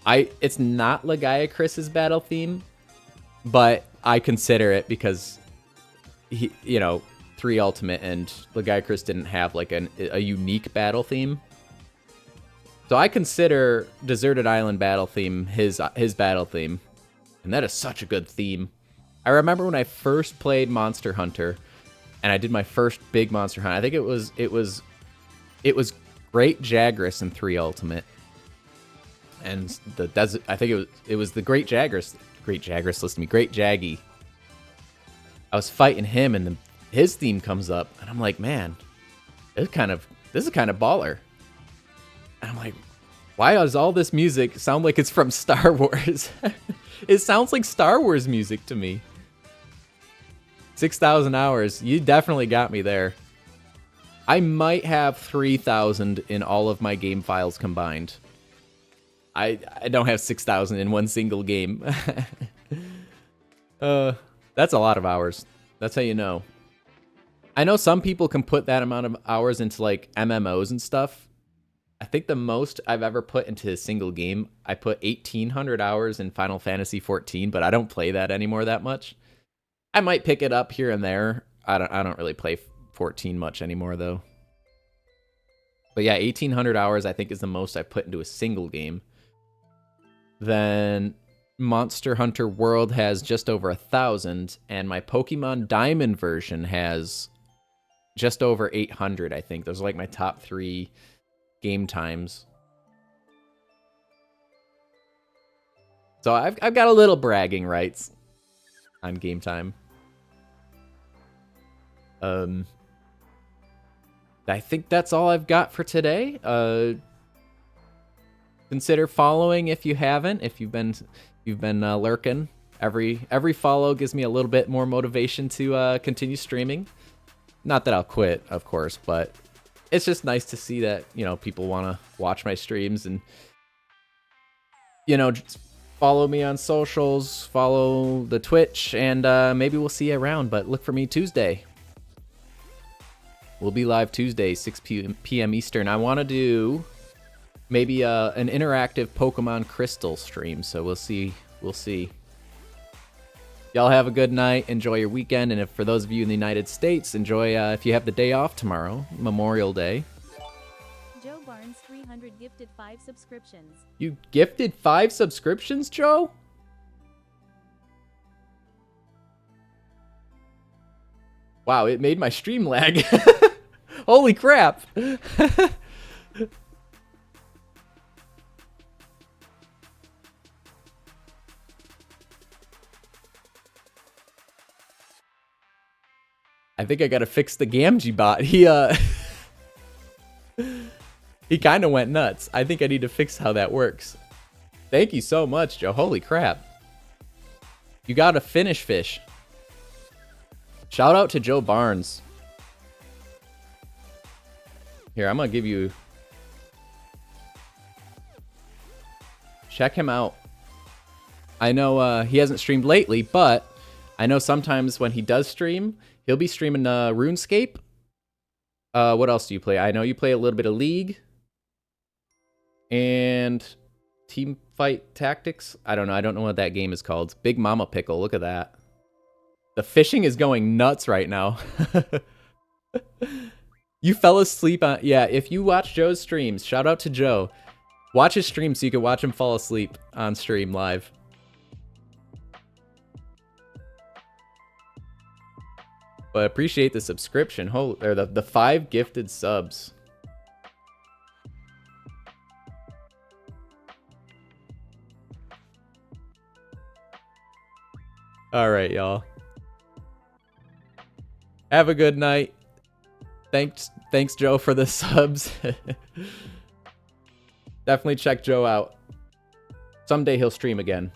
It's not Legiacris's battle theme, but I consider it because he, 3 ultimate and Legiacris didn't have like a unique battle theme. So I consider Deserted Island battle theme his battle theme, and that is such a good theme. I remember when I first played Monster Hunter, and I did my first big Monster Hunt. I think it was Great Jagras in 3 ultimate, and the desert. I think it was the Great Jagras. Great Jagras, listen to me. Great Jaggy. I was fighting him, and his theme comes up, and I'm like, man, this is kind of baller. And I'm like, why does all this music sound like it's from Star Wars? It sounds like Star Wars music to me. 6,000 hours. You definitely got me there. I might have 3,000 in all of my game files combined. I don't have 6,000 in one single game. That's a lot of hours. That's how you know. I know some people can put that amount of hours into like MMOs and stuff. I think the most I've ever put into a single game, I put 1,800 hours in Final Fantasy 14, but I don't play that anymore that much. I might pick it up here and there. I don't really play 14 much anymore though. But yeah, 1,800 hours I think is the most I've put into a single game. Then Monster Hunter World has just over 1,000, and my Pokemon Diamond version has just over 800, I think. Those are like my top 3 game times. So I've got a little bragging rights on game time. I think that's all I've got for today. Consider following if you haven't. If you've been lurking. Every follow gives me a little bit more motivation to continue streaming. Not that I'll quit, of course, but it's just nice to see that people want to watch my streams and just follow me on socials, follow the Twitch, and maybe we'll see you around. But look for me Tuesday. We'll be live Tuesday, 6 p.m. Eastern. I want to do maybe an interactive Pokemon Crystal stream, so we'll see. Y'all have a good night. Enjoy your weekend, and if for those of you in the United States, enjoy if you have the day off tomorrow, Memorial Day. Joe Barnes 300 gifted 5 subscriptions. You gifted 5 subscriptions, Joe? Wow, it made my stream lag. Holy crap. I think I gotta fix the Gamgee bot. He kind of went nuts. I think I need to fix how that works. Thank you so much, Joe. Holy crap. You got a finish fish. Shout out to Joe Barnes. Here, I'm gonna give you... Check him out. I know he hasn't streamed lately, but I know sometimes when he does stream, he'll be streaming RuneScape. What else do you play? I know you play a little bit of League. And Team Fight Tactics. I don't know. I don't know what that game is called. Big Mama Pickle. Look at that. The fishing is going nuts right now. You fell asleep on... Yeah, if you watch Joe's streams, shout out to Joe. Watch his stream so you can watch him fall asleep on stream live. But appreciate the subscription. Or the 5 gifted subs. All right, y'all. Have a good night. Thanks, Joe, for the subs. Definitely check Joe out. Someday he'll stream again.